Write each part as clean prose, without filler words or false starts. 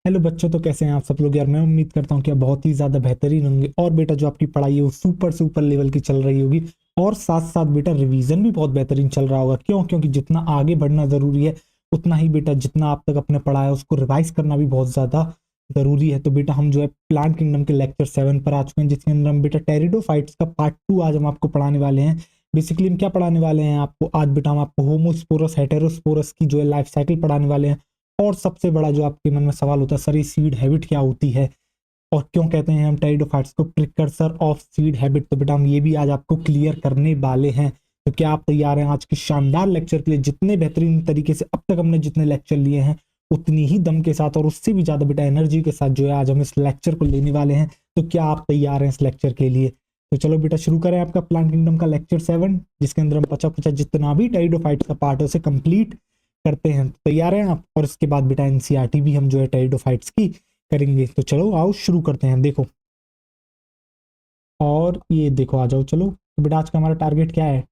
Hello बच्चों, तो कैसे हैं आप सब लोग यार। मैं उम्मीद करता हूँ कि आप बहुत ही ज़्यादा बेहतरीन होंगे और बेटा जो आपकी पढ़ाई है वो सुपर सुपर लेवल की चल रही होगी। और साथ साथ बेटा रिवीजन भी बहुत बेहतरीन चल रहा होगा। क्यों? क्योंकि जितना आगे बढ़ना ज़रूरी है उतना ही बेटा जितना आप तक अपने पढ़ा है उसको रिवाइज करना भी बहुत ज़्यादा ज़रूरी है। तो बेटा हम जो है प्लांट किंगडम के लेक्चर 7 पर आ चुके हैं, जिसके अंदर हम बेटा टेरिडोफाइट्स का पार्ट 2 आज हम आपको पढ़ाने वाले हैं। बेसिकली हम क्या पढ़ाने वाले हैं आपको आज? बेटा हम आपको होमोस्पोरस हेटेरोस्पोरस की जो है लाइफ साइकिल पढ़ाने वाले हैं। और सबसे बड़ा जो आपके मन में सवाल होता है, सर ये सीड हैबिट क्या होती है और क्यों कहते हैं हम टेरिडोफाइट्स को प्रिकर्सर ऑफ सीड हैबिट? तो बेटा हम ये भी आज आपको क्लियर करने वाले हैं। तो क्या आप तैयार हैं आज के शानदार लेक्चर के लिए? जितने बेहतरीन तरीके से अब तक हमने जितने लेक्चर लिए हैं उतनी ही दम के साथ और उससे भी ज्यादा बेटा एनर्जी के साथ जो है आज हम इस लेक्चर को लेने वाले हैं। तो क्या आप तैयार हैं इस लेक्चर के लिए? तो चलो बेटा शुरू करें आपका प्लांट किंगडम का लेक्चर 7, जिसके अंदर हम बचा कुचा जितना भी टेरिडोफाइट्स का पार्ट है उसे कंप्लीट करते हैं। तो तैयार हैं आप? और इसके बाद बेटा एनसीईआरटी भी हम जो है टेरिडोफाइट्स की करेंगे। तो चलो आओ शुरू करते हैं। देखो, और ये देखो आ जाओ। चलो तो बेटा आज का हमारा टारगेट क्या है?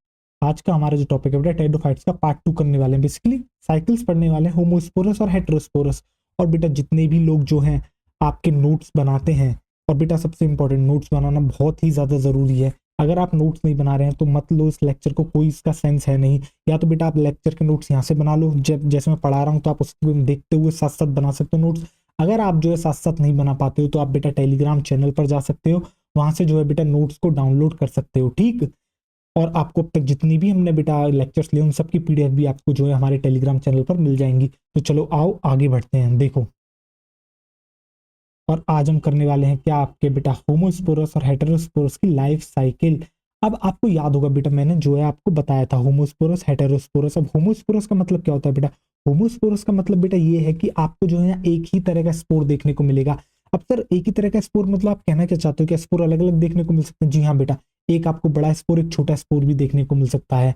आज का हमारा जो टॉपिक है बेटा टेरिडोफाइट्स का पार्ट 2 करने वाले हैं। बेसिकली साइकिल्स पढ़ने वाले हैं, होमोस्पोरस और हेटेरोस्पोरस। और बेटा जितने भी लोग जो हैं आपके नोट्स बनाते हैं, और बेटा सबसे इंपॉर्टेंट नोट्स बनाना बहुत ही ज्यादा जरूरी है। अगर आप नोट्स नहीं बना रहे हैं तो मत लो इस लेक्चर को, कोई इसका सेंस है नहीं। या तो बेटा आप लेक्चर के नोट्स यहाँ से बना लो, जब जैसे मैं पढ़ा रहा हूँ तो आप उसको देखते हुए साथ साथ बना सकते हो नोट्स। अगर आप जो है साथ साथ नहीं बना पाते हो तो आप बेटा टेलीग्राम चैनल पर जा सकते हो, वहां से जो है बेटा नोट्स को डाउनलोड कर सकते हो। ठीक? और आपको अब तक जितनी भी हमने बेटा लेक्चर्स लिए उन सबकी पीडीएफ भी आपको जो है हमारे टेलीग्राम चैनल पर मिल जाएंगी। तो चलो आओ आगे बढ़ते हैं। देखो, और आज हम करने वाले हैं क्या आपके बेटा होमोस्पोरस और हेटेरोस्पोरस की लाइफ साइकिल। अब आपको याद होगा बेटा मैंने जो है आपको बताया था होमोस्पोरस हेटेरोस्पोरस। अब होमोस्पोरस का मतलब क्या होता है बेटा? होमोस्पोरस का मतलब बेटा ये है कि आपको जो है एक ही तरह का स्पोर देखने को मिलेगा। अब सर एक ही तरह का स्पोर मतलब आप कहना क्या चाहते हो कि स्पोर अलग अलग देखने को मिल सकते हैं? जी हाँ बेटा, एक आपको बड़ा स्पोर एक छोटा स्पोर भी देखने को मिल सकता है,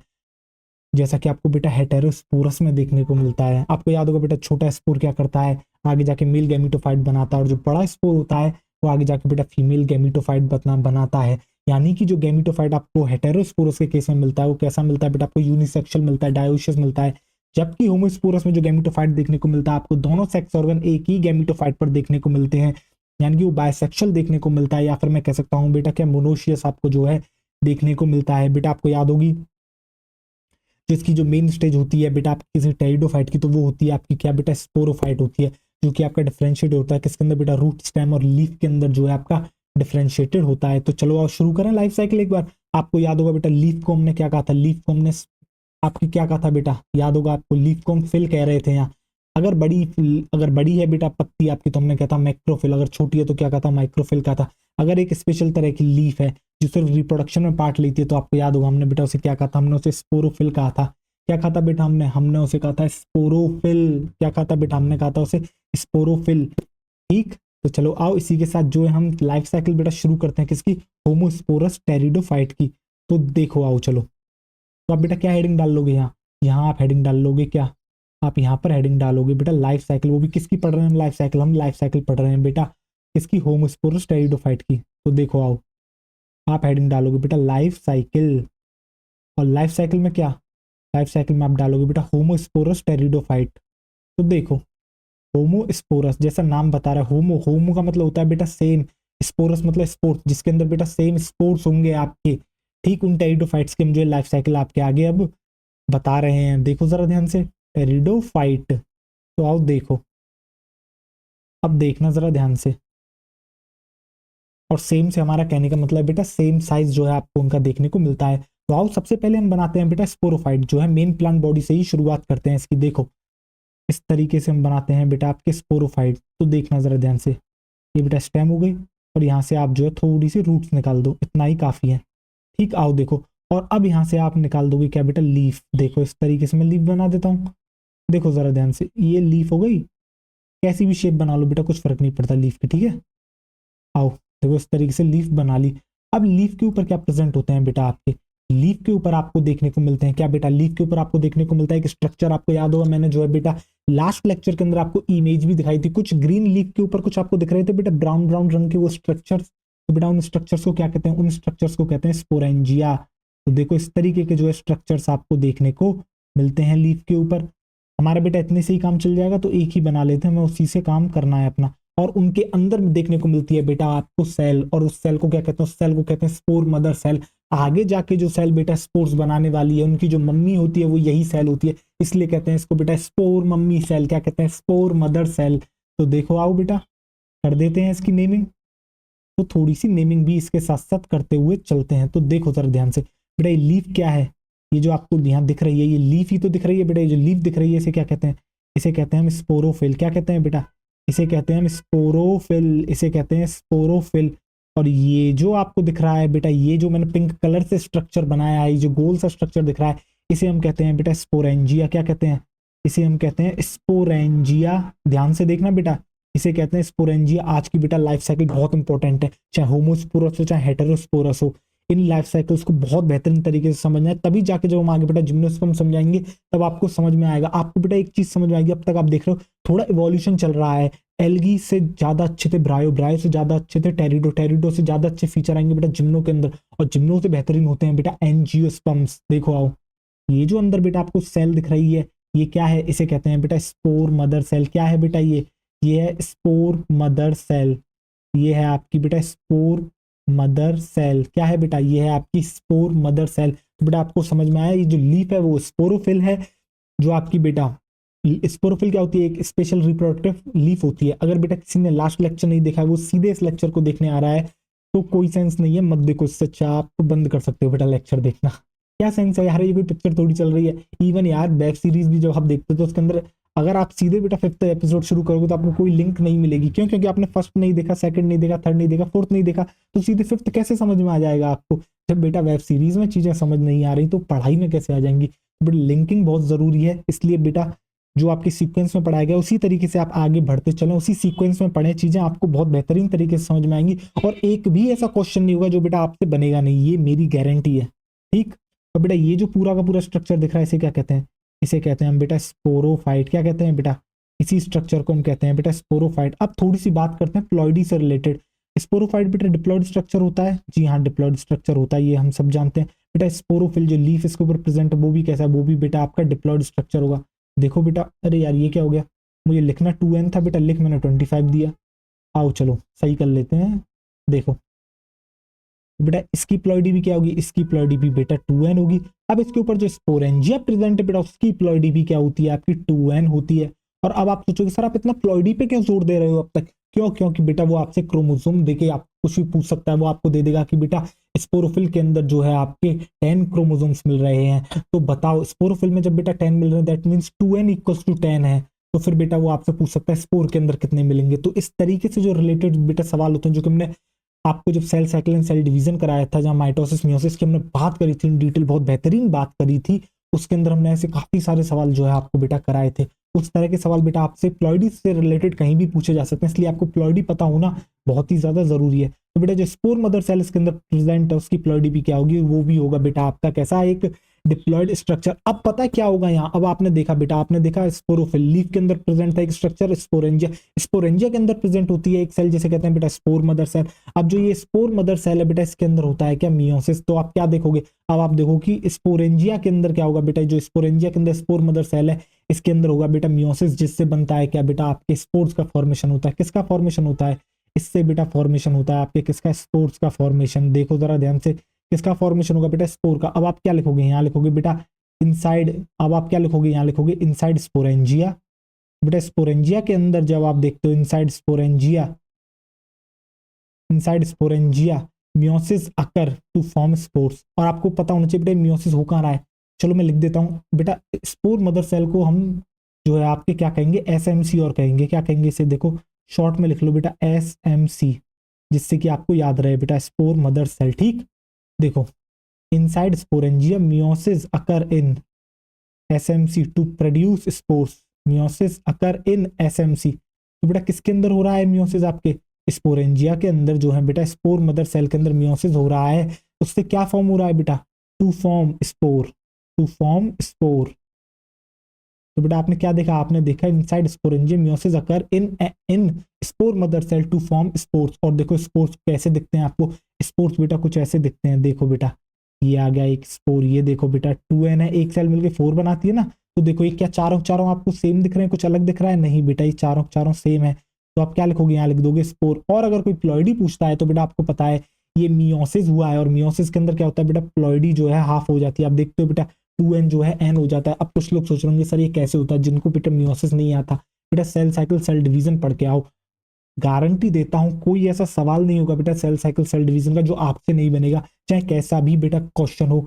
जैसा कि आपको बेटा हेटेरोस्पोरस में देखने को मिलता है। आपको याद होगा बेटा छोटा स्पोर क्या करता है, आगे जाके मेल गैमीटोफाइट बनाता है, और जो बड़ा स्पोर होता है वो आगे जाके बेटा फीमेल गैमीटोफाइट बनाता है। यानी कि जो गैमीटोफाइट आपको हेटेरोस्पोरस के केस में मिलता है वो कैसा मिलता है बेटा? आपको यूनिसेक्सुअल मिलता है, डायोशियस मिलता है। जबकि होमोस्पोरस में जो गैमीटोफाइट देखने को मिलता है आपको दोनों सेक्स ऑर्गन एक ही गैमीटोफाइट पर देखने को मिलते हैं, यानी कि वो बायसेक्सुअल देखने को मिलता है, या फिर मैं कह सकता हूँ बेटा क्या मोनोशियस आपको जो है देखने को मिलता है। बेटा आपको याद होगी जिसकी जो मेन स्टेज होती है बेटा आपकी किसी टेरिडोफाइट की, तो वो होती है आपकी क्या बेटा? स्पोरोफाइट होती है, जो कि आपका डिफरेंशिएट होता है किसके अंदर बेटा? रूट स्टेम और लीफ के अंदर जो है आपका डिफरेंशिएटेड होता है। तो चलो आओ शुरू करें लाइफ साइकिल एक बार। आपको याद होगा बेटा लीफ को हमने क्या कहा था? लीफ को हमने आपकी क्या कहा था बेटा? याद होगा आपको, लीफ को हम फिल कह रहे थे यहाँ। अगर बड़ी अगर बड़ी है बेटा पत्ती आपकी तो हमने कहा था मैक्रोफिल, अगर छोटी है तो क्या कहा था? माइक्रोफिल कहा था। अगर एक स्पेशल तरह की लीफ है जो सिर्फ रिप्रोडक्शन में पार्ट लेती है तो आपको याद होगा हमने बेटा उसे क्या कहा था? हमने उसे स्पोरोफिल कहा था। क्या कहा था बेटा? हमने हमने उसे कहा था स्पोरोफिल। क्या कहा था बेटा? हमने कहा था उसे स्पोरोफिल। ठीक? तो चलो आओ इसी के साथ जो है हम लाइफ साइकिल बेटा शुरू करते हैं किसकी? होमोस्पोरस टेरिडोफाइट की। तो देखो आओ चलो, तो आप बेटा क्या हेडिंग डाल लोगे यहाँ? यहाँ आप हेडिंग डाल लोगे क्या? आप यहाँ पर हेडिंग डालोगे बेटा लाइफ साइकिल। वो भी किसकी पढ़ रहे हैं हम? Life cycle. हम लाइफ साइकिल पढ़ रहे हैं बेटा किसकी? होमोस्पोरस टेरिडोफाइट की। तो देखो आओ, आप हेडिंग डालोगे बेटा लाइफ साइकिल। और लाइफ साइकिल में क्या? लाइफ साइकिल में आप डालोगे बेटा होमोस्पोरस टेरिडोफाइट। तो देखो, होमोस्पोरस जैसा नाम बता रहा है, होमो होमो का मतलब होता है बेटा सेम, स्पोरस मतलब स्पोर्ट्स, जिसके अंदर बेटा सेम स्पोर्ट्स होंगे आपके। ठीक उन टेरिडोफाइट्स के हम जो लाइफ साइकिल आपके आगे अब बता रहे हैं। देखो जरा ध्यान से, टेरिडोफाइट। तो आओ देखो, अब देखना जरा ध्यान से। और सेम से हमारा कहने का मतलब बेटा सेम साइज जो है आपको उनका देखने को मिलता है। तो आओ सबसे पहले हम बनाते हैं बेटा स्पोरोफाइट, जो है मेन प्लांट बॉडी से ही शुरुआत करते हैं इसकी। देखो इस तरीके से हम बनाते हैं बेटा आपके स्पोरोफाइट। तो देखना जरा ध्यान से, ये बेटा स्टेम हो गई, और यहाँ से आप जो है थोड़ी सी रूट्स निकाल दो, इतना ही काफी है। ठीक? आओ देखो, और अब यहाँ से आप निकाल दोगे क्या बेटा? लीफ। देखो इस तरीके से मैं लीफ बना देता हूँ। देखो जरा ध्यान से, ये लीफ हो गई। कैसी भी शेप बना लो बेटा, कुछ फर्क नहीं पड़ता लीफ की। ठीक है? आओ देखो इस तरीके से लीफ बना ली। अब लीफ के ऊपर क्या प्रेजेंट होते हैं बेटा आपके? लीफ के ऊपर आपको देखने को मिलते हैं क्या बेटा? लीफ के ऊपर आपको देखने को मिलता है एक स्ट्रक्चर। आपको याद होगा मैंने जो है बेटा लास्ट लेक्चर के अंदर आपको इमेज भी दिखाई थी, कुछ ग्रीन लीफ के ऊपर कुछ आपको दिख रहे थे बेटा ब्राउन ब्राउन रंग के वो स्ट्रक्चर्स। तो बेटा उन स्ट्रक्चर्स को क्या कहते हैं? उन स्ट्रक्चर्स को कहते हैं स्पोरेंजिया। तो देखो इस तरीके के जो है स्ट्रक्चर्स आपको देखने को मिलते हैं लीफ के ऊपर। हमारा बेटा इतने से ही काम चल जाएगा, तो एक ही बना लेते हैं, हमें उसी से काम करना है अपना। और उनके अंदर देखने को मिलती है बेटा आपको सेल, और उस सेल को क्या कहते हैं, उस सेल को कहते हैं स्पोर मदर सेल। आगे जाके जो सेल बेटा स्पोर्स बनाने वाली है, उनकी जो मम्मी होती है वो यही सेल होती है, इसलिए कहते हैं इसको बेटा स्पोर मम्मी सेल। क्या कहते हैं, स्पोर मदर सेल। तो देखो आओ बेटा कर देते हैं इसकी नेमिंग। तो थोड़ी सी नेमिंग भी इसके साथ साथ करते हुए चलते हैं। तो देखो जरा ध्यान से बेटा, ये लीफ क्या है, ये जो आपको यहाँ दिख रही है ये लीफ ही तो दिख रही है बेटा। ये जो लीफ दिख रही है इसे क्या कहते हैं, इसे कहते हैं हम स्पोरोफिल। क्या कहते हैं बेटा, इसे कहते हैं हम स्पोरोफिल, इसे कहते हैं स्पोरोफिल। और ये जो आपको दिख रहा है बेटा, ये जो मैंने पिंक कलर से स्ट्रक्चर बनाया है, ये जो गोल सा स्ट्रक्चर दिख रहा है, इसे हम कहते हैं बेटा स्पोरेंजिया। क्या कहते हैं, इसे हम कहते हैं स्पोरेंजिया। ध्यान से देखना बेटा, इसे कहते हैं स्पोरेंजिया। आज की बेटा लाइफ साइकिल बहुत इंपॉर्टेंट है, चाहे होमोस्पोरस हो चाहे हेटेरोस्पोरस हो, इन लाइफ साइकिल्स को बहुत बेहतरीन तरीके से समझना है। तभी जाके जब हम आगे बेटा जिम्नोस्पर्म समझाएंगे तब आपको समझ में आएगा। आपको बेटा एक चीज समझ में आएगी, अब तक आप देख रहे हो थोड़ा इवोल्यूशन चल रहा है। एल्गी से ज्यादा अच्छे थे ब्रायो, ब्रायो से ज्यादा अच्छे थे टेरिडो, टेरिडो से ज्यादा अच्छे फीचर आएंगे बेटा जिम्नो के अंदर, और जिम्नो से बेहतरीन होते हैं बेटा एंजियोस्पर्म्स। देखो आओ, ये जो अंदर बेटा आपको सेल दिख रही है ये क्या है, इसे कहते हैं बेटा स्पोर मदर सेल। क्या है बेटा, ये है स्पोर मदर सेल। ये है आपकी बेटा स्पोर मदर सेल। क्या है बेटा, ये है आपकी स्पोर मदर सेल। तो बेटा आपको समझ में आया, ये जो लीफ है वो स्पोरोफिल है। जो आपकी बेटा स्पोरोफिल क्या होती है, एक स्पेशल रिप्रोडक्टिव लीफ होती है। अगर बेटा किसी ने लास्ट लेक्चर नहीं देखा है, वो सीधे इस लेक्चर को देखने आ रहा है, तो कोई सेंस नहीं है, मत देखो। इससे अच्छा आप बंद कर सकते हो बेटा लेक्चर देखना। क्या सेंस है यार, ये कोई पिक्चर थोड़ी चल रही है। इवन यार वेब सीरीज भी जब आप देखते हो तो उसके अंदर अगर आप सीधे बेटा 5th एपिसोड शुरू करोगे तो आपको कोई लिंक नहीं मिलेगी। क्यों, क्योंकि आपने फर्स्ट नहीं देखा, सेकंड नहीं देखा, थर्ड नहीं देखा, फोर्थ नहीं देखा, तो सीधे 5th कैसे समझ में आ जाएगा आपको। जब बेटा वेब सीरीज में चीजें समझ नहीं आ रही तो पढ़ाई में कैसे आ जाएंगी। तो बेटा लिंकिंग बहुत जरूरी है, इसलिए बेटा जो आपके सीक्वेंस में पढ़ाया गया उसी तरीके से आप आगे बढ़ते चलें, उसी सीक्वेंस में पढ़ें, चीजें आपको बहुत बेहतरीन तरीके से समझ में आएंगी। और एक भी ऐसा क्वेश्चन नहीं होगा जो बेटा आपसे बनेगा नहीं, ये मेरी गारंटी है। ठीक, तो बेटा ये जो पूरा का पूरा स्ट्रक्चर दिख रहा है इसे क्या कहते हैं, इसे कहते हैं हम बेटा स्पोरोफाइट। क्या कहते हैं बेटा, इसी स्ट्रक्चर को हम कहते हैं बेटा स्पोरोफाइट। अब थोड़ी सी बात करते हैं प्लॉइडी से रिलेटेड। स्पोरोफाइट बेटा डिप्लॉइड स्ट्रक्चर होता है, जी हाँ डिप्लॉइड स्ट्रक्चर होता है, ये हम सब जानते हैं। बेटा स्पोरोफिल जो लीफ इसके ऊपर प्रेजेंट है वो भी कैसा है, वो भी बेटा आपका डिप्लॉइड स्ट्रक्चर होगा। देखो बेटा, अरे यार ये क्या हो गया, मुझे लिखना 2n था बेटा, लिख मैंने 25 दिया। आओ चलो सही कर लेते हैं। देखो बेटा इसकी प्लॉइडी भी क्या होगी, इसकी प्लॉइडी भी बेटा 2n होगी। अब इसके ऊपर जो स्पोरेंजिया प्रेजेंट है बेटा उसकी प्लॉइडी भी क्या होती है, आपकी 2n होती है। और अब आप सोचोगे सर आप इतना प्लॉइडी पे क्यों जोर दे रहे हो अब तक, क्यों, क्योंकि बेटा वो आपसे क्रोमोसोम देके आप कुछ भी पूछ सकता है, वो आपको दे देगा कि बेटा स्पोरोफिल के अंदर जो है आपके 10 क्रोमोसोम्स मिल रहे हैं, तो बताओ स्पोरोफिल में जब बेटा 10 मिल रहे हैं that means 2n equals to 10 है। तो फिर बेटा वो आपसे पूछ सकता है स्पोर के अंदर कितने मिलेंगे। तो इस तरीके से जो रिलेटेड बेटा सवाल होते हैं, जो कि हमने आपको जब cell cycle and cell division कराया था, जहां माइटोसिस मियोसिस की हमने बात करी थी इन डिटेल, बहुत बेहतरीन बात करी थी, उसके अंदर हमने ऐसे काफी सारे सवाल जो है आपको बेटा कराए थे। उस तरह के सवाल बेटा आपसे प्लॉइडी से रिलेटेड कहीं भी पूछे जा सकते हैं, इसलिए आपको प्लॉइडी पता होना बहुत ही ज्यादा जरूरी है। तो बेटा जो स्पोर मदर सेल इसके अंदर प्रेजेंट है उसकी प्लॉइडी भी क्या होगी, वो भी होगा बेटा आपका कैसा, एक डिप्लॉइड स्ट्रक्चर। अब पता है क्या होगा यहाँ, अब आपने देखा बेटा, आपने देखा स्पोरोफिल लीफ के अंदर प्रेजेंट था एक स्ट्रक्चर स्पोरेंजिया, स्पोरेंजिया के अंदर प्रेजेंट होती है एक सेल जिसे कहते हैं बेटा स्पोर मदर सेल। अब जो ये स्पोर मदर सेल है बेटा इसके अंदर होता है क्या, मियोसिस। तो आप क्या देखोगे, अब आप देखो कि स्पोरेंजिया के अंदर क्या होगा बेटा, जो स्पोरेंजिया के अंदर स्पोर मदर सेल है इसके अंदर होगा बेटा मियोसिस, जिससे बनता है क्या बेटा आपके स्पोर्स का फॉर्मेशन होता है। किसका फॉर्मेशन होता है, इससे बेटा फॉर्मेशन होता है आपके किसका, स्पोर्स का फॉर्मेशन। देखो जरा ध्यान से, किसका फॉर्मेशन होगा बेटा, स्पोर का। अब आप क्या लिखोगे, यहाँ लिखोगे बेटा इनसाइड, अब आप क्या लिखोगे, यहाँ लिखोगे इनसाइड स्पोरेंजिया। बेटा स्पोरेंजिया के अंदर जब आप देखते हो inside sporangia, inside sporangia meiosis occur to form spores. और आपको पता होना चाहिए बेटा मियोसिस हो कहाँ रहा है, चलो मैं लिख देता हूँ बेटा। स्पोर मदर सेल को हम जो है आपके क्या कहेंगे, एसएमसी और कहेंगे। क्या कहेंगे इसे, देखो शॉर्ट में लिख लो बेटा एसएमसी, जिससे कि आपको याद रहे बेटा स्पोर मदर सेल। ठीक, देखो inside sporangia meiosis occur in SMC to produce spores, meiosis occur in SMC. तो बेटा किसके अंदर हो रहा है मियोसिस, आपके स्पोरेंजिया के अंदर जो है बेटा स्पोर मदर सेल के अंदर मियोसिस हो रहा है। उससे क्या फॉर्म हो रहा है बेटा, to form spore, to form spore. तो बेटा आपने क्या देखा, आपने देखा inside sporangia meiosis occur in in spore mother cell to form spores. और देखो स्पोर्स कैसे दिखते हैं आपको, स्पोर्स बेटा कुछ ऐसे दिखते हैं। देखो बेटा ये आ गया एक स्पोर, ये देखो बेटा 2n है, एक सेल मिलके 4 बनाती है ना, तो देखो ये क्या चारों चारों आपको सेम दिख रहे हैं, कुछ अलग दिख रहा है? नहीं बेटा, ये चारों चारों सेम है। तो आप क्या लिखोगे? यहाँ लिख दोगे स्पोर। और अगर कोई प्लॉइडी पूछता है तो बेटा आपको पता है ये मियोसिस हुआ है, और मियोसिस के अंदर क्या होता है बेटा, प्लॉइडी जो है हाफ हो जाती है। आप देखते हो बेटा 2n जो है n हो जाता है। अब कुछ लोग सोच रहे होंगे सर ये कैसे होता है, जिनको बेटा मियोसिस नहीं आता, बेटा सेल साइकिल सेल डिवीजन पढ़ के आओ। गारंटी देता हूं कोई ऐसा सवाल नहीं होगा बेटा सेल साइकिल सेल डिवीजन का जो आपसे नहीं बनेगा, चाहे कैसा भी बेटा क्वेश्चन हो,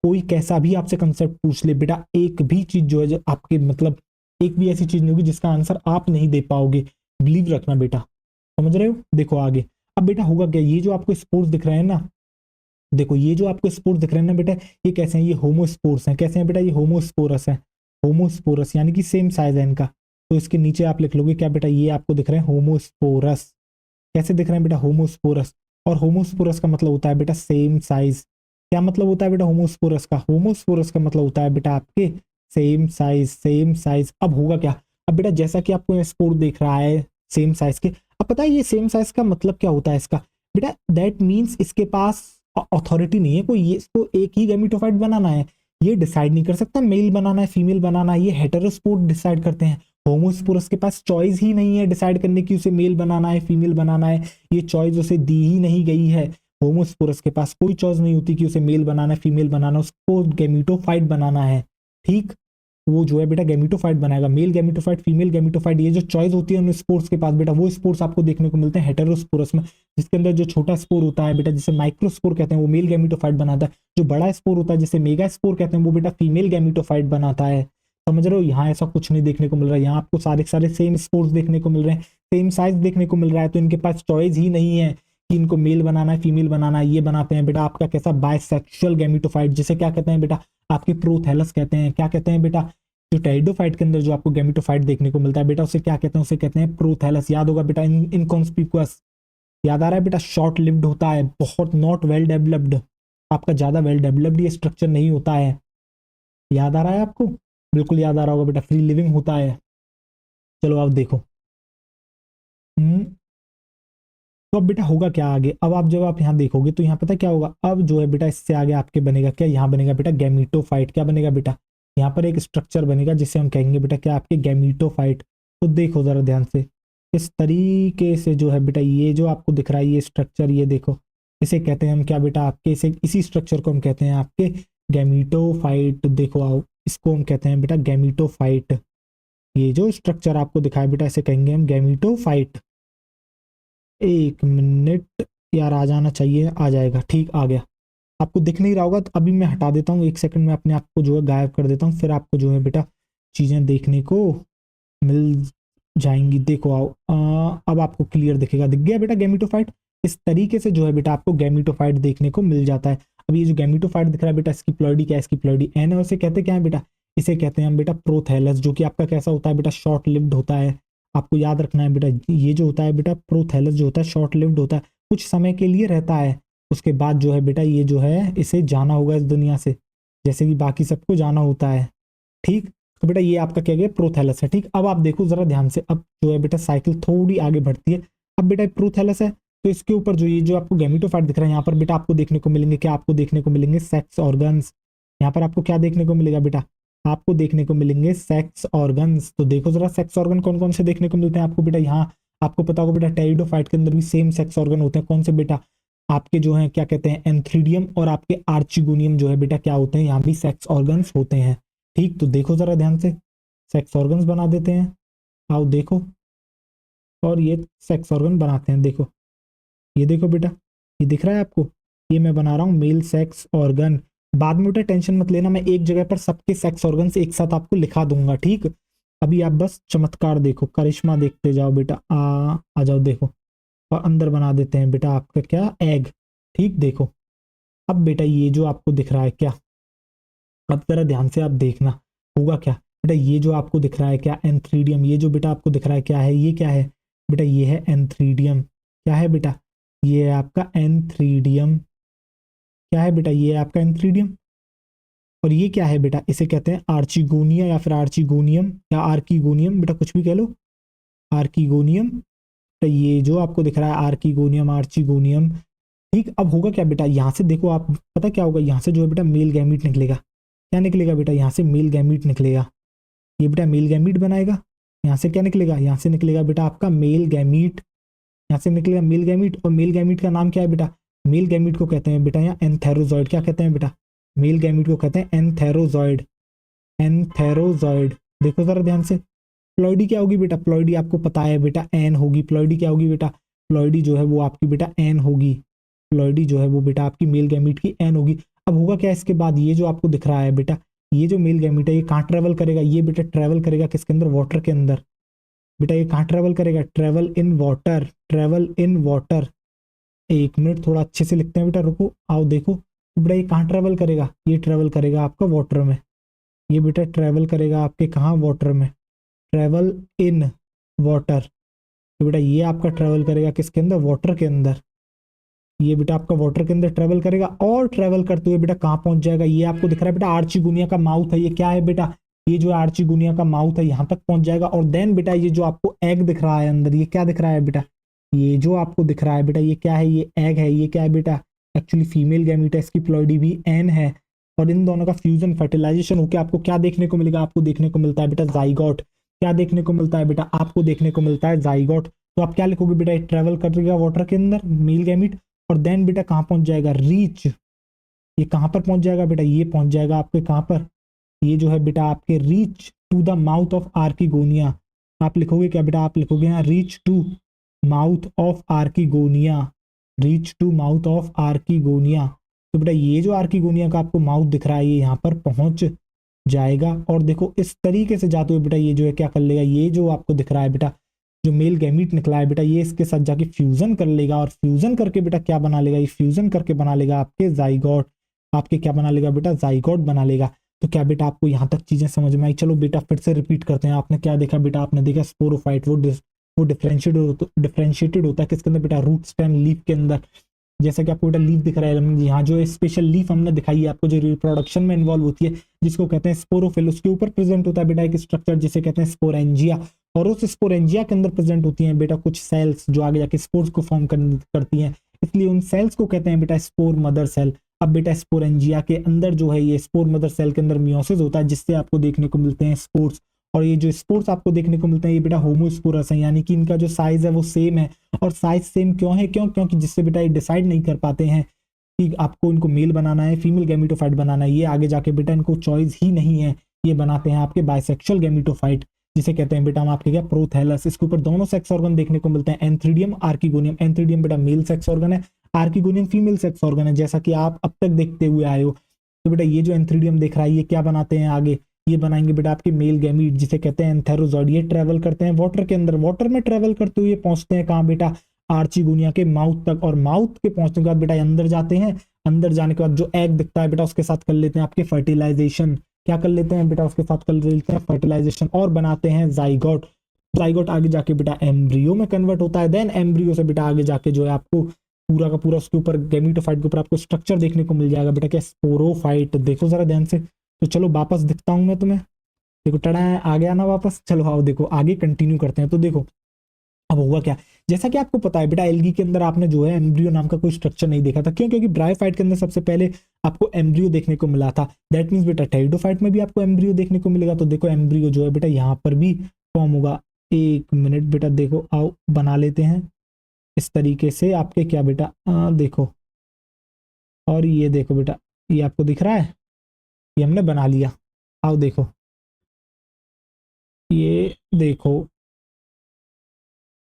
कोई कैसा भी आपसे कंसेप्ट पूछ ले बेटा, एक भी चीज जो है जो आपके मतलब एक भी ऐसी चीज नहीं होगी जिसका आंसर आप नहीं दे पाओगे। बिलीव रखना बेटा, समझ रहे हो? देखो आगे। अब बेटा होगा क्या, ये जो आपको स्पोर्ट्स दिख रहे हैं ना, देखो ये जो आपको स्पोर्ट्स दिख रहे हैं ना बेटा, ये कैसे हैं? ये होमोस्पोर्स हैं। कैसे हैं बेटा? ये होमोस्पोरस है। होमोस्पोरस यानी कि सेम साइज है इनका। तो इसके नीचे आप लिख लोगे क्या बेटा, ये आपको दिख रहे हैं होमोस्पोरस। कैसे दिख रहे हैं बेटा? होमोस्पोरस। और होमोस्पोरस का मतलब होता है बेटा सेम साइज। क्या मतलब होता है बेटा होमोस्पोरस का? होमोस्पोरस का मतलब होता है बेटा आपके सेम साइज, सेम साइज। अब होगा क्या, अब बेटा जैसा कि आपको स्पोर्ट देख रहा है सेम साइज के, अब पता है ये सेम साइज का मतलब क्या होता है इसका बेटा? दैट मीन्स इसके पास अथॉरिटी नहीं है कोई, ये इसको एक ही गैमीटोफाइट बनाना है, ये डिसाइड नहीं कर सकता मेल बनाना है फीमेल बनाना है, ये हेटेरोस्पोर्ट डिसाइड करते हैं। होमोस्पोरस के पास चॉइस ही नहीं है डिसाइड करने की उसे मेल बनाना है फीमेल बनाना है, ये चॉइस उसे दी ही नहीं गई है। होमोस्पोरस के पास कोई चॉइस नहीं होती कि उसे मेल बनाना है फीमेल बनाना, उसको गैमीटोफाइट बनाना है। ठीक, वो जो है बेटा गैमीटोफाइट बनाएगा, मेल गैमीटोफाइट फीमेल गैमीटोफाइट, ये जो चॉइस होती है उन स्पोर्स के पास बेटा, वो स्पोर्स आपको देखने को मिलते हैं हेटेरोस्पोरस में, जिसके अंदर जो छोटा स्पोर होता है बेटा जिसे माइक्रोस्पोर कहते हैं वो मेल गैमीटोफाइट बनाता है, जो बड़ा स्पोर होता है जिसे मेगा स्पोर कहते हैं वो बेटा फीमेल गैमीटोफाइट बनाता है। समझ रहे हो? यहाँ ऐसा कुछ नहीं देखने को मिल रहा है, यहाँ आपको सारे सारे सेम स्पोर्स देखने को मिल रहे हैं, सेम साइज देखने को मिल रहा है, तो इनके पास चॉइस ही नहीं है कि इनको मेल बनाना है फीमेल बनाना है। ये बनाते हैं बेटा आपका कैसा, बायसेक्सुअल गैमीटोफाइट, जिसे क्या कहते हैं बेटा, आपके प्रोथैलस कहते हैं। क्या कहते हैं बेटा? जो टेरिडोफाइट के अंदर जो आपको गैमीटोफाइट देखने को मिलता है बेटा, उसे क्या कहते हैं? उसे कहते हैं प्रोथैलस। याद होगा बेटा, इनकॉन्स्पिकुअस, याद आ रहा है बेटा? शॉर्ट लिव्ड होता है बहुत, नॉट वेल डेवलप्ड, आपका ज्यादा वेल डेवलप्ड ये स्ट्रक्चर नहीं होता है। याद आ रहा है आपको? बिल्कुल याद आ रहा होगा बेटा, फ्री लिविंग होता है। चलो आप देखो। हम्म, तो अब बेटा होगा क्या आगे, अब आप जब आप यहाँ देखोगे तो यहाँ पता क्या होगा, अब जो है बेटा इससे आगे आपके बनेगा क्या, यहाँ बनेगा बेटा गैमीटोफाइट। क्या बनेगा बेटा? यहाँ पर एक स्ट्रक्चर बनेगा जिसे हम कहेंगे बेटा क्या, आपके गैमीटोफाइट। तो देखो जरा ध्यान से, इस तरीके से जो है बेटा ये जो आपको दिख रहा है ये स्ट्रक्चर, ये देखो, इसे कहते हैं हम क्या बेटा, आपके इसे इसी स्ट्रक्चर को हम कहते हैं आपके गैमीटोफाइट। देखो आओ, इसको हम कहते हैं बेटा गैमीटोफाइट। ये जो स्ट्रक्चर आपको दिखाया बेटा इसे कहेंगे हम गैमीटोफाइट। एक मिनट यार, आ जाना चाहिए, आ जाएगा, ठीक आ गया। आपको दिख नहीं रहा होगा तो अभी मैं हटा देता हूँ, एक सेकंड में अपने आप को जो है गायब कर देता हूँ, फिर आपको जो है बेटा चीजें देखने को मिल जाएंगी। देखो आओ, अब आपको क्लियर दिखेगा, दिख गया बेटा गैमीटोफाइट। इस तरीके से जो है बेटा आपको गैमीटोफाइट देखने को मिल जाता है। अब ये जो गैमीटोफाइट दिख रहा है बेटा, इसकी प्लॉइडी क्या है, इसकी प्लॉइडी एन है, उसे कहते क्या है बेटा, इसे कहते हैं हम बेटा प्रोथैलस, जो कि आपका कैसा होता है बेटा, शॉर्ट लिव्ड होता है। आपको याद रखना है बेटा, ये जो होता है बेटा प्रोथैलस जो होता है शॉर्ट लिव्ड होता है, कुछ समय के लिए रहता है, उसके बाद जो है बेटा ये जो है इसे जाना होगा इस दुनिया से, जैसे कि बाकी सबको जाना होता है। ठीक, तो बेटा ये आपका क्या गया, प्रोथैलस है। ठीक, अब आप देखो जरा ध्यान से, अब जो है बेटा साइकिल थोड़ी आगे बढ़ती है। अब बेटा प्रोथैलस है तो इसके ऊपर जो ये जो आपको गैमीटोफाइट दिख रहा है, यहाँ पर बेटा आपको देखने को मिलेंगे क्या, आपको देखने को मिलेंगे सेक्स ऑर्गन्स। यहाँ पर आपको क्या देखने को मिलेगा बेटा, आपको देखने को मिलेंगे सेक्स ऑर्गन्स। तो देखो जरा सेक्स ऑर्गन कौन कौन से देखने को मिलते हैं आपको बेटा, यहाँ आपको पता होगा बेटा टेरिडोफाइट के अंदर भी सेम सेक्स ऑर्गन होते हैं। कौन से बेटा, आपके जो है क्या कहते हैं एंथ्रीडियम और आपके आर्चिगोनियम जो है बेटा क्या होते हैं, यहाँ भी सेक्स ऑर्गन्स होते हैं। ठीक, तो देखो जरा ध्यान से, सेक्स ऑर्गन्स बना देते हैं, आओ देखो, और ये सेक्स ऑर्गन बनाते हैं। देखो, ये देखो बेटा, ये दिख रहा है आपको, ये मैं बना रहा हूँ मेल सेक्स ऑर्गन। बाद में बेटा टेंशन मत लेना, मैं एक जगह पर सबके सेक्स ऑर्गन से एक साथ आपको लिखा दूंगा। ठीक, अभी आप बस चमत्कार देखो, करिश्मा देखते जाओ बेटा, आ जाओ देखो, और अंदर बना देते हैं बेटा आपका क्या, एग। ठीक, देखो अब बेटा ये जो आपको दिख रहा है क्या, अब जरा ध्यान से आप देखना होगा क्या बेटा, ये जो आपको दिख रहा है क्या, एंथ्रीडियम। ये जो बेटा आपको दिख रहा है क्या है, ये क्या है बेटा, ये है एंथ्रीडियम। क्या है बेटा, ये है आपका एंथ्रीडियम। क्या है बेटा, ये है आपका एंथ्रीडियम। और ये क्या है बेटा, इसे कहते हैं आर्चिगोनिया या फिर आर्चिगोनियम या आर्कीगोनियम, बेटा कुछ भी कह लो, आर्कीगोनियम। तो ये जो आपको दिख रहा है आर्कीगोनियम, आर्चिगोनियम। ठीक, अब होगा क्या बेटा, यहाँ से देखो आप, पता क्या होगा, यहाँ से जो है बेटा मेल गैमीट निकलेगा। क्या निकलेगा बेटा, यहाँ से मेल गैमीट निकलेगा। ये बेटा मेल गैमीट बनाएगा। यहाँ से क्या निकलेगा, यहाँ से निकलेगा बेटा आपका मेल गैमीट, यहाँ से निकलेगा मेल गैमीट। और मेल गैमीट का नाम क्या है बेटा, मेल गैमीट को कहते हैं बेटा यहाँ एंथेरोजॉइड। क्या कहते हैं बेटा, मेल गैमीट को कहते हैं एंथेरोजॉइड, एंथेरोजॉइड। देखो जरा ध्यान से, प्लॉइडी क्या होगी बेटा, प्लॉइडी आपको पता है बेटा एन होगी। प्लॉइडी क्या होगी बेटा, प्लॉइडी जो है वो आपकी बेटा एन होगी। प्लॉइडी जो है वो बेटा आपकी मेल गैमीट की एन होगी। अब होगा क्या इसके बाद, ये जो आपको दिख रहा है बेटा, ये जो मेल गैमीट है ये कहाँ ट्रेवल करेगा, ये बेटा ट्रेवल करेगा किसके अंदर, वाटर के अंदर। बेटा ये कहाँ ट्रेवल करेगा, travel in water, travel in water. एक मिनट थोड़ा अच्छे से लिखते हैं बेटा, रुको आओ देखो। बेटा ये कहाँ ट्रेवल करेगा, ये ट्रेवल करेगा आपका वाटर में। ये बेटा ट्रेवल करेगा आपके कहाँ, वाटर में। ट्रेवल इन वाटर, तो बेटा ये आपका ट्रेवल करेगा किसके अंदर, वाटर के अंदर। ये बेटा आपका वाटर के अंदर ट्रेवल करेगा और ट्रेवल करते हुए बेटा कहाँ पहुंच जाएगा, ये आपको दिख रहा है बेटा आर्चिगोनिया का माउथ है। ये क्या है बेटा, ये जो आर्चिगोनिया का माउथ है यहाँ तक पहुंच जाएगा। और देन बेटा ये जो आपको एग दिख रहा है अंदर, ये क्या दिख रहा है बेटा, ये जो आपको दिख रहा है बेटा ये क्या है, ये एग है। ये क्या है बेटा, एक्चुअली फीमेल गैमीट है, इसकी प्लॉइडी भी एन है। और इन दोनों का फ्यूजन फर्टिलाइजेशन होकर आपको क्या देखने को मिलेगा, आपको देखने को मिलता है बेटा जाइगोट। क्या देखने को मिलता है बेटा, आपको देखने को मिलता है जाइगोट। तो आप क्या लिखोगे बेटा, ये ट्रेवल करेगा वाटर के अंदर मेल गैमीट, और देन बेटा कहाँ पहुंच जाएगा, रीच। ये कहाँ पर पहुंच जाएगा बेटा, ये पहुंच जाएगा आपके कहाँ पर, ये जो है बेटा आपके reach to the mouth of archegonia. आप लिखोगे क्या बेटा, आप लिखोगे यहाँ reach to mouth of archegonia, reach to mouth of archegonia. तो बेटा ये जो आर्किगोनिया का आपको माउथ दिख रहा है ये यहाँ पर पहुंच जाएगा। और देखो इस तरीके से जाते हुए बेटा ये जो है क्या कर लेगा, ये जो आपको दिख रहा है बेटा जो मेल गैमीट निकला है बेटा ये इसके साथ जाके फ्यूजन कर लेगा। और फ्यूजन करके बेटा क्या बना लेगा, ये फ्यूजन करके बना लेगा आपके जाइगोट। आपके क्या बना लेगा बेटा, जाइगोट बना लेगा। तो क्या बेटा आपको यहाँ तक चीजें समझ में आई। चलो बेटा फिर से रिपीट करते हैं। आपने क्या देखा बेटा, आपने देखा स्पोरोफाइट, वो डिफरेंशिएटेड होता है किसके अंदर बेटा, रूट स्टेम लीफ के अंदर। जैसा कि आपको बेटा लीफ दिख रहा है यहाँ, जो स्पेशल लीफ हमने दिखाई है आपको, जो रिप्रोडक्शन में इन्वॉल्व होती है, जिसको कहते हैं स्पोरोफिल, उसके ऊपर प्रेजेंट होता है बेटा एक स्ट्रक्चर जिसे कहते हैं स्पोरेंजिया। और उस स्पोरेंजिया के अंदर प्रेजेंट होती हैं बेटा कुछ सेल्स जो आगे जाके स्पोर्स को फॉर्म करती हैं, इसलिए उन सेल्स को कहते हैं बेटा स्पोर मदर सेल। अब बेटा स्पोरेंजिया के अंदर जो है ये स्पोर मदर सेल के अंदर मियोसिस होता है, जिससे आपको देखने को मिलते हैं स्पोर्स। और ये जो स्पोर्स आपको देखने को मिलते हैं ये बेटा होमोस्पोरस है, यानी कि इनका जो साइज है वो सेम है। और साइज सेम क्यों है, क्योंकि जिससे बेटा ये डिसाइड नहीं कर पाते हैं कि आपको इनको मेल बनाना है फीमेल गैमीटोफाइट बनाना है। ये आगे जाके बेटा इनको चॉइस ही नहीं है, ये बनाते हैं आपके बाइसेक्सुअल गैमीटोफाइट, जिसे कहते हैं बेटा हम आपके क्या, प्रोथैलस। इसके ऊपर दोनों सेक्स ऑर्गन देखने को मिलते हैं, एंथ्रीडियम आर्किगोनियम। एंथ्रीडियम बेटा मेल सेक्स ऑर्गन है, आर्किगोनियम फीमेल सेक्स ऑर्गन है, जैसा कि आप अब तक देखते हुए आए हो। तो बेटा ये जो एंथ्रीडियम दिख रहा है ये क्या बनाते हैं आगे, ये बनाएंगे बेटा आपके मेल गैमीट जिसे कहते हैं एंथेरोजॉइड। ये ट्रेवल करते हैं वाटर के अंदर, वाटर में ट्रेवल करते हुए पहुंचते हैं कहाँ बेटा, आर्चिगोनिया के माउथ तक। और माउथ के पहुंचने के बाद बेटा अंदर जाते हैं, अंदर जाने के बाद जो एग दिखता है बेटा उसके साथ कर लेते हैं आपके फर्टिलाइजेशन। क्या कर लेते हैं बेटा, उसके साथ कर लेते हैं फर्टिलाइजेशन और बनाते हैं जाइगोट। जाइगोट आगे जाके बेटा एम्ब्रियो में कन्वर्ट होता है। देन एम्ब्रियो से बेटा आगे जाके जो है आपको पूरा का पूरा उसके ऊपर गैमीटोफाइट के ऊपर आपको स्ट्रक्चर देखने को मिल जाएगा बेटा, क्या, स्पोरोफाइट। देखो जरा ध्यान से। तो चलो वापस दिखता हूं मैं तुम्हें, देखो टड़ा आ गया ना वापस। चलो आओ देखो आगे कंटिन्यू करते हैं। तो देखो अब हुआ क्या, जैसा कि आपको पता है बेटा एल्गी के अंदर आपने जो है एम्ब्रियो नाम का कोई स्ट्रक्चर नहीं देखा था। क्यों, क्योंकि ब्रायोफाइट के अंदर सबसे पहले आपको एम्ब्रियो देखने को मिला था। दैट मीन्स बेटा टेरिडोफाइट में भी आपको एम्ब्रियो देखने को मिलेगा। तो देखो एम्ब्रियो जो है बेटा यहाँ पर भी फॉर्म होगा। एक मिनट बेटा देखो, आओ बना लेते हैं इस तरीके से आपके क्या बेटा, देखो। और ये देखो बेटा, ये आपको दिख रहा है, ये हमने बना लिया। आओ देखो, ये देखो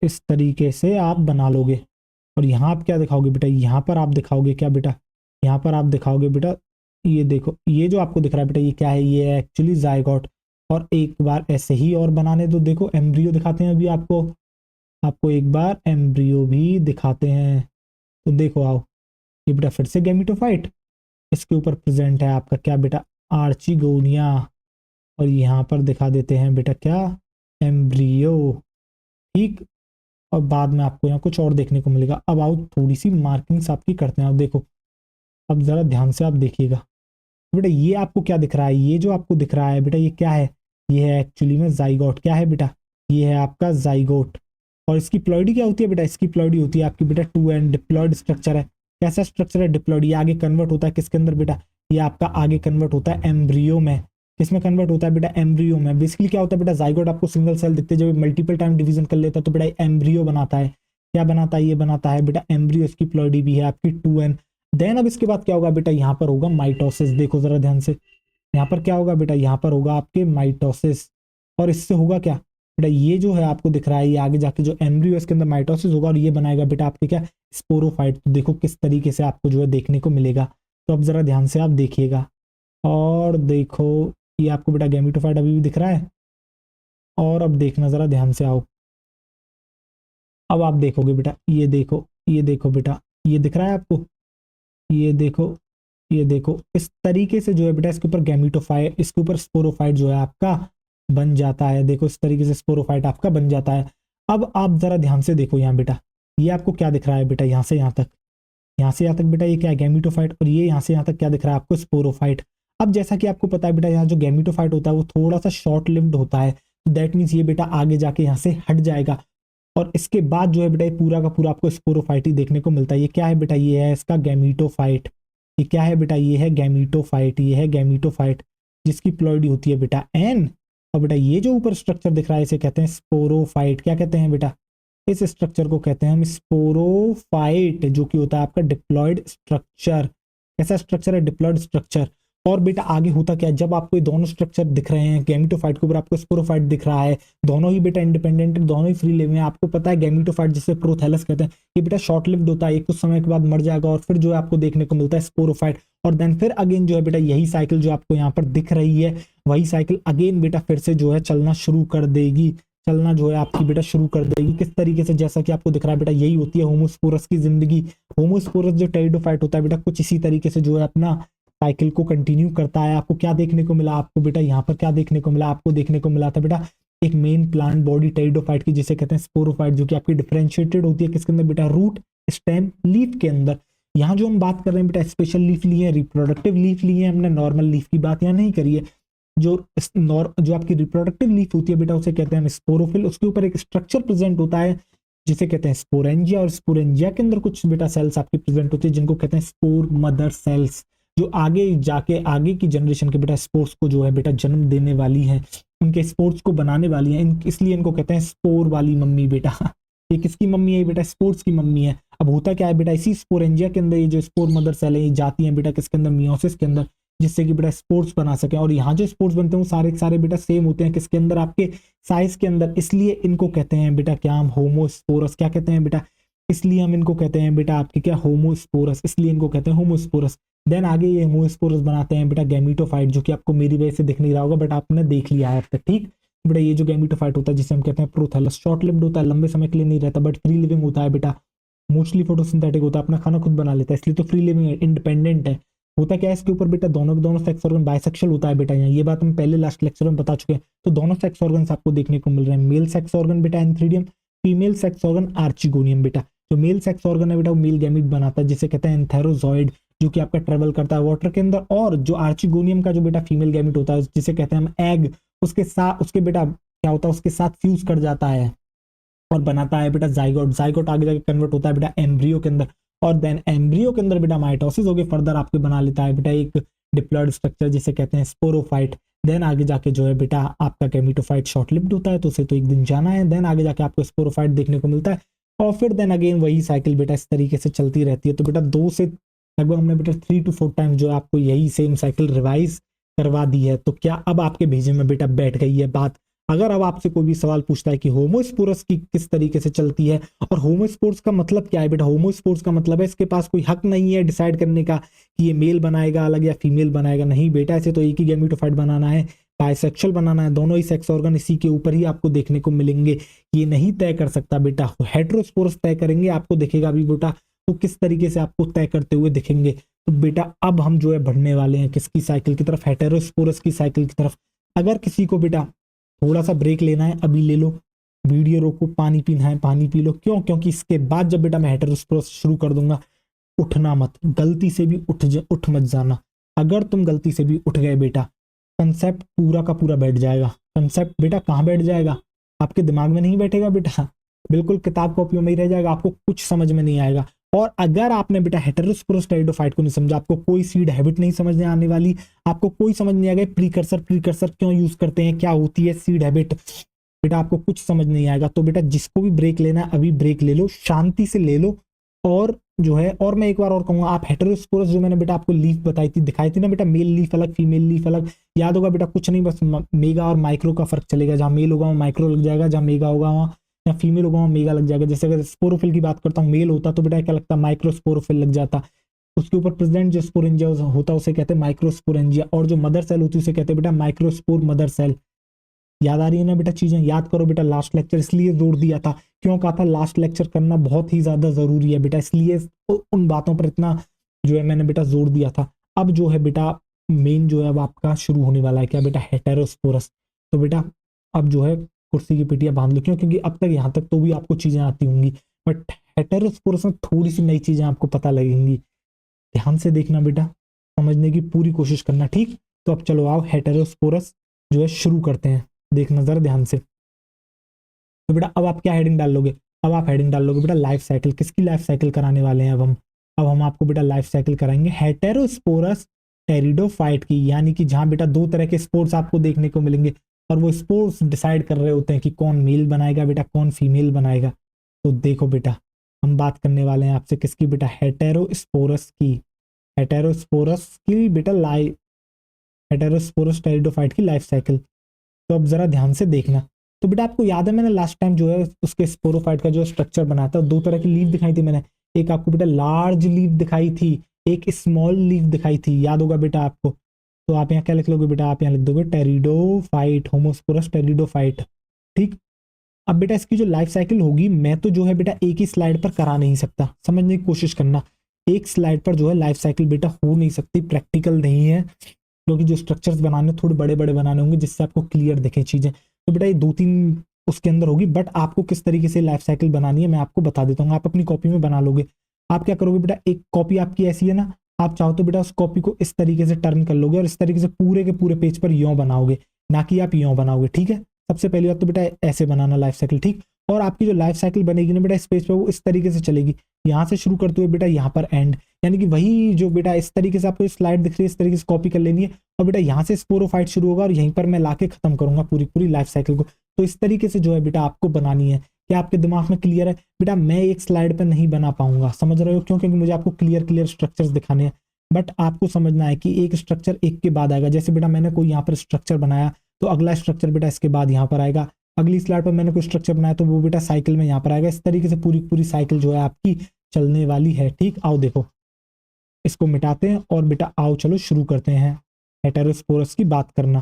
इस तरीके से आप बना लोगे। और यहाँ आप क्या दिखाओगे बेटा, यहाँ पर आप दिखाओगे क्या बेटा, यहाँ पर आप दिखाओगे बेटा, ये देखो ये जो आपको दिख रहा है बेटा ये क्या है, ये है एक्चुअली जाइगोट। और एक बार ऐसे ही और बनाने दो, देखो एम्ब्रियो दिखाते हैं अभी आपको, आपको एक बार एम्ब्रियो भी दिखाते हैं। तो देखो आओ, ये बेटा फिर से गैमीटोफाइट, इसके ऊपर प्रेजेंट है आपका क्या बेटा, आर्चिगोनिया। और यहाँ पर दिखा देते हैं बेटा क्या, एम्ब्रियो। ठीक, और बाद में आपको यहाँ कुछ और देखने को मिलेगा। अब आओ थोड़ी सी मार्किंग्स आपकी करते हैं। अब देखो, अब जरा ध्यान से आप देखिएगा बेटा, ये आपको क्या दिख रहा है, ये जो आपको दिख रहा है बेटा ये क्या है, ये है एक्चुअली में जाइगोट। क्या है बेटा, ये है आपका जाइगोट। और इसकी प्लॉइडी क्या होती है बेटा, इसकी प्लॉइडी होती है आपकी बेटा टू एंड डिप्लॉइड स्ट्रक्चर है। कैसा स्ट्रक्चर है, डिप्लॉइड। ये आगे कन्वर्ट होता है किसके अंदर बेटा, ये आपका आगे कन्वर्ट होता है एम्ब्रियो में। किसमें कन्वर्ट होता है बेटा, एम्ब्रियो में। बेसिकली क्या होता है बेटा, जाइगोट आपको सिंगल सेल दिखते हैं, जब मल्टीपल टाइम डिवीजन कर लेता है तो बेटा एम्ब्रियो बनाता है। क्या बनाता है, ये बनाता है बेटा एम्ब्रियो। इसकी प्लॉइडी भी है आपकी 2n। देन अब इसके बाद क्या होगा बेटा, यहाँ पर होगा माइटोसिस। देखो जरा ध्यान से, यहाँ पर क्या होगा बेटा, यहाँ पर होगा आपके माइटोसिस। और इससे होगा क्या बेटा, ये जो है आपको दिख रहा है, ये आगे जाके जो एम्ब्रियो इसके अंदर माइटोसिस होगा और ये बनाएगा बेटा आपके क्या, स्पोरोफाइट। तो देखो किस तरीके से आपको जो है देखने को मिलेगा। तो अब जरा ध्यान से आप देखिएगा और देखो, ये आपको बेटा गैमेटोफाइट अभी भी दिख रहा है। और अब देखना जरा ध्यान से आओ, अब आप देखोगे बेटा, ये देखो, ये देखो बेटा, ये दिख रहा है आपको, ये देखो, ये देखो इस तरीके से जो है बेटा इसके ऊपर गैमेटोफाइट, इसके ऊपर स्पोरोफाइट जो है आपका बन जाता है। देखो इस तरीके से स्पोरोफाइट आपका बन जाता है। अब आप जरा ध्यान से देखो यहाँ बेटा, ये आपको क्या दिख रहा है बेटा, यहाँ से यहाँ तक, यहाँ से यहाँ तक बेटा ये क्या है, गैमेटोफाइट। और ये यहाँ से यहाँ तक क्या दिख रहा है आपको, स्पोरोफाइट। अब जैसा कि आपको पता है बेटा, यहाँ जो गैमेटोफाइट होता है वो थोड़ा सा शॉर्ट लिव्ड होता है, तो दैट मीन्स ये बेटा आगे जाके यहाँ से हट जाएगा और इसके बाद जो है बेटा ये पूरा का पूरा आपको स्पोरोफाइट ही देखने को मिलता है। ये क्या है बेटा, ये है इसका गैमेटोफाइट। ये क्या है बेटा, ये है गैमेटोफाइट, ये है गैमेटोफाइट जिसकी प्लॉइडी होती है बेटा एन। और बेटा ये जो ऊपर स्ट्रक्चर दिख रहा है इसे कहते हैं स्पोरोफाइट। क्या कहते हैं बेटा, इस स्ट्रक्चर को कहते हैं हम स्पोरोफाइट, जो कि होता है आपका डिप्लॉयड स्ट्रक्चर। कैसा स्ट्रक्चर है, डिप्लॉयड स्ट्रक्चर। और बेटा आगे होता क्या है, जब आपको ये दोनों स्ट्रक्चर दिख रहे हैं, गैमेटोफाइट के ऊपर आपको स्पोरोफाइट दिख रहा है, दोनों ही बेटा इंडिपेंडेंट, दोनों ही फ्री लिविंग है। आपको पता है गैमेटोफाइट जिसे प्रोथैलस कहते हैं, ये बेटा शॉर्ट लिव्ड होता है, ये कुछ समय के बाद मर जाएगा और फिर जो है आपको देखने को मिलता है स्पोरोफाइट। और देन फिर अगेन जो है बेटा यही साइकिल जो आपको यहाँ पर दिख रही है, वही साइकिल अगेन बेटा फिर से जो है चलना शुरू कर देगी, चलना जो है आपकी बेटा शुरू कर देगी। किस तरीके से, जैसा कि आपको दिख रहा है बेटा, यही होती है होमोस्पोरस की जिंदगी। होमोस्पोरस जो टेरिडोफाइट होता है बेटा, कुछ इसी तरीके से जो है अपना साइकिल को कंटिन्यू करता है। आपको क्या देखने को मिला, आपको बेटा यहाँ पर क्या देखने को मिला, आपको देखने को मिला था बेटा एक मेन प्लांट बॉडी टेरिडोफाइट की, जिसे कहते हैं स्पोरोफाइट, जो कि आपकी डिफरेंशिएटेड होती है किसके अंदर बेटा, रूट स्टेम लीफ के अंदर। यहाँ जो हम बात कर रहे हैं बेटा, स्पेशल लीफ ली है, रिप्रोडक्टिव लीफ ली है हमने, नॉर्मल लीफ की बात यहाँ नहीं करी है। जो आपकी रिप्रोडक्टिव लीफ होती है बेटा उसे कहते हैं हम स्पोरोफिल। उसके ऊपर एक स्ट्रक्चर प्रेजेंट होता है जिसे कहते हैं स्पोरेंजिया, और स्पोरेंजिया के अंदर कुछ बेटा सेल्स आपकी प्रेजेंट होती है जिनको कहते हैं स्पोर मदर सेल्स, जो आगे जाके आगे की जनरेशन के बेटा स्पोर्ट्स को जो है बेटा जन्म देने वाली है, उनके स्पोर्ट्स को बनाने वाली है। इसलिए इनको कहते हैं स्पोर वाली मम्मी बेटा। ये किसकी मम्मी है बेटा, स्पोर्ट्स की मम्मी है। अब होता क्या है बेटा, इसी स्पोरेंजिया के अंदर ये जो स्पोर मदर सेल है ये जाती हैं बेटा किसके अंदर, मियोसिस के अंदर, जिससे कि बेटा स्पोर्ट्स बना सके। और यहाँ जो स्पोर्ट्स बनते हैं वो सारे सारे बेटा सेम होते हैं किसके अंदर, आपके साइज के अंदर। इसलिए इनको कहते हैं बेटा क्या, हम होमोस्पोरस। क्या कहते हैं बेटा, इसलिए हम इनको कहते हैं बेटा आपके क्या, होमोस्पोरस, इसलिए इनको कहते हैं होमोस्पोरस। देन आगे ये होमोस्पोरस बनाते हैं बेटा गैमेटोफाइट, जो कि आपको मेरी वजह से दिख नहीं रहा होगा बट आपने देख लिया है अब तक, ठीक बेटा। ये जो गैमेटोफाइट होता है जिसे हम कहते हैं प्रोथैलस, शॉर्ट लिव्ड होता है, लंबे समय के लिए नहीं रहता बट फ्री लिविंग होता है बेटा, मोस्टली फोटोसिंथेटिक होता है, अपना खाना खुद बना लेता है, इसलिए तो फ्री लिविंग है, इंडिपेंडेंट है। होता क्या है इसके ऊपर बेटा, दोनों के दोनों सेक्स ऑर्गन बाइसेक्सुअल होता है बेटा। यहाँ ये बात हम पहले लास्ट लेक्चर में बता चुके हैं। तो दोनों सेक्स ऑर्गन आपको देखने को मिल रहे हैं, मेल सेक्स ऑर्गन बेटा antheridium, female sex organ archegonium बेटा। जो मेल सेक्स ऑर्गन है बेटा वो मेल गैमीट बनाता है जिसे कहते हैं एंथेरोजॉइड, जो कि आपका ट्रेवल करता है वाटर के अंदर। और जो आर्चिगोनियम का जो बेटा फीमेल गैमीट होता है जिसे कहते हैं हम एग, उसके साथ उसके बेटा क्या होता है, उसके साथ फ्यूज कर जाता है और बनाता है बेटा जाइगोट। जाइगोट आगे जाके कन्वर्ट होता है बेटा एम्ब्रियो के अंदर, और देन एम्ब्रियो के अंदर बेटा माइटोसिस होकर फर्दर आपके बना लेता है बेटा एक डिप्लॉयड स्ट्रक्चर जिसे कहते हैं स्पोरोफाइट। देन आगे जाके जो है बेटा आपका गैमेटोफाइट शॉर्ट लिव्ड होता है, तो उसे तो एक दिन जाना है। देन आगे जाके आपको स्पोरोफाइट देखने को मिलता है और फिर देन अगेन वही साइकिल बेटा इस तरीके से चलती रहती है। तो बेटा 2 से लगभग हमने बेटा 3 to 4 टाइम्स जो है आपको यही सेम साइकिल रिवाइज करवा दी है। तो क्या अब आपके भेजे में बेटा बैठ गई है बात। अगर अब आपसे कोई भी सवाल पूछता है कि होमोस्पोरस की किस तरीके से चलती है और होमोस्पोर्स का मतलब क्या है बेटा, होमोस्पोर्स का मतलब है इसके पास कोई हक नहीं है डिसाइड करने का कि ये मेल बनाएगा अलग या फीमेल बनाएगा। नहीं बेटा, ऐसे तो एक ही गैमेटोफाइट बनाना है, बाइसेक्सुअल बनाना है, दोनों ही सेक्स ऑर्गन इसी के ऊपर ही आपको देखने को मिलेंगे। ये नहीं तय कर सकता बेटा, हेटेरोस्पोरस तय करेंगे, आपको दिखेगा अभी बेटा तो किस तरीके से आपको तय करते हुए दिखेंगे। तो बेटा अब हम जो है बढ़ने वाले हैं किसकी साइकिल की तरफ, हेटेरोस्पोरस की साइकिल की तरफ। अगर किसी को बेटा थोड़ा सा ब्रेक लेना है अभी ले लो, वीडियो रोको, पानी पीना है पानी पी लो। क्यों? क्योंकि इसके बाद जब बेटा मैं हेटेरोस्पोरस शुरू कर दूंगा, उठना मत, गलती से भी उठ मत जाना। अगर तुम गलती से भी उठ गए बेटा, कंसेप्ट पूरा का पूरा बैठ जाएगा। कंसेप्ट बेटा कहाँ बैठ जाएगा, आपके दिमाग में नहीं बैठेगा बेटा, बिल्कुल किताब कॉपियों में ही रह जाएगा, आपको कुछ समझ में नहीं आएगा। और अगर आपने बेटा हेटेरोस्पोरस टेरिडोफाइट को नहीं समझा, आपको कोई सीड हैबिट नहीं समझने आने वाली, आपको कोई समझ नहीं आएगा प्रीकर्सर प्रीकर्सर क्यों यूज करते हैं, क्या होती है सीड हैबिट, बेटा आपको कुछ समझ नहीं आएगा। तो बेटा जिसको भी ब्रेक लेना है अभी ब्रेक ले लो, शांति से ले लो। और जो है, और मैं एक बार और कहूंगा, आप हेटेरोस्पोरस जो मैंने बेटा आपको लीफ बताई थी, दिखाई थी ना बेटा, मेल लीफ अलग फीमेल लीफ अलग, याद होगा बेटा, कुछ नहीं बस मेगा और माइक्रो का फर्क चलेगा, जहां मेल होगा वहां माइक्रो लग जाएगा, जहां मेगा होगा वहां या फीमेल होगा वहां मेगा लग जाएगा। जैसे अगर स्पोरोफिल की बात करता हूँ, मेल होता तो बेटा क्या लगता, माइक्रोस्पोरोफिल लग जाता, उसके ऊपर प्रेसिडेंट जो स्पोरेंजिया होता है उसे कहते हैं माइक्रोस्पोरेंजिया, और जो मदर सेल होती है उसे कहते हैं बेटा माइक्रोस्पोर मदर सेल। याद आ रही है ना बेटा चीजें, याद करो बेटा, लास्ट लेक्चर इसलिए जोर दिया था, क्यों कहा था लास्ट लेक्चर करना बहुत ही ज्यादा जरूरी है बेटा, इसलिए उन बातों पर इतना जो है मैंने बेटा जोर दिया था। अब जो है बेटा मेन जो है अब आपका शुरू होने वाला है, क्या बेटा, हेटेरोस्पोरस। तो बेटा अब जो है कुर्सी की पिटिया बांध लो, क्यों, क्योंकि अब तक यहाँ तक तो भी आपको चीजें आती होंगी, बट हेटेरोस्पोरस में थोड़ी सी नई चीजें आपको पता लगेंगी। ध्यान से देखना बेटा, समझने की पूरी कोशिश करना, ठीक। तो अब चलो आओ हेटेरोस्पोरस जो है शुरू करते हैं, देखना जरा ध्यान से। तो बेटा अब आप क्या हेडिंग डाल लोगे, अब आप हेडिंग डाल लोगे बेटा लाइफ साइकिल, किसकी लाइफ साइकिल कराने वाले हैं अब हम आपको बेटा लाइफ साइकिल कराएंगे हेटेरोस्पोरस टेरिडोफाइट की, यानी कि जहां बेटा दो तरह के स्पोर्ट्स आपको देखने को मिलेंगे, और वो स्पोर्ट्स डिसाइड कर रहे होते हैं कि कौन मेल बनाएगा बेटा, कौन फीमेल बनाएगा। तो देखो बेटा, हम बात करने वाले हैं आपसे किसकी बेटा, हेटेरोस्पोरस की, हेटेरोस्पोरस की बेटा लाइफ, हेटेरोस्पोरस टेरिडोफाइट की लाइफ साइकिल। तो अब जरा ध्यान से देखना। तो बेटा आपको याद है मैंने लास्ट टाइम जो है उसके स्पोरोफाइट का जो स्ट्रक्चर बनाया था, दो तरह की लीफ दिखाई थी मैंने, एक आपको बेटा लार्ज लीफ दिखाई थी, एक स्मॉल लीफ दिखाई थी, याद होगा बेटा आपको। तो आप यहाँ क्या लिख लोगे बेटा, आप यहाँ लिख दोगे टेरिडोफाइट, होमोस्पोरस टेरिडोफाइट, ठीक। अब बेटा इसकी जो लाइफ साइकिल होगी, मैं तो जो है बेटा एक ही स्लाइड पर करा नहीं सकता, समझने की कोशिश करना, एक स्लाइड पर जो है लाइफ साइकिल बेटा हो नहीं सकती, प्रैक्टिकल नहीं है, क्योंकि जो स्ट्रक्चर्स बनाने थोड़े बड़े बड़े बनाने होंगे जिससे आपको क्लियर दिखे चीजें। तो बेटा ये दो तीन उसके अंदर होगी, बट आपको किस तरीके से लाइफ साइकिल बनानी है मैं आपको बता देता हूँ, आप अपनी कॉपी में बना लोगे। आप क्या करोगे बेटा, एक कॉपी आपकी ऐसी है ना, आप चाहो तो बेटा उस कॉपी को इस तरीके से टर्न कर लोगे और इस तरीके से पूरे के पूरे पेज पर यों बनाओगे, ना कि आप यों बनाओगे, ठीक है। सबसे पहली बात तो बेटा ऐसे बनाना लाइफ साइकिल, ठीक। और आपकी जो लाइफ साइकिल बनेगी ना बेटा इस पेज पर, वो इस तरीके से चलेगी, यहाँ से शुरू करते हुए बेटा यहाँ पर एंड, यानी कि वही जो बेटा इस तरीके से आपको स्लाइड दिख रही है इस तरीके से कॉपी कर लेनी है, और बेटा यहाँ से स्पोरोफाइट शुरू होगा और यहीं पर मैं लाके खत्म करूंगा पूरी पूरी लाइफ साइकिल को। तो इस तरीके से जो है बेटा आपको बनानी है, क्या आपके दिमाग में क्लियर है बेटा। मैं एक स्लाइड पर नहीं बना पाऊंगा, समझ रहे हो क्यों, क्योंकि मुझे आपको क्लियर क्लियर स्ट्रक्चर्स दिखाने हैं, बट आपको समझना है कि एक स्ट्रक्चर एक के बाद आएगा। जैसे बेटा मैंने कोई यहाँ पर स्ट्रक्चर बनाया तो अगला स्ट्रक्चर बेटा इसके बाद यहाँ पर आएगा, अगली स्लाइड पर मैंने कोई स्ट्रक्चर बनाया तो वो बेटा साइकिल में यहाँ पर आएगा, इस तरीके से पूरी पूरी साइकिल जो है आपकी चलने वाली है, ठीक। आओ देखो, इसको मिटाते हैं और बेटा आओ चलो शुरू करते हैं हेटेरोस्पोरस की बात करना।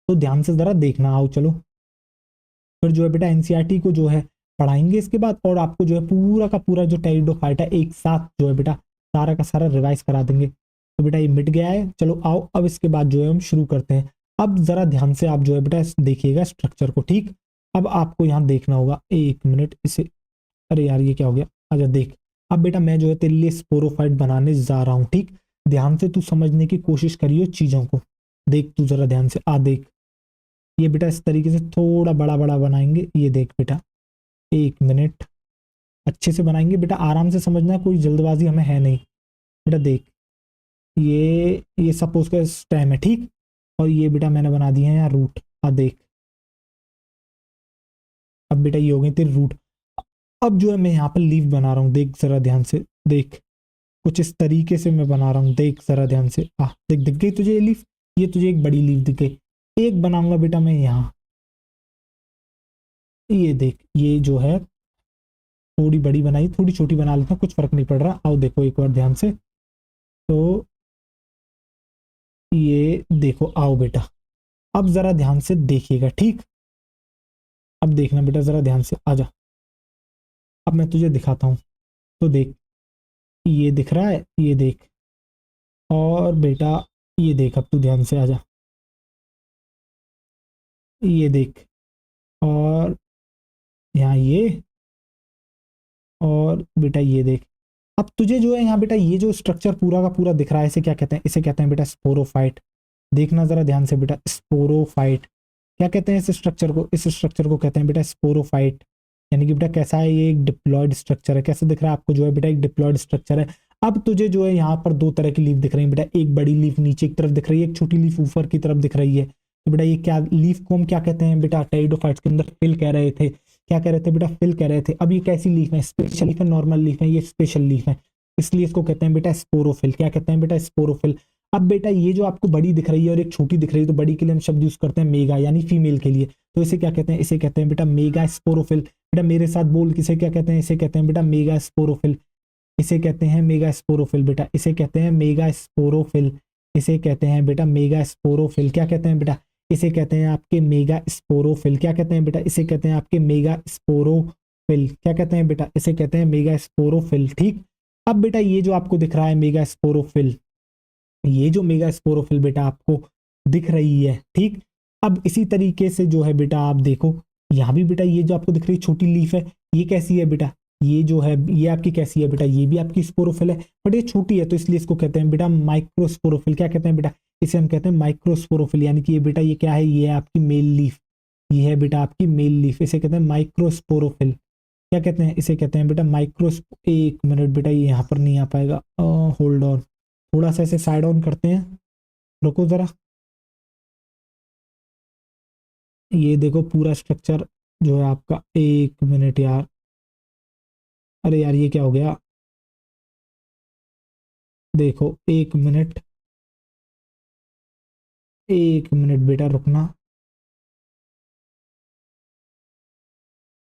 तो ध्यान से जरा देखना, आओ चलो, फिर जो है बेटा एनसीईआरटी को जो है पढ़ाएंगे इसके बाद, और आपको जो है पूरा का पूरा जो टेरिडोफाइट है एक साथ जो है बेटा सारा का सारा रिवाइज करा देंगे। तो बेटा ये मिट गया है, चलो आओ अब इसके बाद जो है हम शुरू करते हैं। अब जरा ध्यान से आप जो है बेटा देखिएगा स्ट्रक्चर को, ठीक। अब आपको यहाँ देखना होगा, एक मिनट इसे, अरे यार ये क्या हो गया, आजा देख। अब बेटा मैं जो है तेरे लिए स्पोरोफाइट बनाने जा रहा हूँ, ठीक। ध्यान से तू समझने की कोशिश करियो चीजों को, देख तू जरा ध्यान से, आ देख, ये बेटा इस तरीके से थोड़ा बड़ा बड़ा बनाएंगे, ये देख बेटा, एक मिनट, अच्छे से बनाएंगे बेटा, आराम से समझना, कोई जल्दबाजी हमें है नहीं बेटा। देख ये सपोज का स्टेम है, ठीक, और ये बेटा मैंने बना दिए हैं यहाँ रूट, आ देख, अब बेटा ये हो गई तेरी रूट। अब जो है मैं यहाँ पर लीफ बना रहा हूँ, देख जरा ध्यान से, देख कुछ इस तरीके से मैं बना रहा हूँ, देख जरा ध्यान से, देख दिख गई तुझे ये लीफ, ये तुझे एक बड़ी लीफ दिख गई। एक बनाऊंगा बेटा मैं यहाँ, ये देख, ये जो है थोड़ी बड़ी बनाई, थोड़ी छोटी बना लेता हूँ, कुछ फर्क नहीं पड़ रहा। आओ देखो एक बार ध्यान से, तो ये देखो, आओ बेटा अब जरा ध्यान से देखिएगा, ठीक। अब देखना बेटा जरा ध्यान से, आजा, अब मैं तुझे दिखाता हूँ, तो देख, ये दिख रहा है, ये देख, और बेटा ये देख, अब तू ध्यान से आजा, ये देख, और यहाँ ये, और बेटा ये देख। अब तुझे जो है यहाँ बेटा ये जो स्ट्रक्चर पूरा का पूरा दिख रहा है, इसे क्या कहते हैं, इसे कहते हैं बेटा स्पोरोफाइट। देखना जरा ध्यान से बेटा, स्पोरोफाइट क्या कहते हैं इस स्ट्रक्चर को, इस स्ट्रक्चर को कहते हैं बेटा स्पोरोफाइट। यानी कि बेटा कैसा है, ये एक डिप्लॉयड स्ट्रक्चर है। कैसे दिख रहा है आपको जो है बेटा, एक डिप्लॉयड स्ट्रक्चर है। अब तुझे जो है यहाँ पर दो तरह की लीफ दिख रही है बेटा, एक बड़ी लीफ नीचे की तरफ दिख रही है, एक छोटी लीफ ऊपर की तरफ दिख रही है। तो बेटा ये क्या लीफ को हम क्या कहते हैं बेटा, टेरिडोफाइट्स के अंदर फिल कह रहे थे। क्या कह रहे थे बेटा, फिल कह रहे थे। अब ये कैसी लीफ है, स्पेशल लीफ है, नॉर्मल लीफ है, ये स्पेशल लीफ है, इसलिए इसको कहते हैं बेटा स्पोरोफिल। क्या कहते हैं बेटा, स्पोरोफिल। अब बेटा ये जो आपको बड़ी दिख रही है और एक छोटी दिख रही है, तो बड़ी के लिए हम शब्द यूज करते हैं मेगा, यानी फीमेल के लिए। तो इसे क्या कहते हैं, इसे कहते हैं बेटा मेगा स्पोरोफिल। बेटा मेरे साथ बोल, किसे क्या कहते हैं, इसे कहते हैं बेटा मेगा स्पोरोफिल। इसे कहते हैं मेगा स्पोरोफिल बेटा, इसे कहते हैं मेगा स्पोरोफिल। इसे कहते हैं बेटा मेगा स्पोरोफिल। क्या कहते हैं बेटा, इसे कहते हैं आपके मेगा स्पोरोफिल। क्या कहते हैं बेटा, इसे कहते हैं आपके मेगा स्पोरोफिल। क्या कहते हैं बेटा, इसे कहते हैं मेगा स्पोरोफिल। ठीक। अब बेटा ये जो आपको दिख रहा है मेगा स्पोरोफिल, ये जो मेगा स्पोरोफिल बेटा आपको दिख रही है, ठीक। अब इसी तरीके से जो है बेटा आप देखो, यहाँ भी बेटा ये जो आपको दिख रही है छोटी लीफ है, ये कैसी है बेटा, ये जो है ये आपकी कैसी है बेटा, ये भी आपकी स्पोरोफिल है, बट ये छोटी है, तो इसलिए इसको कहते हैं बेटा माइक्रोस्पोरोफिल। क्या कहते हैं बेटा, इसे हम कहते हैं माइक्रोस्पोरोफिल। यानी कि ये बेटा ये क्या है, ये है आपकी मेल लीफ, ये है बेटा आपकी मेल लीफ, इसे कहते हैं माइक्रोस्पोरोफिल। क्या कहते हैं, इसे कहते हैं बेटा माइक्रोस। एक मिनट बेटा, ये यहाँ पर नहीं आ पाएगा, होल्ड ऑन, थोड़ा सा इसे साइड ऑन करते हैं, रुको जरा। ये देखो पूरा स्ट्रक्चर जो है आपका, एक मिनट यार, अरे यार ये क्या हो गया, देखो एक मिनट, एक मिनट बेटा रुकना,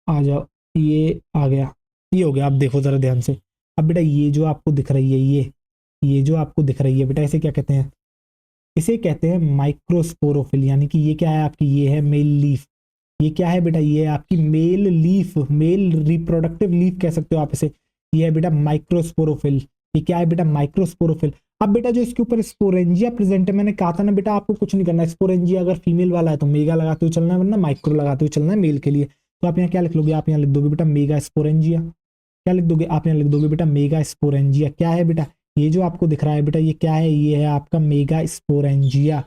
आ जाओ, ये आ गया, ये हो गया। अब देखो जरा ध्यान से। अब बेटा ये जो आपको दिख रही है, ये जो आपको दिख रही है बेटा, इसे क्या कहते हैं, इसे कहते हैं माइक्रोस्पोरोफिल। यानी कि ये क्या है आपकी, ये है मेल लीफ। ये क्या है बेटा, ये है आपकी male leaf, male reproductive leaf कह सकते हो आप इसे। ये है बेटा माइक्रोस्पोरोफिल। ये क्या है बेटा, माइक्रोस्पोरोफिल। अब बेटा जो इसके ऊपर स्पोरेंजिया प्रेजेंट है, मैंने कहा था ना बेटा आपको कुछ नहीं करना है, स्पोरेंजिया अगर फीमेल वाला है तो मेगा लगाते हुए चलना है, वरना माइक्रो लगाते हुए चलना है मेल के लिए। तो आप यहाँ क्या लिख लोगे, आप यहाँ लिख दोगे बेटा मेगा स्पोरेंजिया। क्या लिख दोगे, आप यहाँ लिख दोगे बेटा मेगा स्पोरेंजिया। क्या है बेटा, ये जो आपको दिख रहा है बेटा, ये क्या है, ये है आपका मेगा स्पोरेंजिया।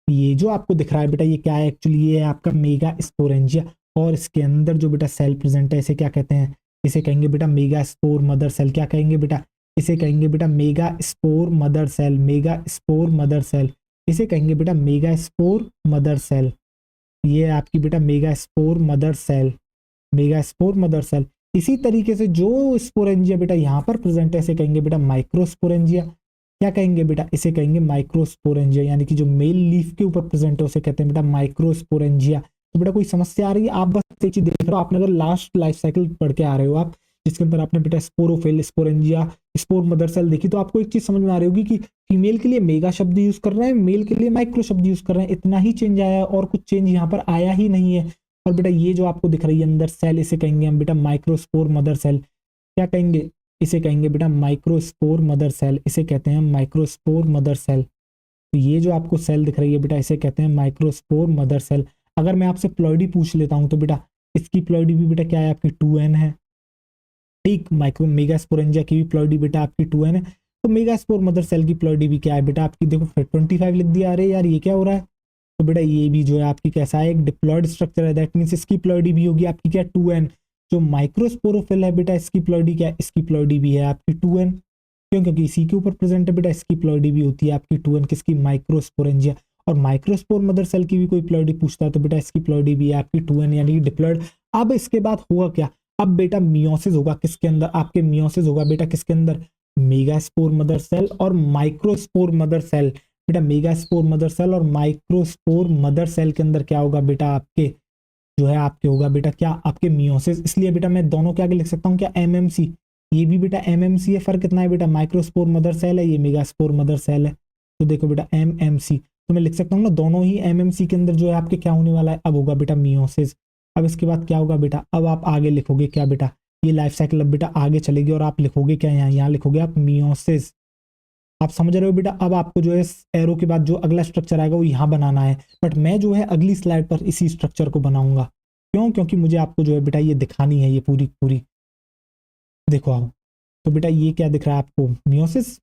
ये जो आपको दिख रहा है बेटा, ये क्या है एक्चुअली, ये है आपका मेगा स्पोरेंजिया। और इसके अंदर जो बेटा सेल प्रेजेंट है, इसे क्या कहते हैं, इसे कहेंगे बेटा मेगा स्पोर मदर सेल। क्या कहेंगे बेटा, इसे कहेंगे बेटा megaspore mother cell, megaspore mother cell. इसे कहेंगे बेटा मेगा स्पोर मदर सेल। ये है आपकी बेटा megaspore mother cell, megaspore mother cell. इसी तरीके से जो स्पोरेंजिया बेटा यहाँ पर प्रेजेंट है, इसे कहेंगे बेटा माइक्रोस्पोरेंजिया। क्या कहेंगे बेटा, इसे कहेंगे माइक्रोस्पोरेंजिया। यानी कि जो मेल लीफ के ऊपर प्रेजेंट है, उसे कहते हैं बेटा माइक्रोस्पोरेंजिया। तो बेटा कोई समस्या आ रही है, आप बस एक चीज देख रहे हो, आपने अगर लास्ट लाइफ साइकिल पढ़ के आ रहे हो आप, जिसके अंदर आपने बेटा sporophyll, sporangia, spore mother cell देखी, तो आपको एक चीज समझ में आ रही होगी कि फीमेल के लिए मेगा शब्द यूज कर रहे हैं, मेल के लिए माइक्रो शब्द यूज कर रहे हैं। इतना ही चेंज आया है और कुछ चेंज यहाँ पर आया ही नहीं है। और बेटा ये जो आपको दिख रही है अंदर सेल, इसे कहेंगे हम बेटा माइक्रोस्पोर मदर सेल। क्या कहेंगे, इसे कहेंगे बेटा माइक्रोस्पोर मदर सेल। इसे कहते हैं माइक्रोस्पोर मदर सेल। तो ये जो आपको सेल दिख रही है बेटा, इसे कहते हैं माइक्रोस्पोर मदर सेल। अगर मैं आपसे प्लॉइडी पूछ लेता हूं, तो बेटा इसकी प्लॉइडी भी बेटा क्या है आपकी 2n है। ठीक, माइक्रो मेगास्पोरेंजिया की भी प्लॉइडी बेटा आपकी 2n है। तो मेगास्पोर मदर सेल की प्लॉइडी भी क्या है बेटा आपकी, देखो 25 लिख दिया। अरे यार ये क्या हो रहा है। तो बेटा ये भी जो है आपकी कैसा है, एक डिप्लॉयड स्ट्रक्चर है, दैट मीन्स इसकी प्लॉइडी भी होगी आपकी क्या, 2n। जो माइक्रोस्पोरोफिल है बेटा, इसकी प्लॉइडी क्या है, इसकी प्लॉइडी भी है आपकी 2n। क्यों, क्योंकि इसी के ऊपर प्रेजेंट है बेटा, इसकी प्लॉइडी भी होती है आपकी 2n, किसकी, माइक्रोस्पोरेंजिया। और माइक्रोस्पोर मदर सेल की भी कोई प्लॉइडी पूछता है, तो बेटा इसकी प्लॉइडी भी है आपकी 2n, यानी कि डिप्लॉयड। अब इसके बाद होगा क्या, अब बेटा मियोसिस होगा किसके अंदर, आपके मियोसिस होगा बेटा किसके अंदर, मेगास्पोर मदर सेल और माइक्रोस्पोर मदर सेल। बेटा मेगास्पोर मदर सेल और माइक्रोस्पोर मदर सेल के अंदर क्या होगा बेटा आपके, जो है आपके होगा बेटा क्या, आपके मियोसिस। इसलिए बेटा मैं दोनों के आगे लिख सकता हूँ क्या, एमएमसी। ये भी बेटा एमएमसी है, फर्क कितना है बेटा, माइक्रोस्पोर मदर सेल है, ये मेगास्पोर मदर सेल है। तो देखो बेटा एमएमसी, तो मैं लिख सकता हूँ ना दोनों ही एमएमसी के अंदर जो है आपके क्या होने वाला है, अब होगा बेटा मियोसिस। अब इसके बाद क्या होगा बेटा, अब आप आगे लिखोगे क्या बेटा, ये लाइफ साइकिल अब बेटा आगे चलेगी और आप लिखोगे क्या, यहाँ लिखोगे आप मियोसिस। आप समझ रहे हो बेटा। अब आपको जो है एरो के बाद जो अगला स्ट्रक्चर आएगा वो यहाँ बनाना है, बट मैं जो है अगली स्लाइड पर इसी स्ट्रक्चर को बनाऊंगा। क्यों, क्योंकि मुझे आपको जो है बेटा ये दिखानी है, ये पूरी पूरी देखो आप। तो बेटा ये क्या दिख रहा है आपको, मियोसिस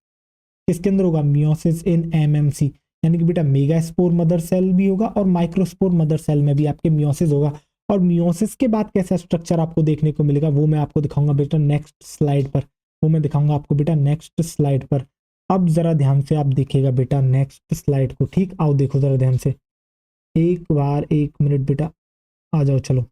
किसके अंदर होगा, मियोसिस इन एमएमसी। यानी कि बेटा मेगास्पोर मदर सेल भी होगा और माइक्रोस्पोर मदर सेल में भी आपके मियोसिस होगा। और मियोसिस के बाद कैसा स्ट्रक्चर आपको देखने को मिलेगा वो मैं आपको दिखाऊंगा बेटा नेक्स्ट स्लाइड पर, वो मैं दिखाऊंगा आपको बेटा नेक्स्ट स्लाइड पर। अब जरा ध्यान से आप देखिएगा बेटा नेक्स्ट स्लाइड को, ठीक, आओ देखो जरा ध्यान से, एक बार 1 मिनट बेटा, आ जाओ चलो।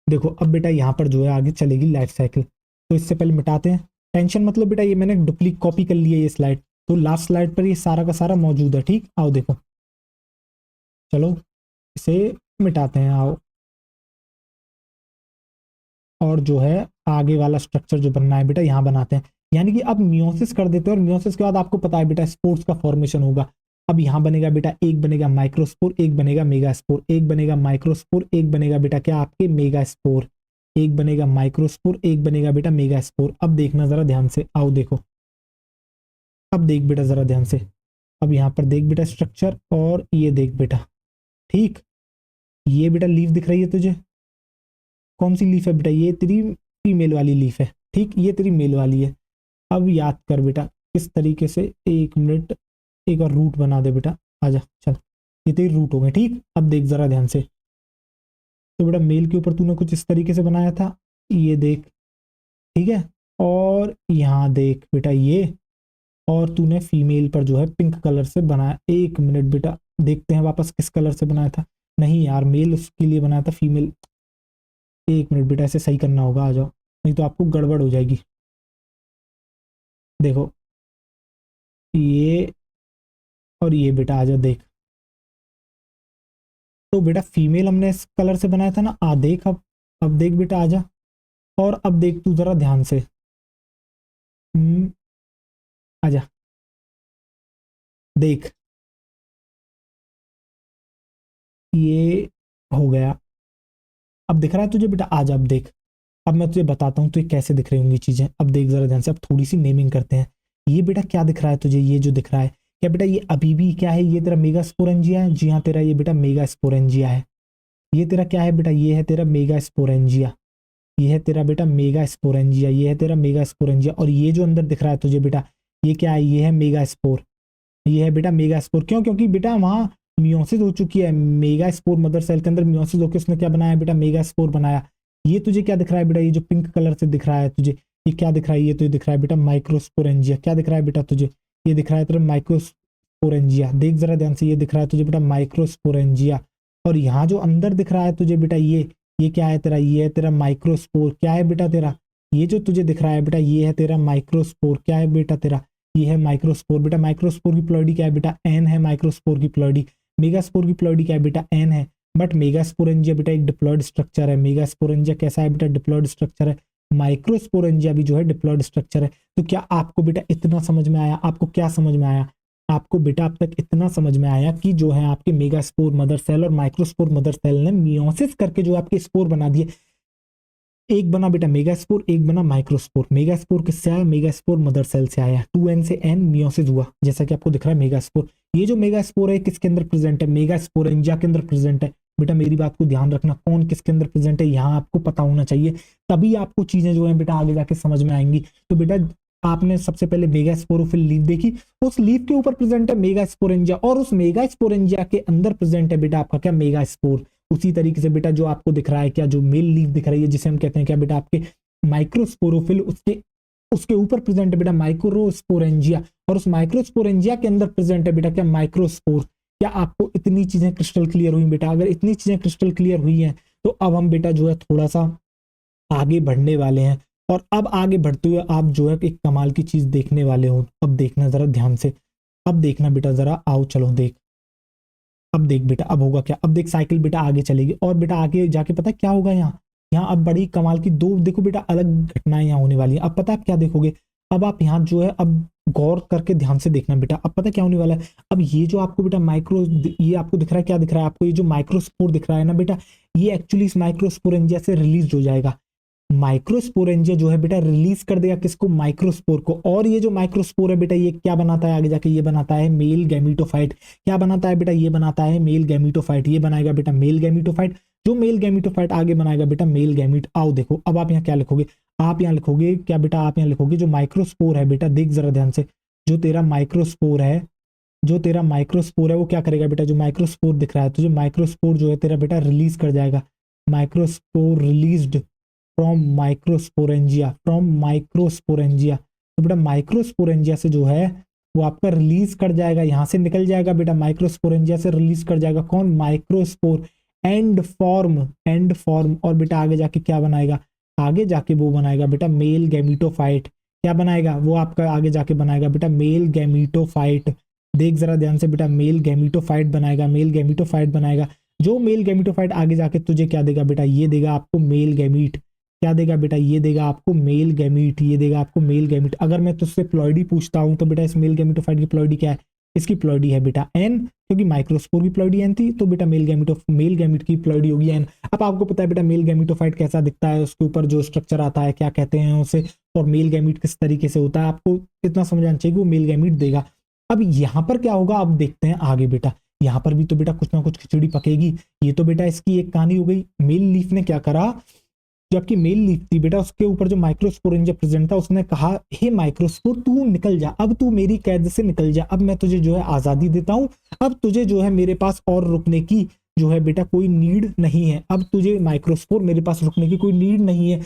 देखो अब बेटा यहाँ पर जो है आगे चलेगी लाइफ साइकिल, तो इससे पहले मिटाते हैं, टेंशन मतलब बेटा ये मैंने डुप्लीकेट कॉपी कर लिया ये स्लाइड, तो लास्ट स्लाइड पर ये सारा का सारा मौजूद है, ठीक, आओ देखो, चलो इसे मिटाते हैं, आओ। और जो है आगे वाला स्ट्रक्चर जो बनना है बेटा यहाँ बनाते हैं, यानी कि अब मियोसिस कर देते हैं, और मियोसिस के बाद आपको पता है बेटा स्पोर्स का फॉर्मेशन होगा। अब यहाँ बनेगा बेटा, एक बनेगा माइक्रोस्पोर, एक बनेगा मेगास्पोर, एक बनेगा माइक्रोस्पोर, एक बनेगा बेटा क्या आपके मेगास्पोर, एक बनेगा माइक्रोस्पोर, एक बनेगा बेटा मेगास्पोर। अब देखना जरा ध्यान से, आओ देखो, अब देख बेटा जरा ध्यान से, अब यहाँ पर देख बेटा स्ट्रक्चर, और ये देख बेटा, ठीक, ये बेटा लीफ दिख रही है तुझे, कौन सी लीफ है बेटा, ये तेरी फीमेल वाली लीफ है, ठीक, ये तेरी मेल वाली है। अब याद कर बेटा किस तरीके से, 1 मिनट, एक और रूट बना दे बेटा, आजा चल, ये तेरी रूट हो गए, ठीक। अब देख जरा ध्यान से, तो बेटा मेल के ऊपर तूने कुछ इस तरीके से बनाया था, ये देख, ठीक है, और यहाँ देख बेटा ये, और तूने फीमेल पर जो है पिंक कलर से बनाया। 1 मिनट बेटा, देखते हैं वापस किस कलर से बनाया था, नहीं यार मेल उसके लिए बनाया था, फीमेल, 1 मिनट बेटा ऐसे सही करना होगा, आ जाओ, नहीं तो आपको गड़बड़ हो जाएगी। देखो ये, और ये बेटा आ जाओ देख, तो बेटा फीमेल हमने इस कलर से बनाया था ना, आ देख, अब देख बेटा आजा, और अब देख तू जरा ध्यान से, आजा देख, ये हो गया, अब दिख रहा है तुझे बेटा, आजा अब देख, अब मैं तुझे बताता हूँ तो ये कैसे दिख रही होंगी चीजें, अब देख जरा ध्यान से, अब थोड़ी सी नेमिंग करते हैं। ये बेटा क्या दिख रहा है तुझे, ये जो दिख रहा है क्या बेटा, ये अभी भी क्या है, ये तेरा मेगा स्पोरेंजिया है, जी हाँ तेरा ये बेटा मेगा स्पोरेंजिया है। ये तेरा क्या है बेटा, ये है तेरा मेगा स्पोरेंजिया, ये है तेरा बेटा मेगा स्पोरेंजिया, ये है तेरा मेगा स्पोरेंजिया, और ये जो अंदर दिख रहा है तुझे बेटा, ये क्या है, ये है मेगा स्पोर, ये है बेटा मेगा स्पोर। क्यों, क्योंकि बेटा वहां मियोसिस हो चुकी है, मेगा स्पोर मदर सेल के अंदर मियोसिस होकर उसने क्या बनाया बेटा, मेगा स्पोर बनाया। ये तुझे क्या दिख रहा है बेटा, ये जो पिंक कलर से दिख रहा है तुझे, ये क्या दिख रहा है, ये तुझे दिख रहा है बेटा माइक्रोस्पोरेंजिया, क्या दिख रहा है बेटा तुझे, ये दिख रहा है तेरा माइक्रोस्पोरेंजिया, देख जरा ध्यान से, ये दिख रहा है तुझे बेटा माइक्रोस्पोरेंजिया। और यहाँ जो अंदर दिख रहा है तुझे बेटा, ये क्या है तेरा, ये है तेरा माइक्रोस्पोर, क्या है बेटा तेरा, ये जो तुझे दिख रहा है बेटा, ये है तेरा माइक्रोस्पोर, क्या है बेटा तेरा, ये है माइक्रोस्पोर। बेटा माइक्रोस्पोर की प्लॉइडी क्या है बेटा, एन है माइक्रोस्पोर की प्लॉइडी, मेगास्पोर की प्लॉइडी क्या है बेटा, एन है। बट मेगास्पोरेंजिया बेटा एक डिप्लॉयड स्ट्रक्चर है, मेगास्पोरेंजिया कैसा है बेटा, डिप्लॉयड स्ट्रक्चर है। माइक्रोस्पोरेंजिया भी जो है डिप्लॉयड स्ट्रक्चर है। तो क्या आपको बेटा इतना समझ में आया, आपको क्या समझ में आया, आपको बेटा अब तक इतना समझ में आया कि जो है आपके मेगास्पोर मदर सेल और माइक्रोस्पोर मदर सेल ने मियोसिस करके जो आपके स्पोर बना दिए, एक बना बेटा मेगास्पोर, एक बना माइक्रोस्पोर। मेगास्पोर किससे आया, मेगास्पोर मदर सेल से आया, 2n से n मियोसिस हुआ, जैसा कि आपको दिख रहा है मेगास्पोर। ये जो मेगास्पोर है किसके अंदर प्रेजेंट है, मेगास्पोरेंजिया के अंदर प्रेजेंट है। बेटा मेरी बात को ध्यान रखना, कौन किसके अंदर प्रेजेंट है यहाँ आपको पता होना चाहिए, तभी आपको चीजें जो है बेटा आगे जाके समझ में आएंगी। तो बेटा आपने सबसे पहले मेगास्पोरोफिल लीफ देखी, उस लीफ के ऊपर प्रेजेंट है मेगास्पोरेंजिया, और उस मेगास्पोरेंजिया के अंदर प्रेजेंट है बेटा आपका क्या, मेगास्पोर। उसी तरीके से बेटा जो आपको दिख रहा है क्या, जो मेल लीफ दिख रही है जिसे हम कहते हैं क्या बेटा आपके माइक्रोस्पोरोफिल, उसके उसके ऊपर प्रेजेंट है बेटा माइक्रोस्पोरेंजिया, और उस माइक्रोस्पोरेंजिया के अंदर प्रेजेंट है बेटा क्या, माइक्रोस्पोर। क्या आपको इतनी चीजें क्रिस्टल क्लियर हुई बेटा, अगर इतनी चीजें क्रिस्टल क्लियर हुई हैं तो अब हम बेटा जो है थोड़ा सा आगे बढ़ने वाले हैं। और अब आगे बढ़ते हुए आप जो है एक कमाल की चीज देखने वाले हो, अब देखना जरा ध्यान से, अब देखना बेटा जरा, आओ चलो देख, अब देख बेटा अब होगा क्या, अब देख साइकिल बेटा आगे चलेगी, और बेटा आगे जाके पता है क्या होगा, यहाँ यहाँ अब बड़ी कमाल की दो देखो बेटा अलग घटनाएं यहाँ होने वाली है। अब पता है आप क्या देखोगे, अब आप यहाँ जो है अब गौर करके ध्यान से देखना बेटा, अब पता है क्या होने वाला है। अब ये जो आपको बेटा माइक्रो, ये आपको दिख रहा है क्या दिख रहा है आपको, ये जो माइक्रोस्पोर दिख रहा है ना बेटा, ये एक्चुअली इस माइक्रोस्पोरेंजिया से रिलीज हो जाएगा। माइक्रोस्पोरेंजिया जो है बेटा रिलीज कर देगा किसको, माइक्रोस्पोर को। और ये जो माइक्रोस्पोर है बेटा ये क्या बनाता है आगे जाके, ये बनाता है मेल गैमीटोफाइट। क्या बनाता है बेटा, ये बनाता है मेल गैमीटोफाइट, ये बनाएगा बेटा मेल गैमीटोफाइट। जो मेल गैमीटोफाइट आगे बनाएगा बेटा मेल गैमीट। आओ देखो अब आप यहाँ क्या लिखोगे, आप यहाँ लिखोगे क्या बेटा, आप यहाँ लिखोगे जो माइक्रोस्पोर है बेटा, देख जरा ध्यान से, जो तेरा माइक्रोस्पोर है जो तेरा माइक्रोस्पोर है वो क्या करेगा बेटा, जो माइक्रोस्पोर दिख रहा है तुझे, माइक्रोस्पोर जो है तेरा बेटा रिलीज कर जाएगा, microspore released from microsporangia, from microsporangia. तो बेटा माइक्रोस्पोरेंजिया से जो है वो आपका रिलीज कर जाएगा, यहाँ से निकल जाएगा बेटा, माइक्रोस्पोरेंजिया से रिलीज कर जाएगा कौन, microspore, and form, and form, और बेटा आगे जाके क्या बनाएगा, आगे जाके वो बनाएगा बेटा मेल गैमीटोफाइट। क्या बनाएगा वो आपका आगे जाके बनाएगा बेटा मेल गैमीटोफाइट। देख जरा ध्यान से बेटा, मेल गैमीटोफाइट बनाएगा, मेल गैमीटोफाइट बनाएगा। जो मेल गैमीटोफाइट आगे जाके तुझे क्या देगा बेटा, ये देगा आपको मेल गैमीट। क्या देगा बेटा, ये देगा आपको मेल गैमीट, ये देगा आपको मेल गैमीट। अगर मैं तुझसे प्लॉइडी पूछता हूं तो बेटा इस मेल गैमीटोफाइट की प्लॉइडी क्या है, इसकी प्लॉइडी है बेटा एन, क्योंकि माइक्रोस्पोर की प्लॉइडी एन थी, तो बेटा मेल गैमीट की प्लॉइडी होगी एन। अब आपको पता है बेटा मेल गैमीटोफाइट कैसा दिखता है, उसके ऊपर जो स्ट्रक्चर आता है क्या कहते हैं उसे, और मेल गैमीट किस तरीके से होता है, आपको इतना समझना चाहिए कि वो मेल गैमीट देगा। अब यहाँ पर क्या होगा, अब देखते हैं आगे बेटा, यहाँ पर भी तो बेटा कुछ ना कुछ खिचड़ी पकेगी। ये तो बेटा इसकी एक कहानी हो गई। मेल लीफ ने क्या करा, जो आपकी मेल लीफ थी बेटा उसके ऊपर जो माइक्रोस्पोरेंजिया प्रेजेंट था, उसने कहा हे माइक्रोस्पोर तू निकल जा, अब तू मेरी कैद से निकल जा, अब मैं तुझे जो है आजादी देता हूं, अब तुझे जो है मेरे पास और रुकने की जो है बेटा कोई नीड नहीं है, अब तुझे माइक्रोस्पोर मेरे पास रुकने की कोई नीड नहीं है,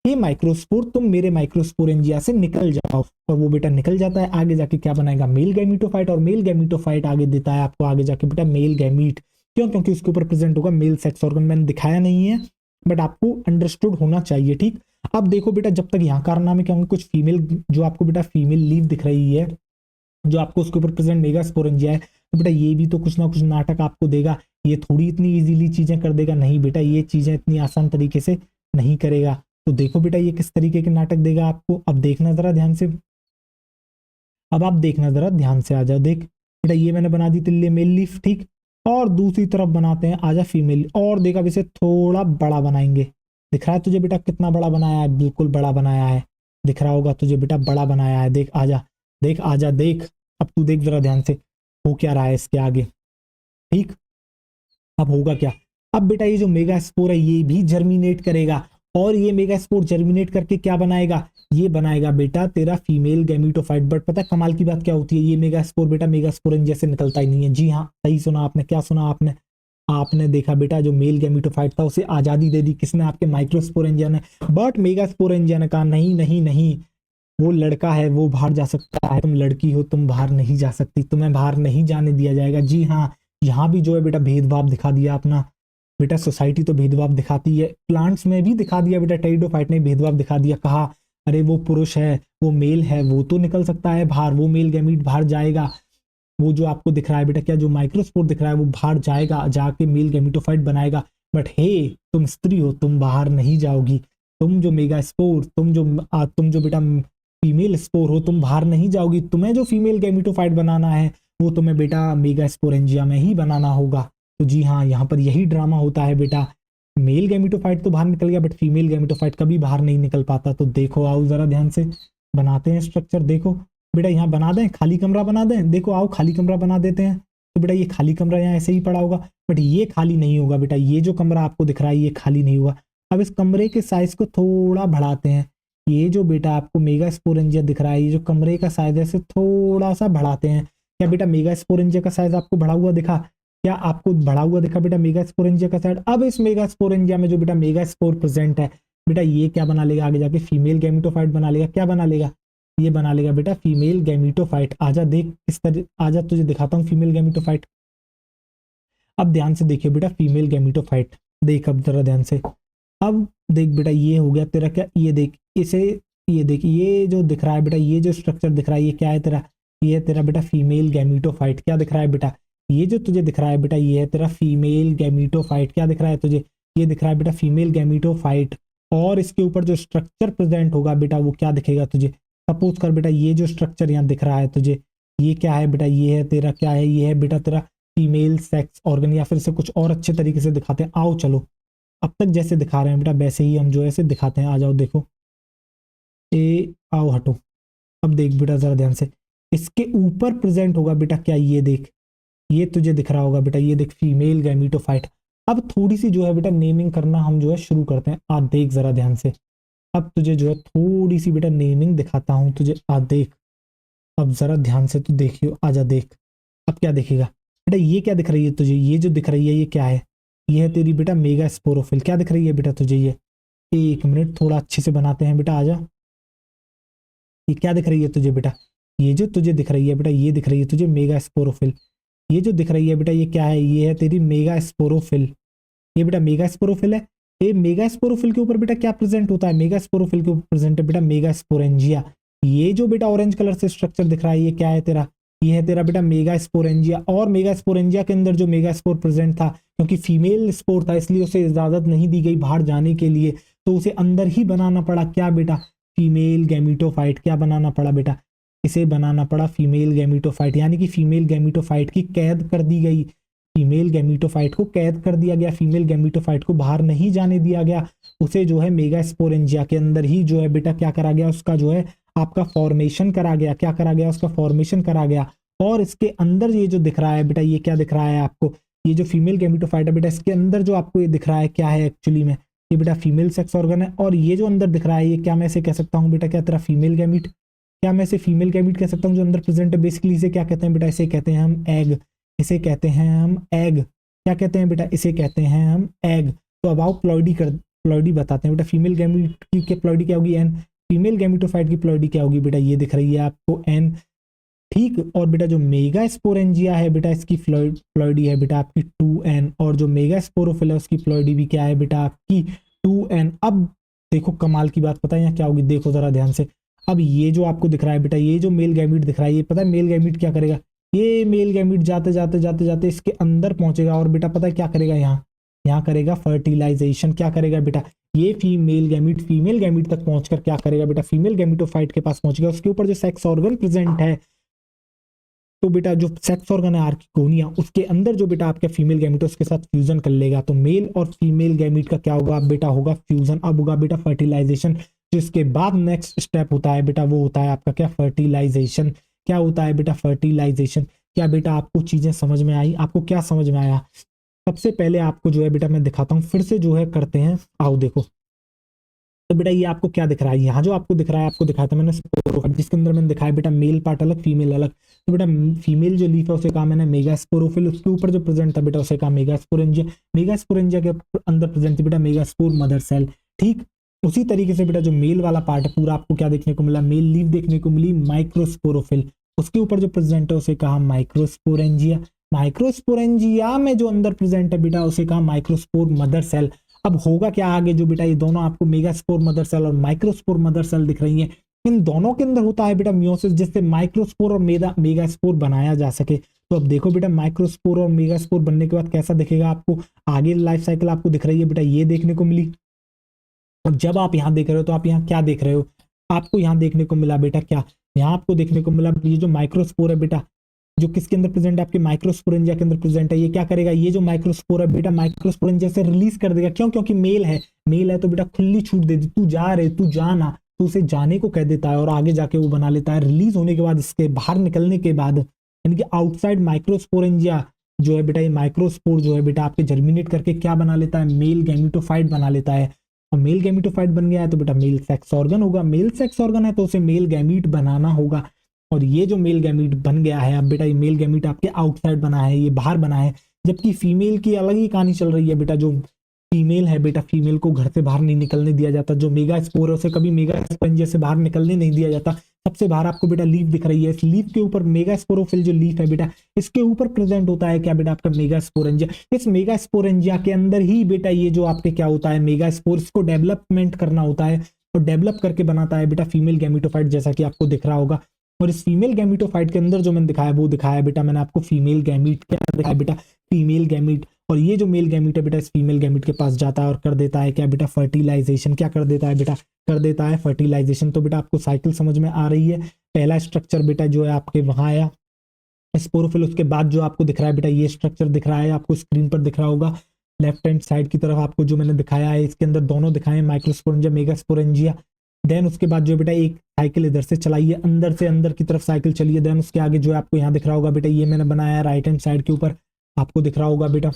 हे माइक्रोस्पोर तुम मेरे माइक्रोस्पोरेंजिया से निकल जाओ। और वो बेटा निकल जाता है, आगे जाके क्या बनाएगा मेल गैमीटोफाइट, और मेल गैमीटोफाइट आगे देता है आपको आगे जाके बेटा मेल गैमीट। क्यों, क्योंकि उसके ऊपर प्रेजेंट होगा मेल सेक्स ऑर्गन। मैंने दिखाया नहीं है बट आपको अंडरस्टूड होना चाहिए, ठीक। अब देखो बेटा, जब तक यहाँ कारनामे क्या होंगे, कुछ फीमेल, जो आपको बेटा फीमेल लीव दिख रही है, जो आपको उसके ऊपर प्रेजेंट मेगास्पोरेंजिया है, तो बेटा ये भी तो कुछ ना कुछ नाटक आपको देगा। ये थोड़ी इतनी इजीली चीजें कर देगा, नहीं बेटा ये चीजें इतनी आसान तरीके से नहीं करेगा। तो देखो बेटा ये किस तरीके के नाटक देगा आपको, अब देखना जरा ध्यान से, अब आप देखना जरा ध्यान से, आ जाओ देख बेटा, ये मैंने बना दी तेरे लिए मेल लीफ, ठीक। और दूसरी तरफ बनाते हैं, आजा फीमेल, और देखा अब इसे थोड़ा बड़ा बनाएंगे। दिख रहा है तुझे बेटा कितना बड़ा बनाया है, बिल्कुल बड़ा बनाया है, दिख रहा होगा तुझे बेटा बड़ा बनाया है, देख आजा, देख आजा देख। अब तू देख जरा ध्यान से हो क्या रहा है इसके आगे, ठीक। अब होगा क्या, अब बेटा ये जो मेगा स्पोर है ये भी जर्मिनेट करेगा, और ये मेगा स्पोर जर्मिनेट करके क्या बनाएगा, ये बनाएगा बेटा तेरा फीमेल गैमीटोफाइट। बट पता है कमाल की बात क्या होती है, ये मेगा स्पोर बेटा मेगा स्पोरेंजिया जैसे निकलता ही नहीं है। जी हाँ सही सुना आपने, क्या सुना आपने, आपने देखा बेटा जो मेल गैमीटोफाइट था उसे आजादी दे दी, किसने, आपके माइक्रोस्पोरेंजिया ने। बट मेगा स्पोरेंजिया ने कहा नहीं नहीं नहीं, वो लड़का है वो बाहर जा सकता है, तुम लड़की हो तुम बाहर नहीं जा सकती, तुम्हें बाहर नहीं जाने दिया जाएगा। जी हाँ, यहाँ भी जो है बेटा भेदभाव दिखा दिया अपना, बेटा सोसाइटी तो भेदभाव दिखाती है, प्लांट्स में भी दिखा दिया बेटा, टेरिडोफाइट ने भेदभाव दिखा दिया, कहा अरे वो पुरुष है वो मेल है वो तो निकल सकता है बाहर, वो मेल गैमीट बाहर जाएगा, वो जो आपको दिख रहा है बेटा, क्या जो माइक्रोस्पोर दिख रहा है वो बाहर जाएगा, जाके मेल गैमीटोफाइट बनाएगा। बट हे तुम स्त्री हो, तुम बाहर नहीं जाओगी, तुम जो मेगा स्पोर, तुम जो बेटा फीमेल स्पोर हो, तुम बाहर नहीं जाओगी, तुम्हें जो फीमेल गैमीटोफाइट बनाना है वो तुम्हें बेटा मेगा स्पोरेंजिया में ही बनाना होगा। तो जी हाँ, यहाँ पर यही ड्रामा होता है बेटा, मेल गैमीटोफाइट तो बाहर निकल गया बट फीमेल गैमीटोफाइट कभी बाहर नहीं निकल पाता। तो देखो आओ जरा ध्यान से बनाते हैं स्ट्रक्चर, देखो बेटा यहाँ बना दें, खाली कमरा बना दें, देखो आओ खाली कमरा बना देते हैं। तो बेटा ये खाली कमरा यहाँ ऐसे ही पड़ा होगा, बट ये खाली नहीं होगा बेटा, ये जो कमरा आपको दिख रहा है ये खाली नहीं होगा। अब इस कमरे के साइज को थोड़ा बढ़ाते हैं, ये जो बेटा आपको मेगा स्पोरेंजिया दिख रहा है, ये जो कमरे का साइज है इसे थोड़ा सा बढ़ाते हैं। क्या बेटा मेगा स्पोरेंजिया का साइज आपको बढ़ा हुआ दिखा, क्या आपको बढ़ा हुआ दिखा बेटा मेगा स्पोरेंजिया का साइज। अब इस मेगा स्पोरेंजिया में जो बेटा मेगा स्पोर प्रेजेंट है बेटा, ये क्या बना लेगा आगे जाके, फीमेल गैमीटोफाइट बना लेगा। क्या बना लेगा, ये बना लेगा बेटा फीमेल गैमीटोफाइट। आजा देख किस तरह, आजा तुझे दिखाता हूँ फीमेल गैमीटोफाइट। अब ध्यान से देखिए बेटा फीमेल गैमीटोफाइट, देख अब जरा ध्यान से, अब देख बेटा ये हो गया तेरा क्या, ये देख इसे, ये देख ये जो दिख रहा है बेटा, ये जो स्ट्रक्चर दिख रहा है ये क्या है तेरा, ये है तेरा बेटा फीमेल गैमीटोफाइट। क्या दिख रहा है बेटा, ये जो तुझे दिख रहा है बेटा ये है तेरा फीमेल गैमीटोफाइट। क्या दिख रहा है तुझे, ये दिख रहा है बेटा फीमेल गैमीटोफाइट। और इसके ऊपर जो स्ट्रक्चर प्रेजेंट होगा बेटा वो क्या दिखेगा तुझे, सपोज कर बेटा ये जो स्ट्रक्चर यहाँ दिख रहा है तुझे, ये क्या है बेटा, ये है तेरा क्या है, ये है बेटा तेरा फीमेल सेक्स ऑर्गन, या फिर इसे कुछ और अच्छे तरीके से दिखाते हैं। आओ चलो, अब तक जैसे दिखा रहे हैं बेटा वैसे ही हम जो है इसे दिखाते हैं। आ जाओ देखो, ए आओ हटो, अब देख बेटा जरा ध्यान से, इसके ऊपर प्रेजेंट होगा बेटा क्या, ये देख, ये तुझे दिख रहा होगा बेटा, ये देख फीमेल गैमीटोफाइट। अब थोड़ी सी जो है बेटा नेमिंग करना हम जो है शुरू करते हैं। आ देख जरा ध्यान से, अब तुझे जो है थोड़ी सी बेटा नेमिंग दिखाता हूं तुझे, आ देख, अब जरा ध्यान से तू देखियो, आजा देख, अब क्या दिखेगा बेटा, ये क्या दिख रही है तुझे, ये जो दिख रही है ये क्या है, ये है तेरी बेटा मेगा स्पोरोफिल। क्या दिख रही है बेटा तुझे ये, एक मिनट थोड़ा अच्छे से बनाते हैं बेटा, आजा। ये क्या दिख रही है तुझे बेटा, ये जो तुझे दिख रही है बेटा, ये दिख रही है तुझे मेगा स्पोरोफिल। ये जो दिख रही है बेटा ये क्या है, ये है तेरी मेगा स्पोरोफिल। ये बेटा मेगा स्पोरोफिल है। ये मेगा स्पोरोफिल के ऊपर बेटा क्या प्रेजेंट होता है, मेगा स्पोरोफिल के ऊपर प्रेजेंट है बेटा मेगा स्पोरेंजिया। ये जो बेटा ऑरेंज कलर से स्ट्रक्चर दिख रहा है ये क्या है तेरा, ये है तेरा बेटा मेगा स्पोरेंजिया। और मेगा स्पोरेंजिया के अंदर जो मेगा स्पोर प्रेजेंट था, क्योंकि फीमेल स्पोर था इसलिए उसे इजाजत नहीं दी गई बाहर जाने के लिए, तो उसे अंदर ही बनाना पड़ा क्या बेटा, फीमेल गैमीटोफाइट। क्या बनाना पड़ा बेटा, इसे बनाना पड़ा फीमेल गैमीटोफाइट, यानी कि फीमेल गैमीटोफाइट की कैद कर दी गई। फीमेल गैमीटोफाइट को कैद कर दिया गया, फीमेल गैमीटोफाइट को बाहर नहीं जाने दिया गया, उसे जो है मेगा स्पोरेंजिया के अंदर ही जो है बेटा क्या करा गया, उसका जो है आपका फॉर्मेशन करा गया। क्या करा गया, उसका फॉर्मेशन करा गया। और इसके अंदर ये जो दिख रहा है बेटा, ये क्या दिख रहा है आपको, ये जो फीमेल गैमीटोफाइट है बेटा, इसके अंदर जो आपको ये दिख रहा है क्या है एक्चुअली में, ये बेटा फीमेल सेक्स ऑर्गन है। और ये जो अंदर दिख रहा है ये क्या मैं इसे कह सकता हूँ बेटा, क्या तेरा फीमेल गैमीट, क्या मैं इसे फीमेल गैमीट कह सकता हूँ जो अंदर प्रेजेंट है। बेसिकली इसे क्या कहते हैं बेटा, इसे कहते हैं हम एग, इसे कहते हैं हम एग। क्या कहते हैं बेटा, इसे कहते हैं हम एग। तो अब आओ प्लॉइडी बताते हैं बेटा, फीमेल गैमीट की प्लॉइडी क्या होगी, एन। फीमेल गैमीटोफाइट की प्लॉइडी क्या होगी बेटा, ये दिख रही है आपको एन, ठीक। और बेटा जो मेगा स्पोरेंजिया है बेटा, इसकी प्लॉइडी है बेटा आपकी 2n। और जो मेगा स्पोरोफिल है उसकी प्लॉइडी भी क्या है बेटा आपकी 2n। अब देखो कमाल की बात पता है यहाँ क्या होगी, देखो जरा ध्यान से। अब ये जो आपको दिख रहा है बेटा, ये जो मेल गैमीट दिख रहा है, ये पता है मेल गैमीट क्या करेगा, ये मेल गैमीट जाते जाते जाते जाते इसके अंदर पहुंचेगा और बेटा पता है क्या करेगा, यहाँ यहाँ करेगा फर्टिलाइजेशन। क्या करेगा बेटा, ये फीमेल गैमीट फीमेल गैमीट तक पहुंचकर क्या करेगा बेटा, फीमेल गैमीटोफाइट के पास पहुंचेगा। उसके ऊपर जो सेक्स ऑर्गन प्रेजेंट है, तो बेटा जो सेक्स ऑर्गन है आर्किगोनिया, उसके अंदर जो बेटा आपका फीमेल गैमीट उसके साथ फ्यूजन कर लेगा। तो मेल और फीमेल गैमीट का क्या होगा बेटा, होगा फ्यूजन। अब होगा बेटा फर्टिलाइजेशन, जिसके बाद नेक्स्ट स्टेप होता है बेटा, वो होता है आपका क्या, फर्टिलाइजेशन। क्या होता है बेटा, फर्टिलाइजेशन। क्या बेटा आपको चीजें समझ में आई, आपको क्या समझ में आया। सबसे पहले आपको जो है बेटा मैं दिखाता हूँ, फिर से जो है करते हैं, आओ देखो। तो बेटा ये आपको क्या दिख रहा है, यहाँ जो आपको दिख रहा है, आपको दिखाया था मैंने स्पोरोफाइट, जिसके अंदर मैंने दिखाया बेटा मेल पार्ट अलग फीमेल अलग। तो बेटा फीमेल जो लीफ है उसे कहा मैंने मेगा स्पोरोफिल, उसके ऊपर जो प्रेजेंट था बेटा उसे कहा मेगा स्पोरेंजिया। मेगा स्पोरेंजिया के अंदर प्रेजेंट थी बेटा मेगा स्पोर मदर सेल, ठीक। उसी तरीके से बेटा जो मेल वाला पार्ट है पूरा आपको क्या देखने को मिला, मेल लीफ देखने को मिली माइक्रोस्पोरोफिल, उसके ऊपर जो प्रेजेंट है उसे कहा माइक्रोस्पोरेंजिया। माइक्रोस्पोरेंजिया में जो अंदर प्रेजेंट है बेटा उसे कहा माइक्रोस्पोर मदर सेल। अब होगा क्या आगे, जो बेटा ये दोनों आपको मेगास्पोर मदर सेल और माइक्रोस्पोर मदर सेल दिख रही हैं, इन दोनों के अंदर होता है बेटा मियोसिस, जिससे माइक्रोस्पोर और मेगास्पोर बनाया जा सके। तो अब देखो बेटा माइक्रोस्पोर और मेगास्पोर बनने के बाद कैसा दिखेगा आपको, आगे लाइफ साइकिल आपको दिख रही है बेटा, ये देखने को मिली। अब जब आप यहाँ देख रहे हो तो आप यहाँ क्या देख रहे हो, आपको यहाँ देखने को मिला बेटा क्या, यहाँ आपको देखने को मिला ये जो माइक्रोस्पोर है बेटा, जो किसके अंदर प्रेजेंट है, आपके माइक्रोस्पोरेंजिया के अंदर प्रेजेंट है। ये क्या करेगा, ये जो माइक्रोस्पोर है बेटा माइक्रोस्पोरेंजिया से रिलीज कर देगा। क्यों, क्योंकि मेल है, मेल है तो बेटा खुली छूट दे दी, तू जा रहे तू जाना, तो उसे जाने को कह देता है और आगे जाके वो बना लेता है। रिलीज होने के बाद, इसके बाहर निकलने के बाद, यानी कि आउटसाइड माइक्रोस्पोरेंजिया जो है बेटा, ये माइक्रोस्पोर जो है बेटा आपके जर्मिनेट करके क्या बना लेता है, मेल गैमीटोफाइट बना लेता है। और मेल गैमीटोफाइट बन गया है तो बेटा मेल सेक्स ऑर्गन होगा, मेल सेक्स ऑर्गन है तो उसे मेल गैमीट बनाना होगा। और ये जो मेल गैमीट बन गया है, अब बेटा ये मेल गैमीट आपके आउटसाइड बना है, ये बाहर बना है। जबकि फीमेल की अलग ही कहानी चल रही है बेटा, जो फीमेल है बेटा, फीमेल को घर से बाहर नहीं निकलने दिया जाता, जो मेगा स्पोर है उसे कभी मेगा स्पोरेंजिया से बाहर निकलने नहीं दिया जाता। सबसे बाहर आपको बेटा लीफ दिख रही है, इस लीफ के ऊपर मेगा स्पोरोफिल जो लीफ है बेटा, इसके ऊपर प्रेजेंट होता है क्या बेटा, आपका मेगा स्पोरेंजिया। इस मेगा स्पोरेंजिया के अंदर ही बेटा ये जो आपके क्या होता है, मेगा स्पोर, इसको डेवलपमेंट करना होता है और डेवलप करके बनाता है बेटा फीमेल गैमीटोफाइट, जैसा कि आपको दिख रहा होगा। और इस फीमेल गैमीटोफाइट के अंदर जो मैंने दिखाया वो दिखाया बेटा मैंने आपको फीमेल गैमीट। क्या दिखाया बेटा, फीमेल गैमीट। और ये जो मेल गैमीट है बेटा, इस फीमेल गैमीट के पास जाता है और कर देता है क्या बेटा, फर्टिलाइजेशन। क्या कर देता है बेटा, कर देता है फर्टिलाइजेशन। तो बेटा आपको साइकिल समझ में आ रही है। पहला स्ट्रक्चर बेटा जो है आपके वहां आया स्पोरोफिल, उसके बाद जो आपको दिख रहा है बेटा ये स्ट्रक्चर दिख रहा है, आपको स्क्रीन पर दिख रहा होगा लेफ्ट हैंड साइड की तरफ आपको जो मैंने दिखाया है, इसके अंदर दोनों दिखाए हैं, माइक्रोस्पोरेंजिया मेगास्पोरेंजिया। देन उसके बाद जो बेटा एक साइकिल इधर से चलाइए, अंदर से अंदर की तरफ साइकिल चलिए। देन उसके आगे जो है आपको यहाँ दिख रहा होगा बेटा, ये मैंने बनाया है राइट हैंड साइड के ऊपर, आपको दिख रहा होगा बेटा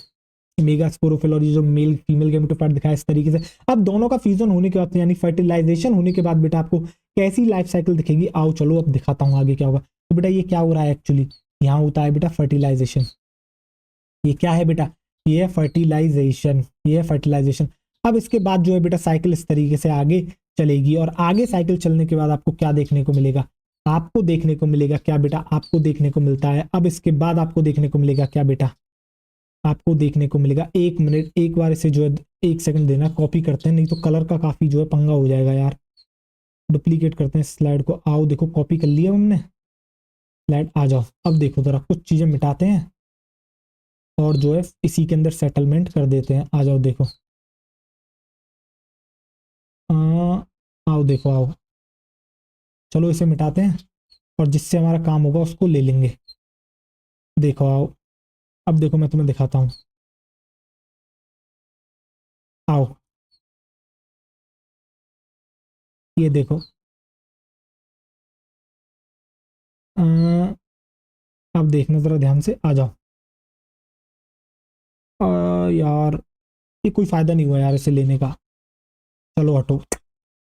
मेगा स्पोरोफिल। और ये जो मेल फीमेल गैमेटोफाइट दिखाया इस तरीके से। अब दोनों का फ्यूजन होने के बाद यानी फर्टिलाइजेशन होने के बाद बेटा आपको कैसी लाइफ साइकिल दिखेगी, आओ चलो अब दिखाता हूँ आगे क्या होगा। तो बेटा ये क्या हो रहा है एक्चुअली, यहाँ होता है बेटा फर्टिलाइजेशन। ये क्या है बेटा, ये है फर्टिलाइजेशन, ये है फर्टिलाइजेशन। अब इसके बाद जो है बेटा साइकिल इस तरीके से आगे चलेगी, और आगे साइकिल चलने के बाद आपको क्या देखने को मिलेगा, आपको देखने को मिलेगा क्या बेटा, आपको देखने को मिलता है, अब इसके बाद आपको देखने को मिलेगा क्या बेटा, आपको देखने को मिलेगा, 1 मिनट, एक बार इसे जो है 1 सेकंड देना, कॉपी करते हैं, नहीं तो कलर का काफी जो है पंगा हो जाएगा यार। डुप्लीकेट करते हैं स्लाइड को, आओ देखो कॉपी कर लिया हमने स्लाइड, आ जाओ। अब देखो जरा कुछ चीजें मिटाते हैं और जो है इसी के अंदर सेटलमेंट कर देते हैं, आ जाओ देखो। आओ देखो आओ, चलो इसे मिटाते हैं और जिससे हमारा काम होगा उसको ले लेंगे। देखो आओ, अब देखो मैं तुम्हें दिखाता हूँ, आओ ये देखो। आ, अब देखना जरा ध्यान से, आ जाओ। यार ये कोई फायदा नहीं हुआ यार इसे लेने का, चलो हटो,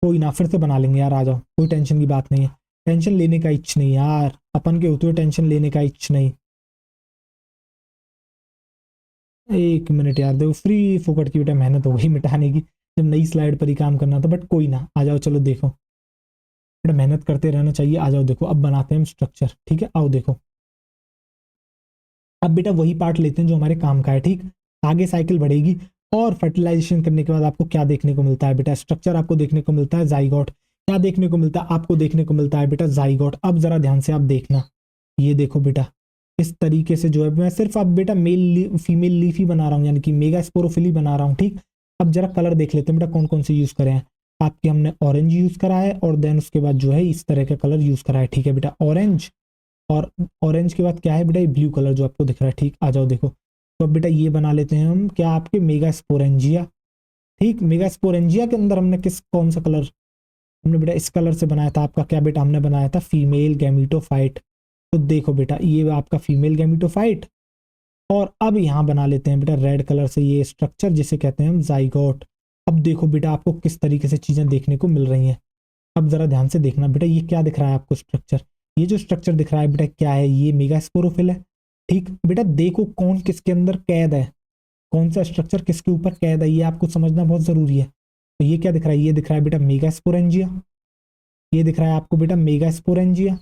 कोई ना फिर से बना लेंगे यार, आ जाओ, कोई टेंशन की बात नहीं है, टेंशन लेने का इच्छ नहीं यार, अपन के होते हुए टेंशन लेने का इच्छ नहीं। 1 मिनट यार, देखो फ्री फोकट की बेटा मेहनत हो गई मिटाने की, जब नई स्लाइड पर ही काम करना था, बट कोई ना, आ जाओ चलो देखो, बेटा मेहनत करते रहना चाहिए। आ जाओ देखो, अब बनाते हैं हम स्ट्रक्चर, ठीक है, आओ देखो। अब बेटा वही पार्ट लेते हैं जो हमारे काम का है, ठीक। आगे साइकिल बढ़ेगी और फर्टिलाइजेशन करने के बाद आपको क्या देखने को मिलता है बेटा, स्ट्रक्चर आपको देखने को मिलता है जाइगोट। क्या देखने को मिलता है, आपको देखने को मिलता है बेटा जाइगोट। अब जरा ध्यान से आप देखना, ये देखो बेटा, इस तरीके से जो है, मैं सिर्फ अब बेटा मेल फीमेल लीफ ही बना रहा हूँ, यानी कि मेगा स्पोरोफिली बना रहा हूँ, ठीक। अब जरा कलर देख लेते हैं बेटा कौन कौन से यूज करे हैं। आपके हमने ऑरेंज यूज करा है, और देन उसके बाद जो है इस तरह का कलर यूज करा है, ठीक है बेटा, ऑरेंज। और ऑरेंज के बाद क्या है बेटा, ये ब्लू कलर जो आपको दिख रहा है, ठीक। आ जाओ देखो, तो अब बेटा ये बना लेते हैं हम क्या, आपके मेगा स्पोरेंजिया, ठीक। मेगा स्पोरेंजिया के अंदर हमने किस कौन सा कलर, हमने बेटा इस कलर से बनाया था, आपका क्या बेटा, हमने बनाया था फीमेल गैमीटोफाइट। तो देखो बेटा ये आपका फीमेल गैमीटोफाइट, और अब यहाँ बना लेते हैं बेटा रेड कलर से ये स्ट्रक्चर जिसे कहते हैं हम जाइगोट। अब देखो बेटा आपको किस तरीके से चीजें देखने को मिल रही हैं। अब जरा ध्यान से देखना बेटा, ये क्या दिख रहा है आपको स्ट्रक्चर, ये जो स्ट्रक्चर दिख रहा है बेटा क्या है, ये मेगास्पोरोफिल है, ठीक। बेटा देखो कौन किसके अंदर कैद है, कौन सा स्ट्रक्चर किसके ऊपर कैद है, ये आपको समझना बहुत जरूरी है। तो ये क्या दिख रहा है, ये दिख रहा है बेटा मेगास्पोरेंजिया, ये दिख रहा है आपको बेटा मेगास्पोरेंजिया,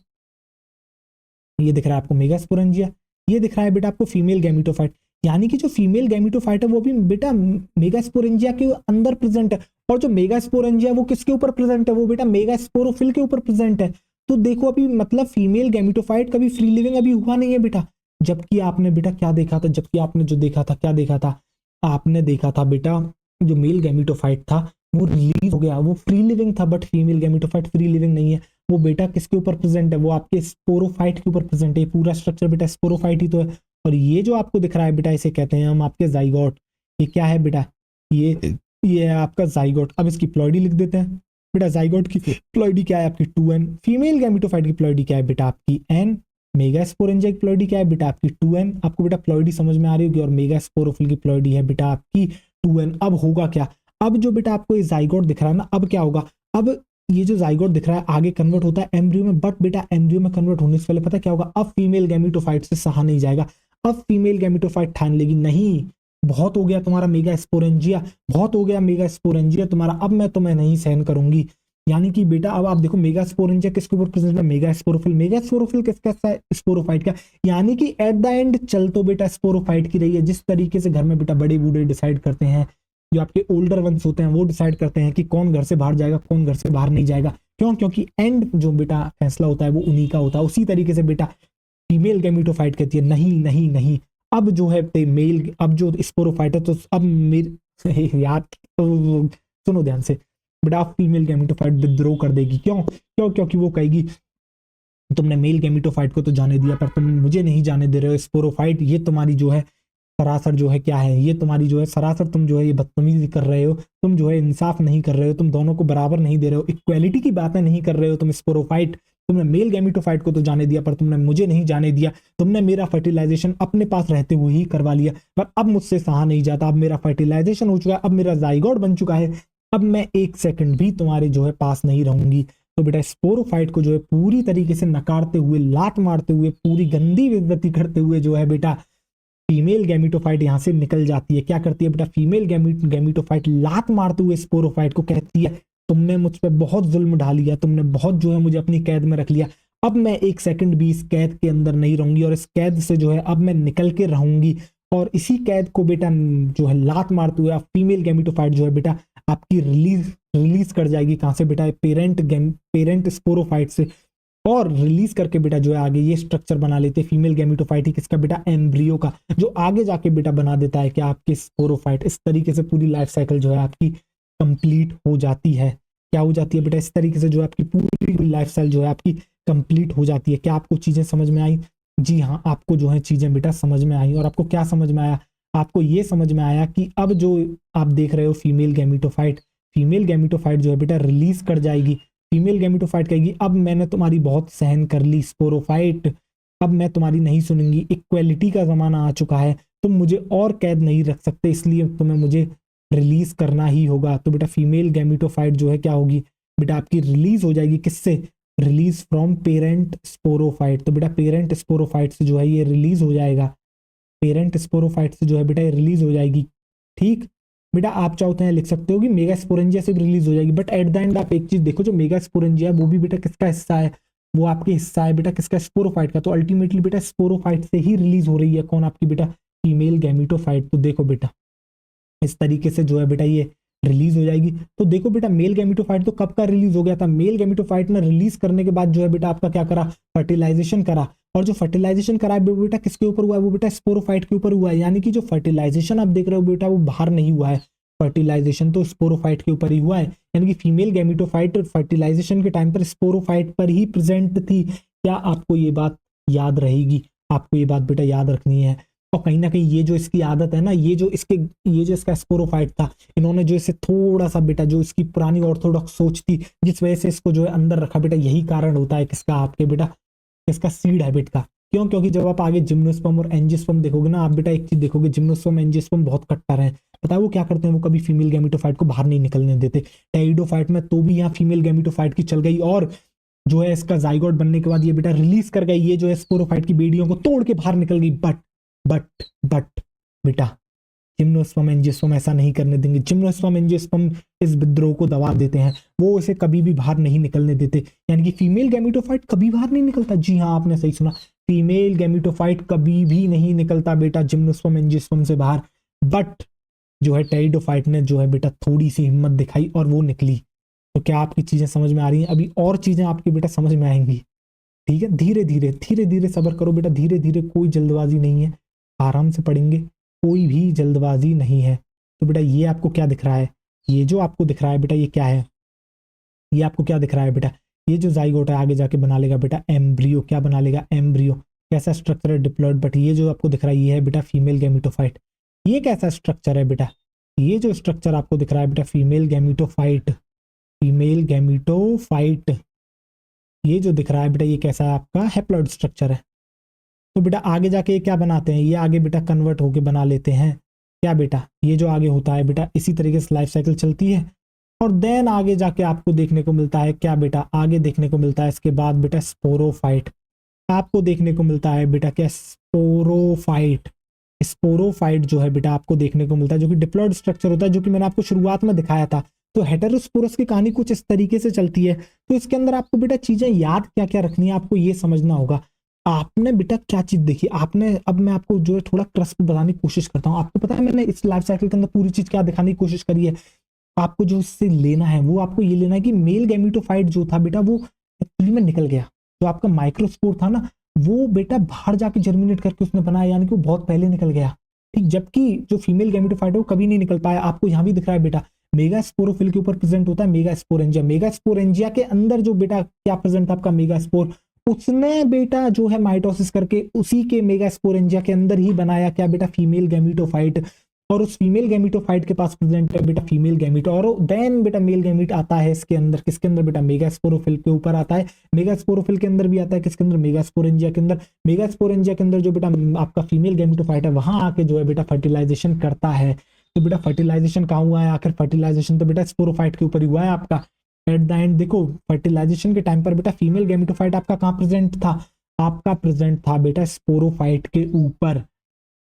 ये दिख रहा है आपको मेगास्पोरेंजिया, ये दिख रहा है बेटा आपको फीमेल गैमीटोफाइट। यानी कि जो फीमेल गैमीटोफाइट है वो भी बेटा मेगास्पोरेंजिया के अंदर प्रेजेंट है, और जो मेगास्पोरेंजिया वो किसके ऊपर प्रेजेंट है, वो बेटा मेगास्पोरोफिल के ऊपर प्रेजेंट है। तो देखो अभी मतलब फीमेल गैमीटोफाइट कभी फ्री लिविंग अभी हुआ नहीं है बेटा, जबकि आपने बेटा क्या देखा था, जबकि आपने जो देखा था, क्या देखा था, आपने देखा था बेटा जो मेल गैमीटोफाइट था वो रिलीज हो गया, वो फ्री लिविंग था, but female gametophyte free living नहीं है। वो बेटा किसके ऊपर प्रेजेंट है, वो आपके स्पोरोफाइट के ऊपर प्रेजेंट है, पूरा स्ट्रक्चर बेटा स्पोरोफाइट ही तो है। और ये जो आपको दिख रहा है बेटा इसे कहते हैं हम आपके जाइगोट। ये क्या है बेटा, ये है आपका जाइगोट। अब इसकी प्लॉइडी लिख देते हैं बेटा, जाइगोट की प्लॉइडी क्या है आपकी 2n, फीमेल गैमीटोफाइट की प्लॉइडी क्या है बेटा आपकी n, मेगा स्पोरेंजिया की प्लॉइडी क्या है बेटा आपकी 2n। आपको बेटा प्लॉइडी समझ में आ रही होगी, और मेगा स्पोरोफिल की प्लॉइडी है बेटा आपकी 2n। अब होगा क्या, अब जो बेटा आपको ये जाइगोट दिख रहा है ना, अब क्या होगा, अब ये जो जाइगोट दिख रहा है आगे कन्वर्ट होता है एम्ब्रियो में, बट बेटा एम्ब्रियो में कन्वर्ट होने से पहले पता क्या होगा, अब फीमेल गैमीटोफाइट से सहा नहीं जाएगा। अब फीमेल गैमीटोफाइट ठान लेगी, नहीं बहुत हो गया तुम्हारा मेगा स्पोरेंजिया, बहुत हो गया मेगा स्पोरेंजिया तुम्हारा, अब मैं तुम्हें नहीं सहन करूंगी। यानी कि बेटा अब आप देखो मेगा स्पोरेंजिया किसके ऊपर प्रेजेंट है, मेगा स्पोरोफिल, मेगा स्पोरोफिल किसका है, स्पोरोफाइट का। यानी कि एट द एंड चल तो बेटा स्पोरोफाइट की रही है, जिस तरीके से घर में बेटा बड़े बूढ़े डिसाइड करते हैं, जो आपके ओल्डर वंस होते हैं वो डिसाइड करते हैं कि कौन घर से बाहर जाएगा, कौन घर से बाहर नहीं जाएगा, क्यों, क्योंकि एंड जो बेटा फैसला होता है वो उन्हीं का होता है। उसी तरीके से बेटा फीमेल गैमीटोफाइट कहती है नहीं नहीं नहीं, अब जो है मेल, अब जो स्पोरोफाइट है, तो अब मेरे यार तो सुनो ध्यान से बेटा, आप फीमेल गैमीटोफाइट विद्रोह कर देगी, क्यों क्यों, क्योंकि वो कहेगी तुमने मेल गैमीटोफाइट को तो जाने दिया, पर तुम मुझे नहीं जाने दे रहे हो स्पोरोफाइट, ये तुम्हारी जो है सरासर जो है क्या है, ये तुम्हारी जो है सरासर तुम जो है ये बदतमीजी कर रहे हो, तुम जो है इंसाफ नहीं कर रहे हो, तुम दोनों को बराबर नहीं दे रहे हो, इक्वालिटी की बातें नहीं कर रहे हो तुम स्पोरोफाइट। तुमने मेल गैमीटोफाइट को तो जाने दिया, पर तुमने मुझे नहीं जाने दिया, तुमने मेरा फर्टिलाइजेशन अपने पास रहते हुए ही करवा लिया, पर अब मुझसे सहा नहीं जाता, अब मेरा फर्टिलाइजेशन हो चुका है, अब मेरा जाइगोट बन चुका है, अब मैं 1 सेकंड भी तुम्हारे जो है पास नहीं रहूंगी। तो बेटा स्पोरोफाइट को जो है पूरी तरीके से नकारते हुए, लात मारते हुए, पूरी गंदी बेइज्जती करते हुए जो है बेटा फीमेल गैमेटोफाइट यहां से निकल जाती है। क्या करती है बेटा, फीमेल गैमेटोफाइट लात मारते हुए स्पोरोफाइट को कहती है तुमने मुझ पर बहुत जुल्म ढा लिया, तुमने बहुत जो है मुझे अपनी कैद में रख लिया, अब मैं एक सेकंड भी इस कैद के अंदर नहीं रहूंगी और इस कैद से जो है अब मैं निकल के रहूंगी। और इसी कैद को बेटा जो है लात मारते हुए फीमेल गैमेटोफाइट जो है बेटा आपकी रिलीज कर जाएगी। कहां से बेटा, पेरेंट स्पोरोफाइट से। और रिलीज करके बेटा जो है आगे ये स्ट्रक्चर बना लेते हैं फीमेल गैमेटोफाइट ही किसका बेटा, एम्ब्रियो का, जो आगे जाके बेटा बना देता है कि आपके स्पोरोफाइट। इस तरीके से पूरी लाइफ साइकिल जो है आपकी कंप्लीट हो जाती है। क्या हो जाती है बेटा, इस तरीके से जो है आपकी पूरी लाइफ स्टाइल जो है आपकी कंप्लीट हो जाती है। क्या आपको चीजें समझ में आई? जी हाँ, आपको जो है चीजें बेटा समझ में आई। और आपको क्या समझ में आया? आपको ये समझ में आया कि अब जो आप देख रहे हो फीमेल गैमेटोफाइट जो है बेटा रिलीज कर जाएगी। फीमेल गैमेटोफाइट कहेगी अब मैंने तुम्हारी बहुत सहन कर ली स्पोरोफाइट, अब मैं तुम्हारी नहीं सुनूंगी, इक्वेलिटी का जमाना आ चुका है, तुम मुझे और कैद नहीं रख सकते, इसलिए तुम्हें मुझे रिलीज करना ही होगा। तो बेटा फीमेल गैमेटोफाइट जो है क्या होगी बेटा, आपकी रिलीज हो जाएगी। किससे? Release from parent sporophyte. तो बेटा पेरेंट स्पोरोफाइट से जो है ये रिलीज हो जाएगा, पेरेंट स्पोरोफाइट से जो है बेटा ये रिलीज हो जाएगी। ठीक बेटा, आप चाहो तो लिख सकते हो कि मेगा स्पोरेंजिया से भी रिलीज हो जाएगी, बट एट द एंड आप एक चीज देखो, जो मेगा स्पोरेंजिया वो भी बेटा किसका हिस्सा है, वो आपके हिस्सा है बेटा किसका, स्पोरोफाइट का। तो अल्टीमेटली बेटा स्पोरोफाइट से ही रिलीज हो रही है कौन, आपकी बेटा फीमेल गैमेटोफाइट। तो देखो बेटा इस तरीके से जो है बेटा ये रिलीज हो जाएगी। तो देखो बेटा मेल गैमेटोफाइट तो कब का रिलीज हो गया था, मेल गैमेटोफाइट ने रिलीज करने के बाद जो है बेटा आपका क्या करा, फर्टिलाइजेशन करा। और जो फर्टिलाइजेशन करा है वो बेटा किसके ऊपर हुआ है, वो बेटा स्पोरोफाइट के ऊपर हुआ है। यानी कि जो फर्टिलाइजेशन आप देख रहे हो बेटा वो बाहर नहीं हुआ है, फर्टिलाइजेशन तो स्पोरोफाइट के ऊपर ही हुआ है। यानी कि फीमेल गैमेटोफाइट फर्टिलाइजेशन के टाइम पर स्पोरोफाइट पर ही प्रेजेंट थी। क्या आपको ये बात याद रहेगी? आपको ये बात बेटा याद रखनी है। और कहीं ना कहीं ये जो इसकी आदत है ना, ये जो इसका स्पोरोफाइट था, इन्होंने जो इसे थोड़ा सा बेटा जो इसकी पुरानी ऑर्थोडॉक्स सोच थी जिस वजह से इसको जो है अंदर रखा बेटा, यही कारण होता है किसका, आपके बेटा इसका सीड हैबिट का। क्यों? क्योंकि जब आप आगे जिम्नोस्पर्म और एंजियोस्पर्म देखोगे ना आप बेटा, एक चीज देखोगे, जिम्नोस्पर्म एंजियोस्पर्म बहुत कट्टर है। पता है वो क्या करते हैं, वो कभी फीमेल गैमेटोफाइट को बाहर नहीं निकलने देते। टेरिडोफाइट में तो भी यहाँ फीमेल गैमेटोफाइट की चल गई, और जो है इसका जाइगोट बनने के बाद ये बेटा रिलीज कर गई, ये जो है स्पोरोफाइट की बेड़ियों को तोड़ के बाहर निकल गई। बट बेटा जिम्नोस्पर्म एंजियोस्पर्म ऐसा नहीं करने देंगे। जिम्नोस्पर्म एंजियोस्पर्म इस विद्रोह को दबा देते हैं, वो इसे कभी भी बाहर नहीं निकलने देते। यानी कि फीमेल गैमेटोफाइट कभी बाहर नहीं निकलता। जी हाँ, आपने सही सुना, फीमेल गैमेटोफाइट कभी भी नहीं निकलता बेटा जिम्नोस्पर्म एंजियोस्पर्म से बाहर। बट जो है टेरिडोफाइट ने जो है बेटा थोड़ी सी हिम्मत दिखाई और वो निकली। तो क्या आपकी चीजें समझ में आ रही हैं? अभी और चीजें आपकी बेटा समझ में आएंगी। ठीक है, धीरे धीरे सब्र करो बेटा, धीरे धीरे, कोई जल्दबाजी नहीं है, आराम से पढ़ेंगे, कोई भी जल्दबाजी नहीं है। तो बेटा ये आपको क्या दिख रहा है, ये जो आपको दिख रहा है बेटा ये क्या है, ये आपको क्या दिख रहा है बेटा, ये जो जाइगोट है आगे जाके बना लेगा बेटा एम्ब्रियो। क्या बना लेगा? एम्ब्रियो। कैसा स्ट्रक्चर है? डिप्लॉइड। बट ये जो आपको दिख रहा है ये है बेटा फीमेल गैमेटोफाइट। ये कैसा स्ट्रक्चर है बेटा? ये जो स्ट्रक्चर आपको दिख रहा है बेटा फीमेल गैमेटोफाइट, फीमेल गैमेटोफाइट, ये जो दिख रहा है बेटा ये कैसा है? आपका हैप्लॉइड स्ट्रक्चर है। तो बेटा आगे जाके ये क्या बनाते हैं, ये आगे बेटा कन्वर्ट होके बना लेते हैं क्या बेटा, ये जो आगे होता है बेटा इसी तरीके से लाइफ साइकिल चलती है। और देन आगे जाके आपको देखने को मिलता है क्या बेटा, आगे देखने को मिलता है इसके बाद बेटा स्पोरोफाइट। आपको देखने को मिलता है बेटा क्या, स्पोरोफाइट। स्पोरोफाइट जो है बेटा आपको देखने को मिलता है, जो कि डिप्लॉइड स्ट्रक्चर होता है, जो कि मैंने आपको शुरुआत में दिखाया था। तो हेटेरोस्पोरस की कहानी कुछ इस तरीके से चलती है। तो इसके अंदर आपको बेटा चीजें याद क्या क्या रखनी है, आपको ये समझना होगा। आपने बेटा क्या चीज देखी आपने, अब मैं आपको जो है थोड़ा क्रस्प बताने की कोशिश करता हूँ। आपको पता है मैंने इस लाइफ साइकिल के अंदर पूरी चीज क्या दिखाने की कोशिश करी है। आपको जो इससे लेना है वो आपको ये लेना है कि मेल गैमेटोफाइट जो था बेटा वो एक्चुअली में निकल गया। जो आपका माइक्रोस्पोर था ना वो बेटा बाहर जाके जर्मिनेट करके उसने बनाया, यानी कि वो बहुत पहले निकल गया। ठीक, जबकि जो फीमेल गैमेटोफाइट है वो कभी नहीं निकल पाया। आपको यहाँ भी दिख रहा है बेटा मेगा स्पोरोफिल के ऊपर प्रेजेंट होता है मेगा स्पोरेंजिया। मेगा स्पोरेंजिया के अंदर जो बेटा क्या प्रेजेंट था आपका मेगा स्पोर, उसने बेटा जो है माइटोसिस करके उसी के मेगा स्पोरेंजिया के अंदर ही बनाया क्या बेटा, फीमेल गैमेटोफाइट। और उस फीमेल गैमेटोफाइट के पास प्रेजेंट है बेटा फीमेल गैमेट, और देन बेटा मेल गैमेट आता है इसके अंदर, किसके अंदर बेटा, मेगा स्पोरोफिल के ऊपर आता है। मेगा स्पोरोफिल के अंदर भी आता है किसके अंदर, मेगा स्पोरेंजिया के अंदर। मेगा स्पोरेंजिया के अंदर जो बेटा आपका फीमेल गैमेटोफाइट है वहां आके जो है बेटा फर्टिलाइजेशन करता है। तो बेटा फर्टिलाइजेशन कहाँ हुआ है आखिर, फर्टिलाइजेशन तो बेटा स्पोरोफाइट के ऊपर ही हुआ है आपका। एट द एंड देखो फर्टिलाइजेशन के टाइम पर बेटा फीमेल गैमेटोफाइट आपका कहाँ प्रेजेंट था, आपका प्रेजेंट था बेटा स्पोरोफाइट के ऊपर।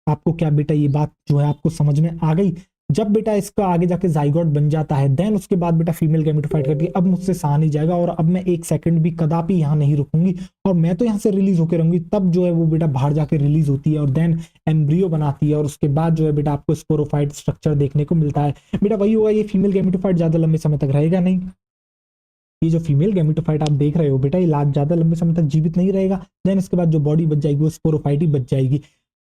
आपको क्या बेटा ये बात जो है आपको समझ में आ गई। जब बेटा इसका आगे जाके जाइगोट बन जाता है देन उसके बाद बेटा फीमेल गैमेटोफाइट करती है। अब मुझसे सहा नहीं जाएगा और अब मैं एक सेकंड भी कदापि यहाँ नहीं रुकूंगी और मैं तो यहाँ से रिलीज होकर रहूंगी। तब जो है वो बेटा बाहर जाके रिलीज होती है और देन एम्ब्रियो बनाती है और उसके बाद जो है बेटा आपको स्पोरोफाइट स्ट्रक्चर देखने को मिलता है। बेटा वही होगा, ये फीमेल गैमेटोफाइट ज्यादा लंबे समय तक रहेगा नहीं। ये जो फीमेल गैमेटोफाइट आप देख रहे हो बेटा, ये लाज ज्यादा लंबे समय तक जीवित नहीं रहेगा। देन इसके बाद जो बॉडी बच जाएगी वो स्पोरोफाइट ही बच जाएगी।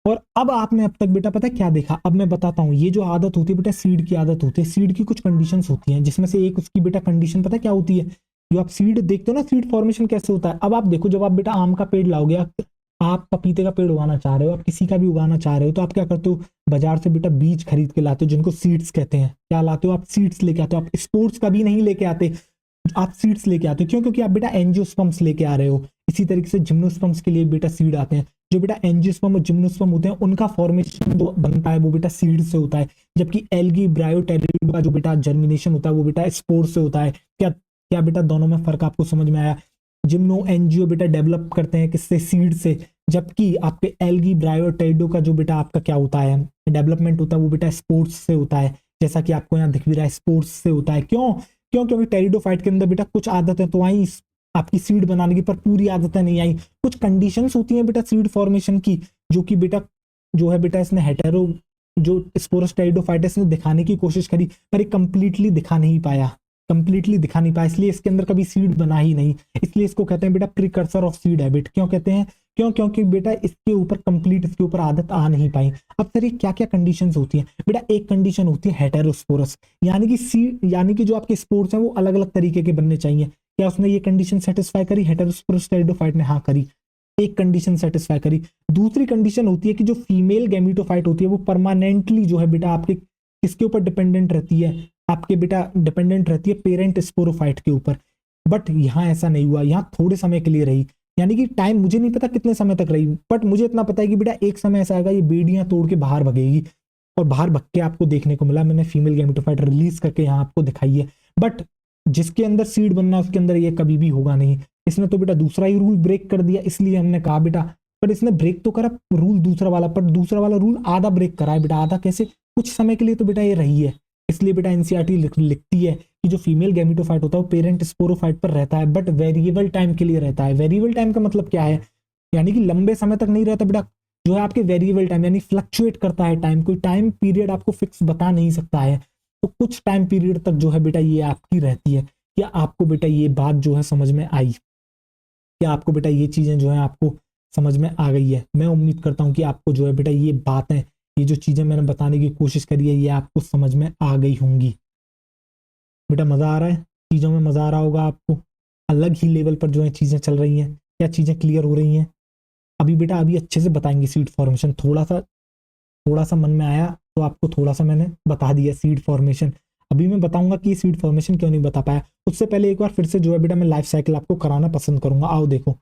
और अब आपने अब तक बेटा पता है क्या देखा, अब मैं बताता हूँ। ये जो आदत होती है बेटा सीड की आदत होती है, सीड की कुछ कंडीशंस होती हैं जिसमें से एक उसकी बेटा कंडीशन पता है क्या होती है। जो आप सीड देखते हो ना, सीड फॉर्मेशन कैसे होता है। अब आप देखो, जब आप बेटा आम का पेड़ लाओगे, आप पपीते का पेड़ उगाना चाह रहे हो, आप किसी का भी उगाना चाह रहे हो, तो आप क्या करते हो, बाजार से बेटा बीज खरीद के लाते हो जिनको सीड्स कहते हैं। क्या लाते हो आप, सीड्स लेके आते हो। आप स्पोर्ट्स का भी नहीं लेके आते, आप सीड्स लेके आते हो। क्यों, क्योंकि आप बेटा एंजियोस्पर्म्स लेके आ रहे हो। इसी तरीके से जिम्नोस्पर्म्स के लिए बेटा सीड आते हैं। जो बेटा एंजियोस्पर्म और जिम्नोस्पर्म होते हैं उनका फॉर्मेशन जो बनता है वो बेटा सीड से होता है, जबकि एल्गी ब्रायोटेरिडो का जो बेटा जर्मिनेशन होता है वो बेटा स्पोर से होता है। क्या क्या बेटा दोनों में फर्क आपको समझ में आया। जिम्नो एनजीओ बेटा डेवलप करते हैं किससे, सीड से, जबकि आपके एल्गी ब्रायोटेरिडो का जो बेटा आपका क्या होता है डेवलपमेंट होता है वो बेटा स्पोर्ट्स से होता है। जैसा कि आपको यहाँ दिख भी रहा है, स्पोर्ट्स से होता है। क्यों क्यों क्योंकि टेरिडोफाइट के अंदर बेटा कुछ आदतें तो आई आपकी सीड बनाने की, पर पूरी आदतें नहीं आई। कुछ कंडीशंस होती हैं बेटा सीड फॉर्मेशन की, जो कि बेटा जो है बेटा इसने हेटेरो जो स्पोरस टेरिडोफाइटस ने दिखाने की कोशिश करी, पर ये कंप्लीटली दिखा नहीं पाया, कंप्लीटली दिखा नहीं पाया। इसलिए इसके अंदर कभी सीड बना ही नहीं। इसलिए इसको कहते हैं बेटा प्रिकर्सर ऑफ सीड हैबिट। क्यों कहते हैं, क्यों, क्योंकि बेटा इसके ऊपर कंप्लीट इसके ऊपर आदत आ नहीं पाई। अब सर ये क्या क्या कंडीशंस होती हैं बेटा, एक कंडीशन होती है हेटेरोस्पोरस, यानी कि सीड, यानी कि जो आपके स्पोर्स हैं वो अलग अलग तरीके के बनने चाहिए। क्या उसने ये कंडीशन सेटिस्फाई करी, हेटेरोस्पोरस टेरिडोफाइट ने, हाँ करी, एक कंडीशन सेटिस्फाई करी। दूसरी कंडीशन होती है कि जो फीमेल गैमेटोफाइट होती है वो परमानेंटली जो है बेटा आपके किसके ऊपर डिपेंडेंट रहती है, आपके बेटा डिपेंडेंट रहती है पेरेंट स्पोरोफाइट के ऊपर। बट यहाँ ऐसा नहीं हुआ, यहाँ थोड़े समय के लिए रही, यानी कि टाइम मुझे नहीं पता कितने समय तक रही, बट मुझे इतना पता है कि बेटा एक समय ऐसा आएगा ये बेड़ियां तोड़ के बाहर भगेगी। और बाहर भग के आपको देखने को मिला, मैंने फीमेल गैमेटोफाइट रिलीज करके यहाँ आपको दिखाई है। बट जिसके अंदर सीड बनना उसके अंदर ये कभी भी होगा नहीं। इसने तो बेटा दूसरा ही रूल ब्रेक कर दिया, इसलिए हमने कहा बेटा, पर इसने ब्रेक तो करा रूल दूसरा वाला, पर दूसरा वाला रूल आधा ब्रेक करा है बेटा। आधा कैसे, कुछ समय के लिए तो बेटा ये रही है। इसलिए बेटा एनसीईआरटी लिखती है कि जो फीमेल गैमेटोफाइट होता है वो पेरेंट स्पोरोफाइट पर रहता है, बट वेरिएबल टाइम के लिए रहता है। वेरिएबल टाइम का मतलब क्या है, यानी कि लंबे समय तक नहीं रहता बेटा, जो है आपके वेरिएबल टाइम यानी फ्लक्चुएट करता है टाइम, कोई टाइम पीरियड आपको फिक्स बता नहीं सकता है। तो कुछ टाइम पीरियड तक जो है बेटा ये आपकी रहती है। क्या आपको बेटा ये बात जो है समझ में आई, क्या आपको बेटा ये चीजें जो है आपको समझ में आ गई है। मैं उम्मीद करता हूँ कि आपको जो है बेटा ये बातें, ये जो चीजें मैंने बताने की कोशिश करी है ये आपको समझ में आ गई होंगी। बेटा मजा आ रहा है, चीजों में मजा आ रहा होगा आपको, अलग ही लेवल पर जो है चीजें चल रही हैं, क्या चीजें क्लियर हो रही हैं। अभी बेटा अभी अच्छे से बताएंगे सीड फॉर्मेशन। थोड़ा सा मन में आया तो आपको थोड़ा सा मैंने बता दिया सीड फॉर्मेशन। अभी मैं बताऊंगा कि सीड फॉर्मेशन क्यों नहीं बता पाया। उससे पहले एक बार फिर से जो है बेटा मैं लाइफ साइकिल आपको कराना पसंद करूंगा। आओ देखो,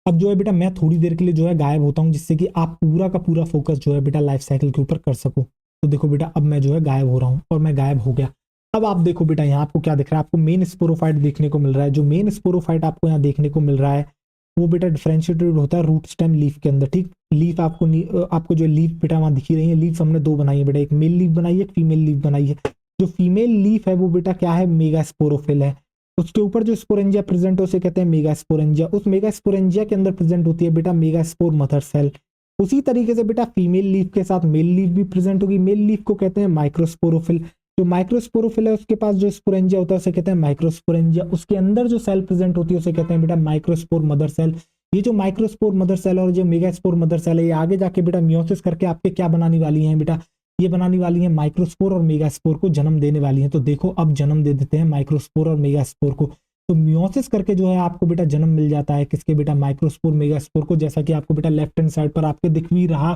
अब जो है बेटा मैं थोड़ी देर के लिए जो है गायब होता हूँ, जिससे कि आप पूरा का पूरा फोकस जो है बेटा लाइफ साइकिल के ऊपर कर सको। तो देखो बेटा अब मैं जो है गायब हो रहा हूँ और मैं गायब हो गया। अब आप देखो बेटा यहाँ आपको क्या दिख रहा है, आपको मेन स्पोरोफाइट देखने को मिल रहा है। जो मेन स्पोरोफाइट आपको यहाँ देखने को मिल रहा है वो बेटा डिफरेंशिएटेड होता है रूट स्टेम लीफ के अंदर। ठीक, लीफ आपको जो लीफ बेटा वहां दिखी रही है, लीफ हमने दो बनाई है बेटा, एक मेल लीफ बनाई है, एक फीमेल लीफ बनाई है। जो फीमेल लीफ है वो बेटा क्या है, मेगा स्पोरोफिल है। उसके ऊपर जो स्पोरेंजिया प्रेजेंट है उसे कहते हैं मेगा स्पोरेंजिया। उस मेगा स्पोरेंजिया के अंदर प्रेजेंट होती है बेटा मेगा स्पोर मदर सेल। उसी तरीके से बेटा फीमेल लीफ के साथ मेल लीफ भी प्रेजेंट होगी। मेल लीफ को कहते हैं माइक्रोस्पोरोफिल। जो माइक्रोस्पोरोफिल है उसके पास जो स्पोरेंजिया होता है उसे कहते हैं माइक्रोस्पोरेंजिया। उसके अंदर जो सेल प्रेजेंट होती है उसे कहते हैं बेटा माइक्रोस्पोर मदर सेल। ये जो माइक्रोस्पोर मदर सेल और जो मेगास्पोर मदर सेल है ये आगे जाके बेटा मियोसिस करके आपके क्या बनाने वाली हैं बेटा, ये बनाने वाली है माइक्रोस्पोर और मेगास्पोर को जन्म देने वाली है। तो देखो अब जन्म दे देते हैं माइक्रोस्पोर और मेगास्पोर को। तो मियोसिस करके जो है आपको बेटा जन्म मिल जाता है किसके बेटा, माइक्रोस्पोर मेगास्पोर को। जैसा कि आपको बेटा लेफ्ट हैंड साइड पर आपके दिख भी रहा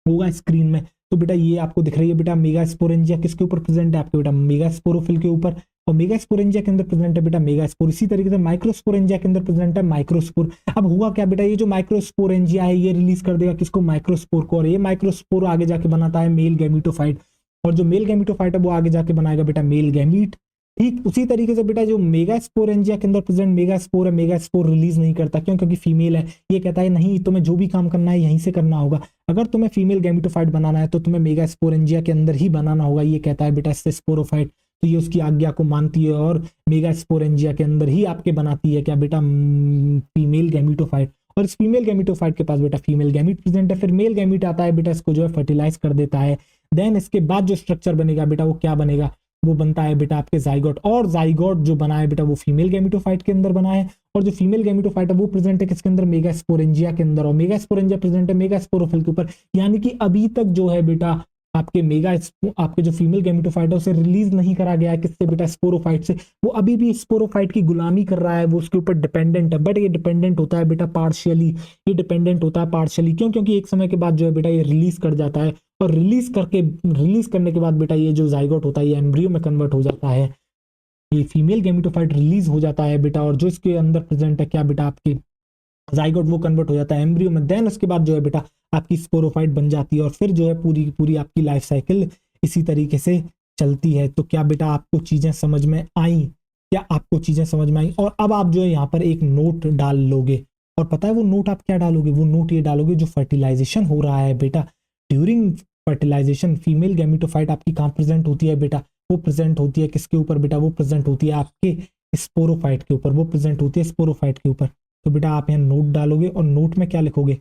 होगा स्क्रीन में। तो बेटा ये आपको दिख रही है बेटा मेगास्पोरेंजिया किसके ऊपर प्रेजेंट है, आपके बेटा मेगास्पोरोफिल के ऊपर। और मेगास्पोरेंजिया के अंदर प्रेजेंट है बेटा मेगास्पोर। इसी तरीके से माइक्रोस्पोरेंजिया के अंदर प्रेजेंट है माइक्रोस्पोर। अब हुआ क्या बेटा, ये जो माइक्रोस्पोरेंजिया है ये रिलीज कर देगा किसको, माइक्रोस्पोर को। और ये माइक्रोस्पोर आगे जाके बनाता है मेल गैमीटोफाइट। और जो मेल गैमीटोफाइट है वो आगे जाके बनाएगा बेटा मेल गैमीट। ठीक उसी तरीके से बेटा जो मेगा स्पोरेंजिया के अंदर प्रेजेंट मेगा स्पोर है, मेगा स्पोर रिलीज नहीं करता, क्यों? क्योंकि फीमेल है। ये कहता है नहीं, तुम्हें जो भी काम करना है यहीं से करना होगा। अगर तुम्हें फीमेल गैमेटोफाइट बनाना है तो तुम्हें मेगा स्पोरेंजिया के अंदर ही बनाना होगा, ये कहता है बेटा इससे स्पोरोफाइट। तो ये उसकी आज्ञा को मानती है और मेगा स्पोरेंजिया के अंदर ही आपके बनाती है क्या बेटा, फीमेल गैमेटोफाइट। और इस फीमेल गैमेटोफाइट के पास बेटा फीमेल गैमीट प्रेजेंट है। फिर मेल गैमीट आता है बेटा, इसको जो है फर्टिलाइज कर देता है। देन इसके बाद जो स्ट्रक्चर बनेगा बेटा वो क्या बनेगा, वो बनता है बेटा आपके जाइगोट। और जाइगोट जो बना है बेटा वो फीमेल गैमेटोफाइट के अंदर बना है। और जो फीमेल गैमेटोफाइट है वो प्रेजेंट है किसके अंदर, मेगा स्पोरेंजिया के अंदर। और मेगा स्पोरेंजिया प्रेजेंट है मेगा स्पोरोफिल के ऊपर। यानी कि अभी तक जो है बेटा आपके आपके जो फीमेल गैमेटोफाइट है उसे रिलीज नहीं करा गया है, किससे बेटा, स्पोरोफाइट से। वो अभी भी स्पोरोफाइट की गुलामी कर रहा है, वो उसके ऊपर डिपेंडेंट है। बट ये डिपेंडेंट होता है बेटा पार्शियली, ये डिपेंडेंट होता है पार्शियली। क्यों? क्योंकि एक समय के बाद जो है बेटा ये रिलीज कर जाता है। और रिलीज करने के बाद बेटा ये जो जाइगोट होता है ये एम्ब्रियो में कन्वर्ट हो जाता है। ये फीमेल गैमेटोफाइट रिलीज हो जाता है बेटा, और जो इसके अंदर प्रेजेंट है क्या बेटा, आपकी जाइगोट, वो कन्वर्ट हो जाता है एम्ब्रियो में। देन उसके बाद जो है बेटा आपकी स्पोरोफाइट बन जाती है। और फिर जो है पूरी की पूरी आपकी लाइफ साइकिल इसी तरीके से चलती है। तो क्या बेटा आपको चीजें समझ में आई? क्या आपको चीजें समझ में आई? और अब आप जो है यहाँ पर एक नोट डाल लोगे। और पता है वो नोट आप क्या डालोगे? वो नोट ये डालोगे, जो फर्टिलाइजेशन हो रहा है बेटा, ड्यूरिंग फर्टिलाइजेशन फीमेल गैमेटोफाइट आपकी कहाँ प्रेजेंट होती है बेटा, वो प्रेजेंट होती है किसके ऊपर बेटा, वो प्रेजेंट होती है आपके स्पोरोफाइट के ऊपर। वो प्रेजेंट होती है स्पोरोफाइट के ऊपर। तो बेटा आप यहाँ नोट डालोगे, और नोट में क्या लिखोगे,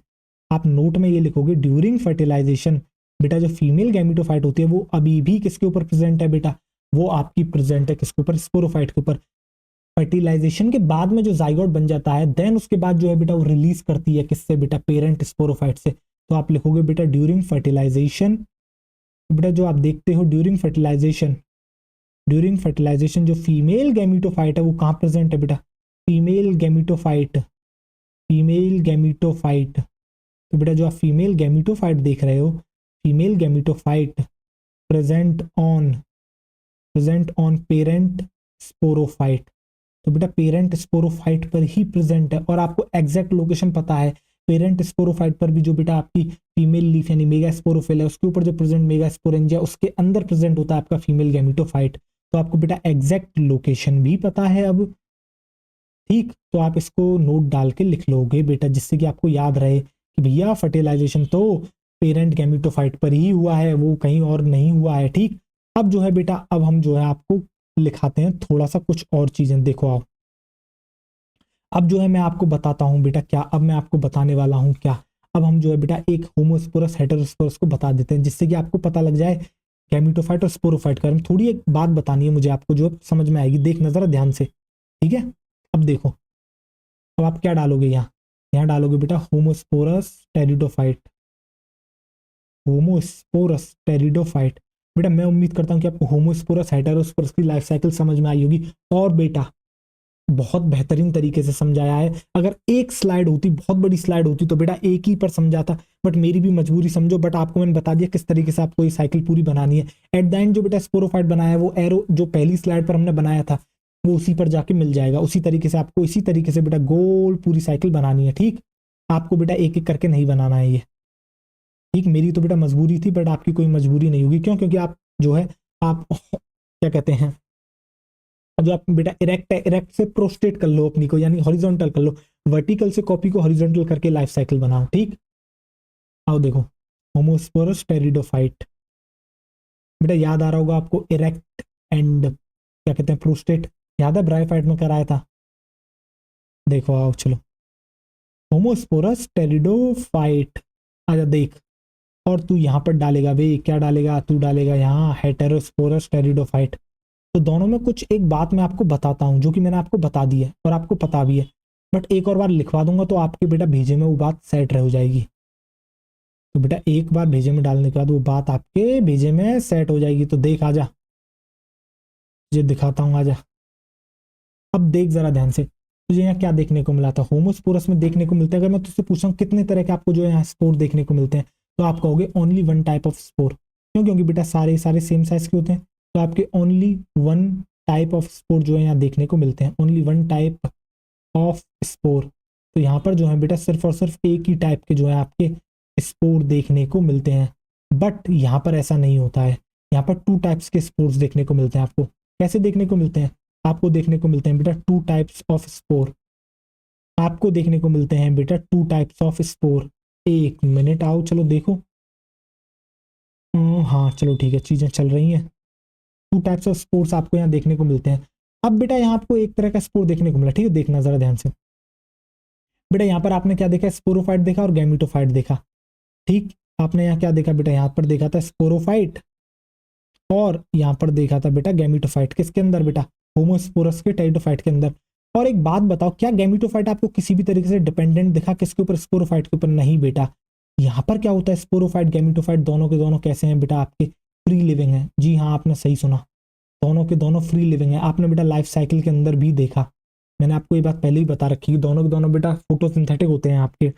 आप नोट में ये लिखोगे ड्यूरिंग फर्टिलाइजेशन बेटा जो फीमेल गैमेटोफाइट होती है वो अभी भी किसके ऊपर प्रेजेंट है बेटा, वो आपकी प्रेजेंट है किसके ऊपर, स्पोरोफाइट के ऊपर। फर्टिलाइजेशन के बाद में जो जाइगोट बन जाता है, देन उसके बाद जो है बेटा वो रिलीज करती है किससे बेटा, पेरेंट स्पोरोफाइट से। तो आप लिखोगे बेटा ड्यूरिंग फर्टिलाइजेशन। बेटा जो आप देखते हो ड्यूरिंग फर्टिलाइजेशन जो फीमेल गैमेटोफाइट है वो कहाँ प्रेजेंट है बेटा, फीमेल गैमेटोफाइट। तो बेटा जो आप फीमेल गैमेटोफाइट देख रहे हो, female gametophyte present on parent sporophyte. तो बेटा पेरेंट स्पोरोफाइट पर ही प्रेजेंट है। और आपको एग्जैक्ट लोकेशन पता है, पेरेंट स्पोरोफाइट पर भी जो बेटा आपकी फीमेल लीफ यानी मेगा स्पोरोफिल है उसके ऊपर जो प्रेजेंट मेगा स्पोरेंजिया, उसके अंदर प्रेजेंट होता है आपका फीमेल गैमेटोफाइट। तो आपको बेटा एग्जैक्ट लोकेशन भी पता है अब। ठीक, तो आप इसको नोट डाल के लिख लोगे बेटा, जिससे कि आपको याद रहे कि भैया फर्टिलाइजेशन तो पेरेंट गैमेटोफाइट पर ही हुआ है, वो कहीं और नहीं हुआ है। ठीक, अब जो है बेटा, अब हम जो है आपको लिखाते हैं थोड़ा सा कुछ और चीजें। देखो आओ, अब जो है मैं आपको बताता हूँ बेटा क्या, अब मैं आपको बताने वाला हूँ क्या। अब हम जो है बेटा एक होमोस्पोरस हेटेरोस्पोरस को बता देते हैं, जिससे कि आपको पता लग जाए गैमेटोफाइट और स्पोरोफाइट का। थोड़ी एक बात बतानी है मुझे आपको जो समझ में आएगी, देख नजर ध्यान से, ठीक है। अब देखो, अब आप क्या डालोगे यहाँ, यहाँ डालोगे बेटा होमोस्पोरस टेरिडोफाइट, होमोस्पोरस टेरिडोफाइट। बेटा मैं उम्मीद करता हूँ कि आपको होमोस्पोरस हेटेरोस्पोरस की लाइफ साइकिल समझ में आई होगी। और बेटा बहुत बेहतरीन तरीके से समझाया है। अगर एक स्लाइड होती, बहुत बड़ी स्लाइड होती, तो बेटा एक ही पर समझाता, बट मेरी भी मजबूरी समझो। बट आपको मैंने बता दिया किस तरीके से आपको ये साइकिल पूरी बनानी है। एट द एंड जो बेटा स्पोरोफाइट बनाया है, वो एरो जो पहली स्लाइड पर हमने बनाया था वो उसी पर जाके मिल जाएगा। उसी तरीके से आपको इसी तरीके से बेटा गोल पूरी साइकिल बनानी है। ठीक, आपको बेटा एक एक करके नहीं बनाना है ये। ठीक, मेरी तो बेटा मजबूरी थी, बट आपकी कोई मजबूरी नहीं होगी। क्यों? क्योंकि आप जो है, आप क्या कहते हैं, जो आप बेटा इरेक्ट है, इरेक्ट से प्रोस्ट्रेट कर लो अपनी को, यानी हॉरिजॉन्टल कर लो। वर्टिकल से कॉपी को हॉरिजॉन्टल करके लाइफ साइकिल बनाओ। ठीक, आओ देखो, होमोस्पोरस टेरिडोफाइट। बेटा याद आ रहा होगा आपको, इरेक्ट एंड क्या कहते हैं, प्रोस्टेट, याद है ब्रायोफाइट में कराया था। देखो आओ चलो, होमोस्पोरस टेरिडोफाइट, आजा देख। और तू यहाँ पर डालेगा भाई, क्या डालेगा, तू डालेगा यहाँ हेटेरोस्पोरस टेरिडोफाइट। तो दोनों में कुछ एक बात मैं आपको बताता हूँ, जो कि मैंने आपको बता दी है और आपको पता भी है, बट एक और बार लिखवा दूंगा तो आपके बेटा भेजे में वो बात सेट रह हो जाएगी। तो बेटा एक बार भेजे में डालने के बाद वो बात आपके भेजे में सेट हो जाएगी। तो देख, आजा, तुझे दिखाता हूँ, आजा। अब देख जरा ध्यान से, तुझे यहाँ क्या देखने को मिला था, होमोस्पोरस में देखने को मिलता है। अगर मैं तुझसे पूछूं कितने तरह के आपको जो है यहाँ स्पोर देखने को मिलते हैं, तो आप कहोगे only one type of spore. क्यों? क्योंकि बेटा सारे सारे सेम साइज के होते हैं। तो आपके only one type of spore जो है यहाँ देखने को मिलते हैं, only one type of spore. तो यहाँ पर जो है बेटा सिर्फ और सिर्फ एक ही टाइप के जो है आपके स्पोर देखने को मिलते हैं। बट यहाँ पर ऐसा नहीं होता है, यहाँ पर टू टाइप्स के स्पोर्स देखने को मिलते हैं आपको। कैसे देखने को मिलते हैं? आपको देखने को मिलते हैं बेटा टू टाइप्स ऑफ स्पोर, आपको देखने को मिलते हैं बेटा टू टाइप्स ऑफ स्पोर। एक मिनट आओ, चलो देखो। हाँ चलो ठीक है, चीजें चल रही हैं। टू टाइप्स ऑफ स्पोर्स आपको यहाँ देखने को मिलते हैं। अब बेटा यहाँ आपको एक तरह का स्पोर देखने को मिला, ठीक है, देखना जरा ध्यान से। बेटा यहाँ पर आपने क्या देखा? स्पोरोफाइट देखा और गैमिटोफाइट देखा। ठीक, आपने यहाँ क्या देखा बेटा? यहाँ पर देखा था स्पोरोफाइट और यहाँ पर देखा था बेटा गैमिटोफाइट। किसके अंदर बेटा? होमोस्पोरस के टेरिडोफाइट के अंदर। और एक बात बताओ, क्या गैमिटोफाइट आपको किसी भी तरीके से डिपेंडेंट दिखा किसके ऊपर? स्पोरोफाइट के ऊपर? नहीं बेटा। यहाँ पर क्या होता है, स्पोरोफाइट गैमिटोफाइट दोनों के दोनों कैसे हैं बेटा? आपके फ्री लिविंग है। जी हाँ, आपने सही सुना, दोनों के दोनों फ्री लिविंग है। आपने बेटा लाइफ साइकिल के अंदर भी देखा, मैंने आपको ये बात पहले ही बता रखी है, दोनों के दोनों बेटा फोटोसिंथेटिक होते हैं आपके,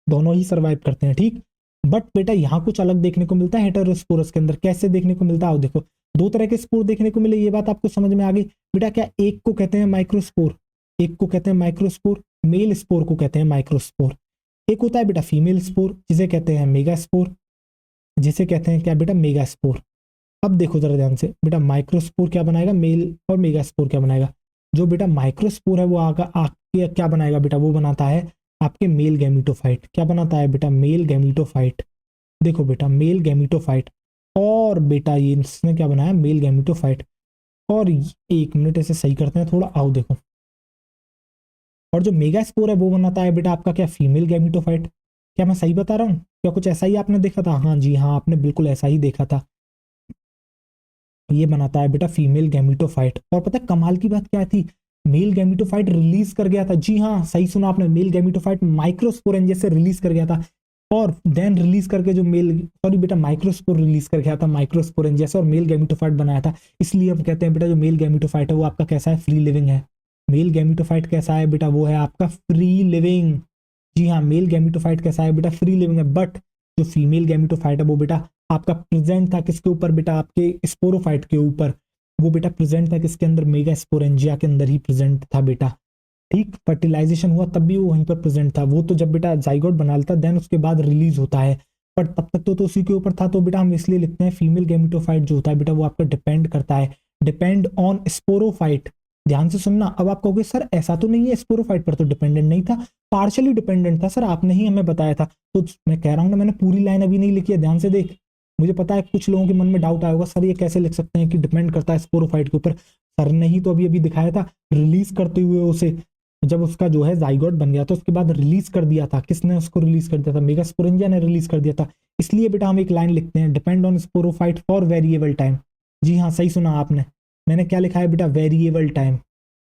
दोनों ही सर्वाइव करते हैं। ठीक, बट बेटा यहाँ कुछ अलग देखने को मिलता है हेटेरोस्पोरस के अंदर। कैसे देखने को मिलता है? आओ देखो, दो तरह के स्पोर देखने को मिले, ये बात आपको समझ में आ गई बेटा। क्या एक को कहते हैं माइक्रोस्पोर, एक को कहते हैं माइक्रोस्पोर, मेल स्पोर को कहते हैं माइक्रोस्पोर। एक होता है बेटा फीमेल स्पोर जिसे कहते हैं मेगा स्पोर, जिसे कहते हैं क्या बेटा? Mega spore. अब देखो जरा ध्यान से बेटा, माइक्रोस्पोर क्या बनाएगा? मेल। और मेगा स्पोर क्या बनाएगा? जो बेटा माइक्रोस्पोर है वो आपके क्या बनाएगा बेटा? वो बनाता है आपके मेल गैमिटोफाइट। क्या बनाता है बेटा? Male gametophyte. देखो बेटा, मेल गैमिटोफाइट। और बेटा ये इसने क्या बनाया? Male gametophyte. और एक मिनट ऐसे सही करते हैं थोड़ा, आओ देखो। और जो मेगा स्पोर है वो बनाता है बेटा आपका क्या? Female gametophyte. क्या मैं सही बता रहा हूँ? क्या कुछ ऐसा ही आपने देखा था? हाँ जी हाँ, आपने बिल्कुल ऐसा ही देखा था। ये बनाता है बेटा फीमेल गैमिटोफाइट। और पता है कमाल की बात क्या थी? मेल गैमिटोफाइट रिलीज कर गया था। जी हाँ, सही सुना आपने, मेल गैमिटोफाइट माइक्रोस्पोरेंजिया से रिलीज कर गया था। और देन रिलीज करके जो मेल, सॉरी बेटा, माइक्रोस्पोर रिलीज कर गया था माइक्रोस्पोरेंजिया से और मेल गैमिटोफाइट बनाया था। इसलिए हम कहते हैं बेटा जो मेल गैमिटोफाइट है वो आपका कैसा है? फ्री लिविंग है। मेल गैमिटोफाइट कैसा है बेटा? वो है आपका फ्री लिविंग। जी हाँ, मेल गैमिटोफाइट कैसा है बेटा? फ्री लिविंग है। बट जो फीमेल गैमिटोफाइट है वो बेटा आपका प्रेजेंट था किसके ऊपर बेटा? आपके स्पोरोफाइट के ऊपर। वो बेटा प्रेजेंट था किसके अंदर? मेगा स्पोरेंजिया के अंदर ही प्रेजेंट था बेटा। ठीक, फर्टिलाइजेशन हुआ तब भी वो वहीं पर प्रेजेंट था। वो तो जब बेटा जाइगोट बना लेता देन उसके बाद रिलीज होता है, पर तब तक तो उसी के ऊपर था। तो बेटा हम इसलिए लिखते हैं फीमेल गैमिटोफाइट जो होता है बेटा वो आपका डिपेंड करता है, डिपेंड ऑन स्पोरोफाइट। ध्यान से सुनना। अब आप कहोगे सर ऐसा तो नहीं है, स्पोरोफाइट पर तो डिपेंडेंट नहीं था, पार्शली डिपेंडेंट था। सर आपने ही हमें बताया था। तो मैं कह रहा हूँ ना, मैंने पूरी लाइन अभी नहीं लिखी है, ध्यान से देख। मुझे पता है कुछ लोगों के मन में डाउट आया होगा, सर ये कैसे लिख सकते हैं कि डिपेंड करता है स्पोरोफाइट के ऊपर? सर ने ही तो अभी अभी दिखाया था रिलीज करते हुए उसे, जब उसका जो है जाइगोट बन गया तो उसके बाद रिलीज कर दिया था। किसने उसको रिलीज कर दिया था? मेगास्पोरेंजिया ने रिलीज कर दिया था। इसलिए बेटा हम एक लाइन लिखते हैं, depend on sporophyte for variable time. जी हाँ, सही सुना आपने। मैंने क्या लिखा है बेटा? Variable time.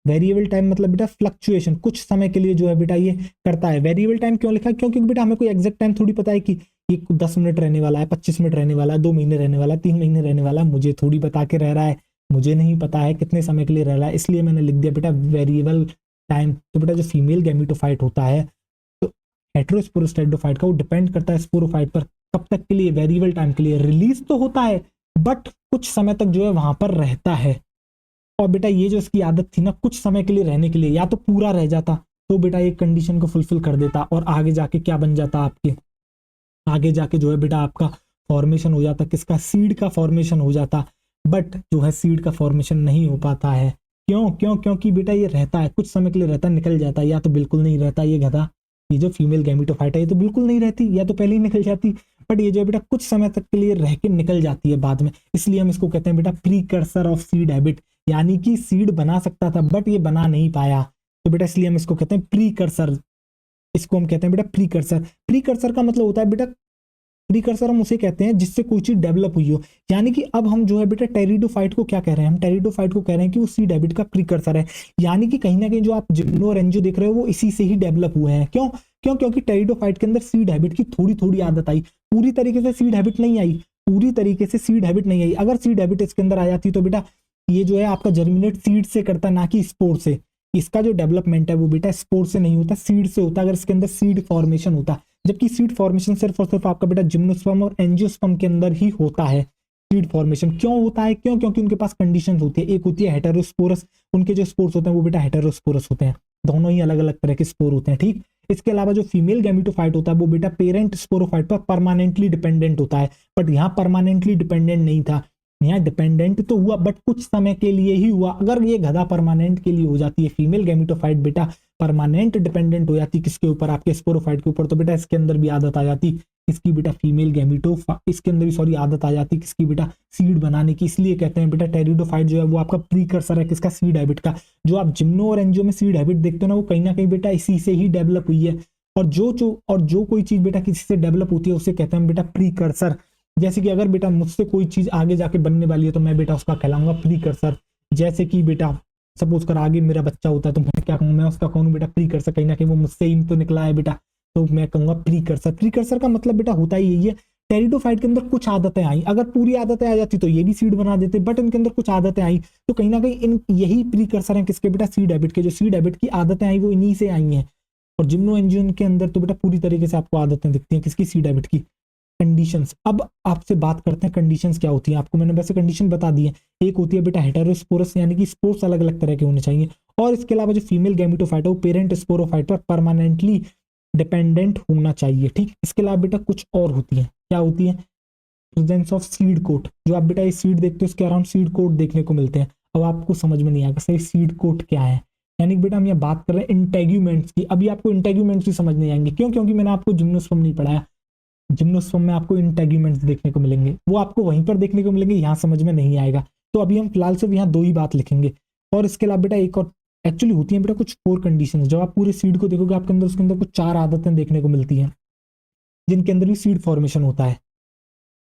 वेरिएबल टाइम मतलब बेटा फ्लक्चुएशन, कुछ समय के लिए जो है बेटा ये करता है। वेरिएबल टाइम क्यों लिखा है? क्योंकि बेटा हमें कोई एग्जैक्ट टाइम थोड़ी पता है कि ये 10 मिनट रहने वाला है, 25 मिनट रहने वाला है, 2 महीने रहने वाला है, 3 महीने रहने वाला है। मुझे थोड़ी बता के रह रहा है, मुझे नहीं पता है कितने समय के लिए रह रहा है, इसलिए मैंने लिख दिया बेटा वेरिएबल टाइम। तो बेटा जो फीमेल गैमिटोफाइट होता है तो हेटेरोस्पोरस टेरिडोफाइट का, वो डिपेंड करता है स्पोरोफाइट पर। कब तक के लिए? वेरिएबल टाइम के लिए। रिलीज तो होता है बट कुछ समय तक जो है वहां पर रहता है। और बेटा ये जो इसकी आदत थी ना कुछ समय के लिए रहने के लिए, या तो पूरा रह जाता तो बेटा एक कंडीशन को फुलफिल कर देता और आगे जाके क्या बन जाता आपके? आगे जाके जो है बेटा आपका फॉर्मेशन हो जाता किसका? सीड का फॉर्मेशन हो जाता। बट जो है सीड का फॉर्मेशन नहीं हो पाता है। क्यों? क्योंकि बेटा ये रहता है कुछ समय के लिए, रहता निकल जाता है, या तो बिल्कुल नहीं रहता ये गधा। ये जो फीमेल गैमिटोफाइट है ये तो बिल्कुल नहीं रहती, या तो पहले ही निकल जाती। बट ये जो है बेटा कुछ समय तक के लिए रह के निकल जाती है बाद में, इसलिए हम इसको कहते हैं बेटा प्रीकर्सर ऑफ सीड हैबिट। यानी कि सीड बना सकता था बट ये बना नहीं पाया, तो बेटा इसलिए हम इसको कहते हैं प्रीकर्सर। इसको हम कहते हैं बेटा प्रीकर्सर। प्रीकर्सर का मतलब होता है बेटा, प्रीकर्सर हम उसे कहते हैं जिससे कोई चीज डेवलप हुई हो। यानी कि अब हम जो है बेटा टेरिडोफाइट को क्या कह रहे हैं? हम टेरिडोफाइट को कह रहे हैं कि वो सीड हैबिट का प्रीकर्सर है। यानी कि कहीं ना कहीं जो आप जिम्नो और एंजियो देख रहे हो वो इसी से ही डेवलप हुए हैं। क्यों? क्योंकि टेरिडोफाइट के अंदर सीड हैबिट की थोड़ी थोड़ी आदत आई, पूरी तरीके से सीड हैबिट नहीं आई। पूरी तरीके से सीड हैबिट नहीं आई। अगर सीड हैबिट इसके अंदर आ जाती तो बेटा ये जो है आपका जर्मिनेट सीड से करता, ना कि स्पोर से। इसका जो डेवलपमेंट है वो बेटा स्पोर से नहीं होता, सीड से होता, अगर इसके अंदर सीड फॉर्मेशन होता। जबकि सीड फॉर्मेशन सिर्फ और सिर्फ आपका बेटा जिम्नोस्पर्म और एंजियोस्पर्म के अंदर ही होता है। सीड फॉर्मेशन क्यों होता है? क्यों? क्योंकि उनके पास कंडीशन होती है। एक होती है हेटेरोस्पोरस, उनके जो स्पोर्स होते हैं वो बेटा हेटेरोस्पोरस होते हैं, दोनों ही अलग अलग तरह के स्पोर होते हैं। ठीक, इसके अलावा जो फीमेल गैमिटोफाइट होता है वो बेटा पेरेंट स्पोरोफाइट पर परमानेंटली डिपेंडेंट होता है। बट यहाँ परमानेंटली डिपेंडेंट नहीं था, यहाँ डिपेंडेंट तो हुआ बट कुछ समय के लिए ही हुआ। अगर ये गधा परमानेंट के लिए हो जाती है, फीमेल गैमेटोफाइट बेटा परमानेंट डिपेंडेंट हो जाती किसके ऊपर, आपके स्पोरोफाइट के ऊपर, तो बेटा इसके अंदर भी आदत आ जाती इसकी बेटा फीमेल इसके अंदर भी सॉरी आदत आ जाती किसकी बेटा, सीड बनाने की। इसलिए कहते हैं बेटा टेरिडोफाइट जो है वो आपका प्रीकर्सर है किसका, सीड हैबिट का। जो आप जिम्नो और एंजियो में सीड हैबिट देखते हो ना, वो कहीं ना कहीं बेटा इसी से ही डेवलप हुई है। और जो कोई चीज बेटा किसी से डेवलप होती है उसे कहते हैं बेटा प्रीकर्सर। जैसे कि अगर बेटा मुझसे कोई चीज आगे जाके बनने वाली है तो मैं बेटा उसका कहलाऊंगा प्रीकर्सर। जैसे कि बेटा सपोज कर आगे मेरा बच्चा होता है तो मैं क्या कहूंगा, मैं उसका कहूँ बेटा प्रीकर्सर, कहीं ना कहीं वो मुझसे ही तो निकला है बेटा, तो मैं कहूंगा प्रीकर्सर। प्रीकर्सर का मतलब बेटा होता ही यही है। टेरिडोफाइट के अंदर कुछ आदतें आई, अगर पूरी आदतें आ जाती तो ये भी सीड बना देते, बट इनके अंदर कुछ आदतें आई तो कहीं ना कहीं इन यही प्रीकर्सर हैं किसके बेटा, सीड हैबिट के। जो सीड हैबिट की आदतें आई वो इन्हीं से आई हैं। और जिम्नो एंजियो के अंदर तो बेटा पूरी तरीके से आपको आदतें दिखती हैं किसकी, सीड हैबिट की। कंडीशंस, अब आपसे बात करते हैं कंडीशंस क्या होती हैं। आपको मैंने वैसे कंडीशन बता दी है, एक होती है बेटा हेटेरोस्पोरस, यानी कि स्पोर्स अलग अलग तरह के होने चाहिए। और इसके अलावा जो फीमेल गैमेटोफाइट है वो पेरेंट स्पोरोफाइट पर परमानेंटली डिपेंडेंट होना चाहिए। ठीक, इसके अलावा बेटा कुछ और होती है, क्या होती है, प्रेजेंस ऑफ सीड कोट। जो आप बेटा ये सीड देखते हो उसके अराउंड सीड कोट देखने को मिलते हैं। अब आपको समझ में नहीं आएगा सही सीड कोट क्या है, यानी कि बेटा हम यहाँ बात कर रहे हैं इंटेग्यूमेंट्स की। अभी आपको इंटेग्यूमेंट्स भी समझ नहीं आएंगे, क्यों, क्योंकि मैंने आपको जिम्नोस्पर्म नहीं पढ़ाया। जिम्नोस्पर्म में आपको इंटेग्यूमेंट्स देखने को मिलेंगे, वो आपको वहीं पर देखने को मिलेंगे, यहाँ समझ में नहीं आएगा। तो अभी हम फिलहाल सिर्फ यहाँ दो ही बात लिखेंगे। और इसके अलावा बेटा एक और एक्चुअली होती है बेटा कुछ 4 कंडीशन। जब आप पूरे सीड को देखोगे आपके अंदर उसके अंदर कुछ 4 आदतें देखने को मिलती हैं जिनके अंदर भी सीड फॉर्मेशन होता है।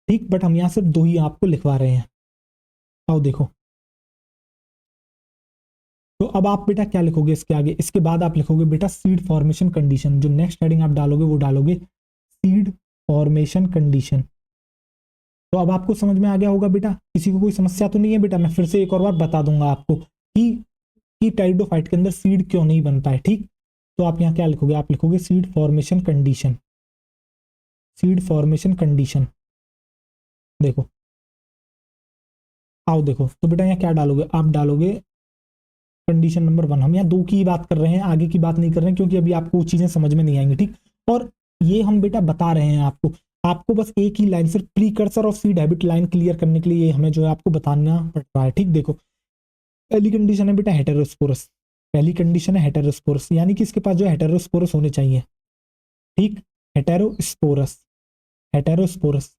ठीक, बट हम यहाँ सिर्फ 2 ही आपको लिखवा रहे हैं। आओ देखो, तो अब आप बेटा क्या लिखोगे इसके आगे, इसके बाद आप लिखोगे बेटा सीड फॉर्मेशन कंडीशन। जो नेक्स्ट हेडिंग आप डालोगे वो डालोगे सीड फॉर्मेशन कंडीशन। तो अब आपको समझ में आ गया होगा बेटा, किसी को कोई समस्या तो नहीं है बेटा। मैं फिर से एक और बार बता दूंगा आपको कि टेरिडोफाइट के अंदर सीड क्यों नहीं बनता है। ठीक, तो आप यहाँ क्या लिखोगे, आप लिखोगे seed formation condition. Seed formation condition, देखो, आओ देखो, तो बेटा यहाँ क्या डालोगे, आप डालोगे कंडीशन नंबर 1। हम यहाँ 2 की बात कर रहे हैं, आगे की बात नहीं कर रहे हैं, क्योंकि अभी आपको वो चीजें समझ में नहीं आएंगी। ठीक, और ये हम बेटा बता रहे हैं आपको, आपको बस एक ही लाइन, सिर्फ precursor of seed habit line clear करने के लिए हमें जो है आपको बताना पड़ रहा है। ठीक, देखो, पहली कंडीशन है बेटा हेटेरोस्पोरस। पहली कंडीशन है हेटेरोस्पोरस, यानी कि इसके पास जो हेटेरोस्पोरस होने चाहिए। ठीक, हेटेरोस्पोरस, हेटेरोस्पोरस।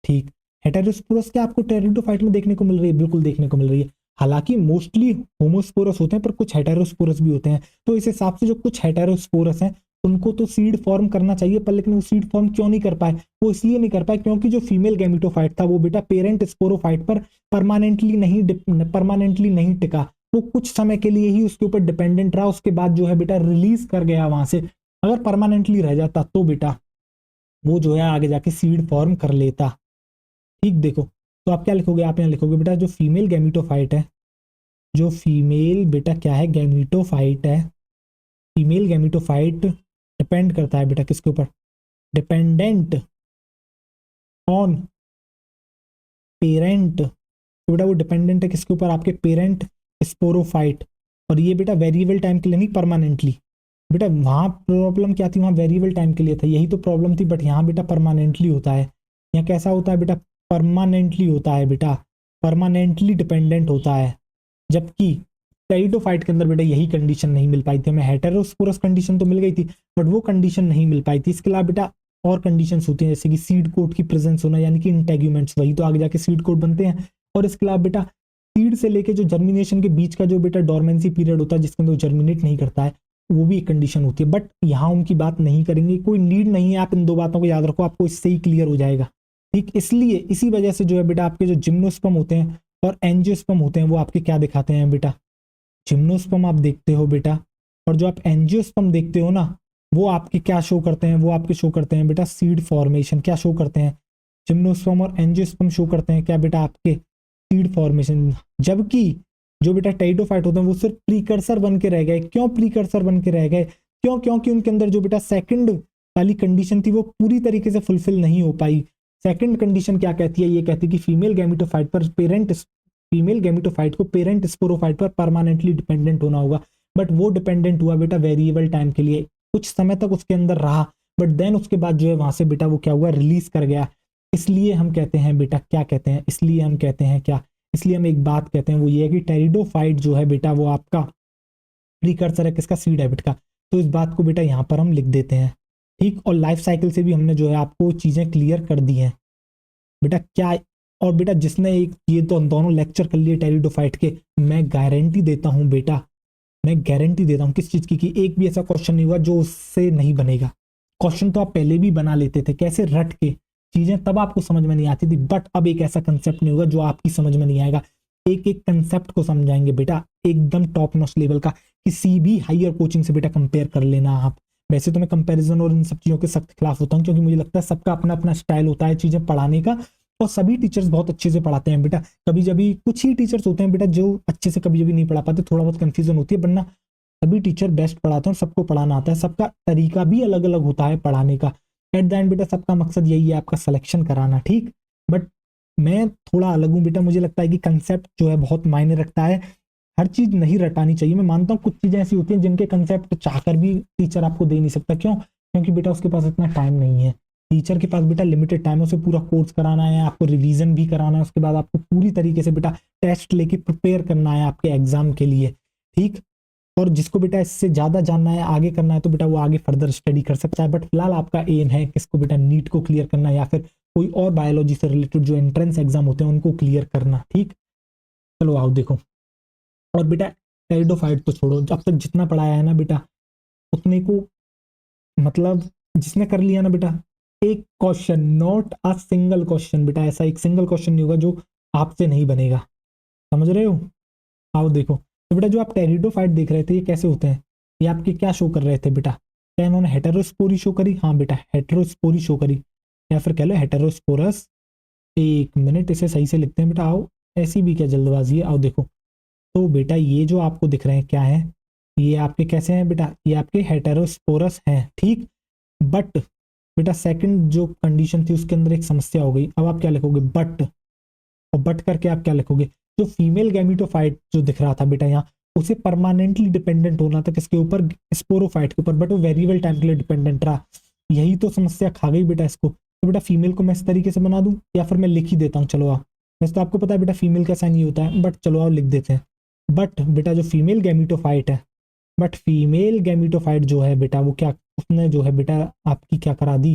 ठीक, हेटेरोस्पोरस क्या आपको टेरिडोफाइट में देखने को मिल रही है, बिल्कुल देखने को मिल रही है। हालांकि मोस्टली होमोस्पोरस होते हैं पर कुछ हेटेरोस्पोरस भी होते हैं। तो इस हिसाब से जो कुछ हेटेरोस्पोरस हैं उनको तो सीड फॉर्म करना चाहिए, पर लेकिन वो सीड फॉर्म क्यों नहीं कर पाए, वो इसलिए नहीं कर पाए क्योंकि जो फीमेल गैमेटोफाइट था वो बेटा पेरेंट स्पोरोफाइट पर परमानेंटली नहीं टिका। वो कुछ समय के लिए ही उसके ऊपर डिपेंडेंट रहा, उसके बाद जो है बेटा रिलीज कर गया वहां से। अगर परमानेंटली रह जाता तो बेटा वो जो है आगे जाके सीड फॉर्म कर लेता। ठीक, देखो, तो आप क्या लिखोगे, आप यहाँ लिखोगे बेटा जो फीमेल गैमेटोफाइट है, जो फीमेल बेटा क्या है, गैमेटोफाइट है, फीमेल गैमेटोफाइट डिपेंड करता है बेटा किसके ऊपर, डिपेंडेंट ऑन पेरेंट। तो बेटा वो डिपेंडेंट है किसके ऊपर, आपके पेरेंट स्पोरोफाइट। और ये बेटा वेरिएबल टाइम के लिए नहीं, परमानेंटली। बेटा वहां प्रॉब्लम क्या थी, वहां वेरिएबल टाइम के लिए था, यही तो प्रॉब्लम थी, बट यहाँ बेटा परमानेंटली होता है। यहाँ कैसा होता है बेटा, परमानेंटली होता है बेटा, परमानेंटली डिपेंडेंट होता है। जबकि टेरिडोफाइट के अंदर बेटा यही कंडीशन नहीं मिल पाई थी हमें। हेटेरोस्पोरस कंडीशन तो मिल गई थी बट वो कंडीशन नहीं मिल पाई थी। इसके अलावा बेटा और कंडीशंस होती हैं, जैसे कि सीड कोट की प्रेजेंस होना, यानी कि इंटेग्यूमेंट्स, वही तो आगे जाके सीड कोट बनते हैं। और इसके अलावा बेटा सीड से लेके जो जर्मिनेशन के बीच का जो बेटा डोरमेंसी पीरियड होता है जिसके अंदर जर्मिनेट नहीं करता है, वो भी एक कंडीशन होती है। बट यहाँ उनकी बात नहीं करेंगे, कोई नीड नहीं है, आप इन 2 बातों को याद रखो, आपको इससे ही क्लियर हो जाएगा। ठीक, इसलिए इसी वजह से जो है बेटा आपके जो जिम्नोस्पर्म होते हैं और एंजियोस्पर्म होते हैं वो आपके क्या दिखाते हैं बेटा, जिम्नोस्पर्म आप देखते हो बेटा, और जो आप एंजियोस्पर्म देखते हो ना वो आपके क्या शो करते हैं, वो आपके शो करते हैं बेटा सीड फॉर्मेशन। क्या शो करते हैं, जिम्नोस्पर्म और एंजियोस्पर्म शो करते हैं क्या बेटा, आपके सीड फॉर्मेशन। जबकि जो बेटा टेरिडोफाइट होते हैं वो सिर्फ प्रीकर्सर बन के रह गए। क्यों प्रीकर्सर बन के रह गए, क्यों, क्योंकि उनके अंदर जो बेटा सेकंड वाली कंडीशन थी वो पूरी तरीके से फुलफिल नहीं हो पाई। सेकंड कंडीशन क्या कहती है, ये कहती है कि फीमेल गैमेटोफाइट पर फीमेल गैमेटोफाइट को पेरेंट स्पोरोफाइट पर परमानेंटली डिपेंडेंट होना होगा। बट वो डिपेंडेंट हुआ बेटा वेरिएबल टाइम के लिए, कुछ समय तक उसके अंदर रहा, बट देन उसके बाद जो है वहां से बेटा वो क्या हुआ, रिलीज कर गया। इसलिए हम कहते हैं बेटा, क्या कहते हैं, इसलिए हम कहते हैं क्या, इसलिए हम एक बात कहते हैं, वो ये है कि टेरिडोफाइट जो है बेटा वो आपका प्रीकर्सर है किसका, सीड हैबिट का। तो इस बात को बेटा यहाँ पर हम लिख देते हैं, ठीक। और लाइफ साइकिल से भी हमने जो है आपको चीजें क्लियर कर दी हैं बेटा, क्या। और बेटा जिसने एक ये तो दोनों लेक्चर कर लिए टेरिडोफाइट के, मैं गारंटी देता हूँ बेटा, मैं गारंटी देता हूँ किस चीज की, कि एक भी ऐसा क्वेश्चन नहीं हुआ जो उससे नहीं बनेगा। क्वेश्चन तो आप पहले भी बना लेते थे, कैसे रट के चीजें, तब आपको समझ में नहीं आती थी, बट अब एक ऐसा कंसेप्ट नहीं होगा जो आपकी समझ में नहीं आएगा। एक एक कंसेप्ट को समझाएंगे बेटा, एकदम टॉप नॉच लेवल का, किसी भी हायर कोचिंग से बेटा कंपेयर कर लेना आप। वैसे तो मैं कंपैरिजन और इन सब चीजों के सख्त खिलाफ होता हूँ, क्योंकि मुझे लगता है सबका अपना अपना स्टाइल होता है चीजें पढ़ाने का, और सभी टीचर्स बहुत अच्छे से पढ़ाते हैं बेटा। कभी कभी कुछ ही टीचर्स होते हैं बेटा जो अच्छे से कभी कभी नहीं पढ़ा पाते, थोड़ा बहुत कंफ्यूजन होती है, वरना सभी टीचर बेस्ट पढ़ाते हैं और सबको पढ़ाना आता है। सबका तरीका भी अलग अलग होता है पढ़ाने का। एट द एंड बेटा सबका मकसद यही है, आपका सिलेक्शन कराना, ठीक। बट मैं थोड़ा अलग हूँ बेटा, मुझे लगता है कि कंसेप्ट जो है बहुत मायने रखता है। हर चीज नहीं रटानी चाहिए। मैं मानता हूँ कुछ चीजें ऐसी होती हैं जिनके कंसेप्ट चाहकर भी टीचर आपको दे नहीं सकता। क्यों? क्योंकि बेटा उसके पास इतना टाइम नहीं है। टीचर के पास बेटा लिमिटेड टाइम है, उसे पूरा कोर्स कराना है, आपको रिवीजन भी कराना है, उसके बाद आपको पूरी तरीके से बेटा टेस्ट लेके प्रिपेयर करना है आपके एग्जाम के लिए, ठीक। और जिसको बेटा इससे ज्यादा जानना है, आगे करना है, तो बेटा वो आगे फर्दर स्टडी कर सकता है। बट फिलहाल आपका एम है किसको बेटा, नीट को क्लियर करना, या फिर कोई और बायोलॉजी से रिलेटेड जो एंट्रेंस एग्जाम होते हैं उनको क्लियर करना, ठीक। चलो आओ देखो। और बेटा टेरिडोफाइट तो छोड़ो, अब तक जितना पढ़ाया है ना बेटा, उतने को मतलब जिसने कर लिया ना बेटा, एक question, not a single question बेटा, ऐसा एक सिंगल क्वेश्चन नहीं होगा जो आपसे नहीं बनेगा। समझ रहे हो? आओ देखो। तो बेटा जो आप टेरिडोफाइट देख रहे थे, ये कैसे होते हैं, ये आपके क्या शो कर रहे थे बेटा, क्या इन्होंने हेटेरोस्पोरी शो करी? हाँ बेटा हेटेरोस्पोरी शो करी, या फिर कह लो हेटेरोस्पोरस। एक मिनट, इसे सही से लिखते हैं बेटा, आओ। ऐसी भी क्या जल्दबाजी है, आओ देखो। तो बेटा ये जो आपको दिख रहे हैं क्या है, ये आपके कैसे हैं बेटा, ये आपके हेटेरोस्पोरस हैं, ठीक। बट बेटा सेकंड जो कंडीशन थी उसके अंदर एक समस्या हो गई। अब आप क्या लिखोगे, बट, और बट करके आप क्या लिखोगे, जो फीमेल गैमिटोफाइट जो दिख रहा था बेटा यहाँ, उसे परमानेंटली डिपेंडेंट होना था किसके ऊपर, स्पोरोफाइट के ऊपर, बट वो वेरिएबल टाइम के लिए डिपेंडेंट रहा। यही तो समस्या खा गई बेटा इसको। तो बेटा फीमेल को मैं इस तरीके से बना दूं, या फिर मैं लिख ही देता हूँ, चलो आ। वैसे तो आपको पता है बेटा फीमेल का साइन ये होता है, बट चलो आओ लिख देते हैं। बट बेटा जो फीमेल गैमिटोफाइट है, बट फीमेल गैमिटोफाइट जो है बेटा, वो क्या, उसने जो है बेटा आपकी क्या करा दी,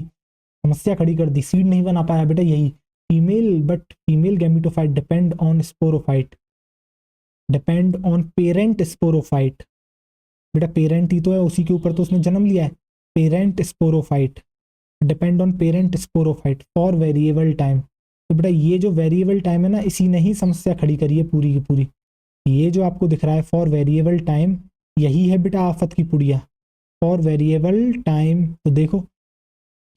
समस्या खड़ी कर दी, सीड नहीं बना पाया बेटा। यही female, but female gametophyte depend on sporophyte, depend on parent sporophyte. बेटा पेरेंट ही तो है, उसी के ऊपर तो उसने जन्म लिया है, parent sporophyte, depend on parent sporophyte for variable time. तो बेटा ये जो वेरिएबल टाइम है ना, इसी ने ही समस्या खड़ी करी है पूरी की पूरी। ये जो आपको दिख रहा है फॉर वेरिएबल टाइम, यही है बेटा आफत की पुड़िया, फॉर वेरिएबल टाइम। तो देखो,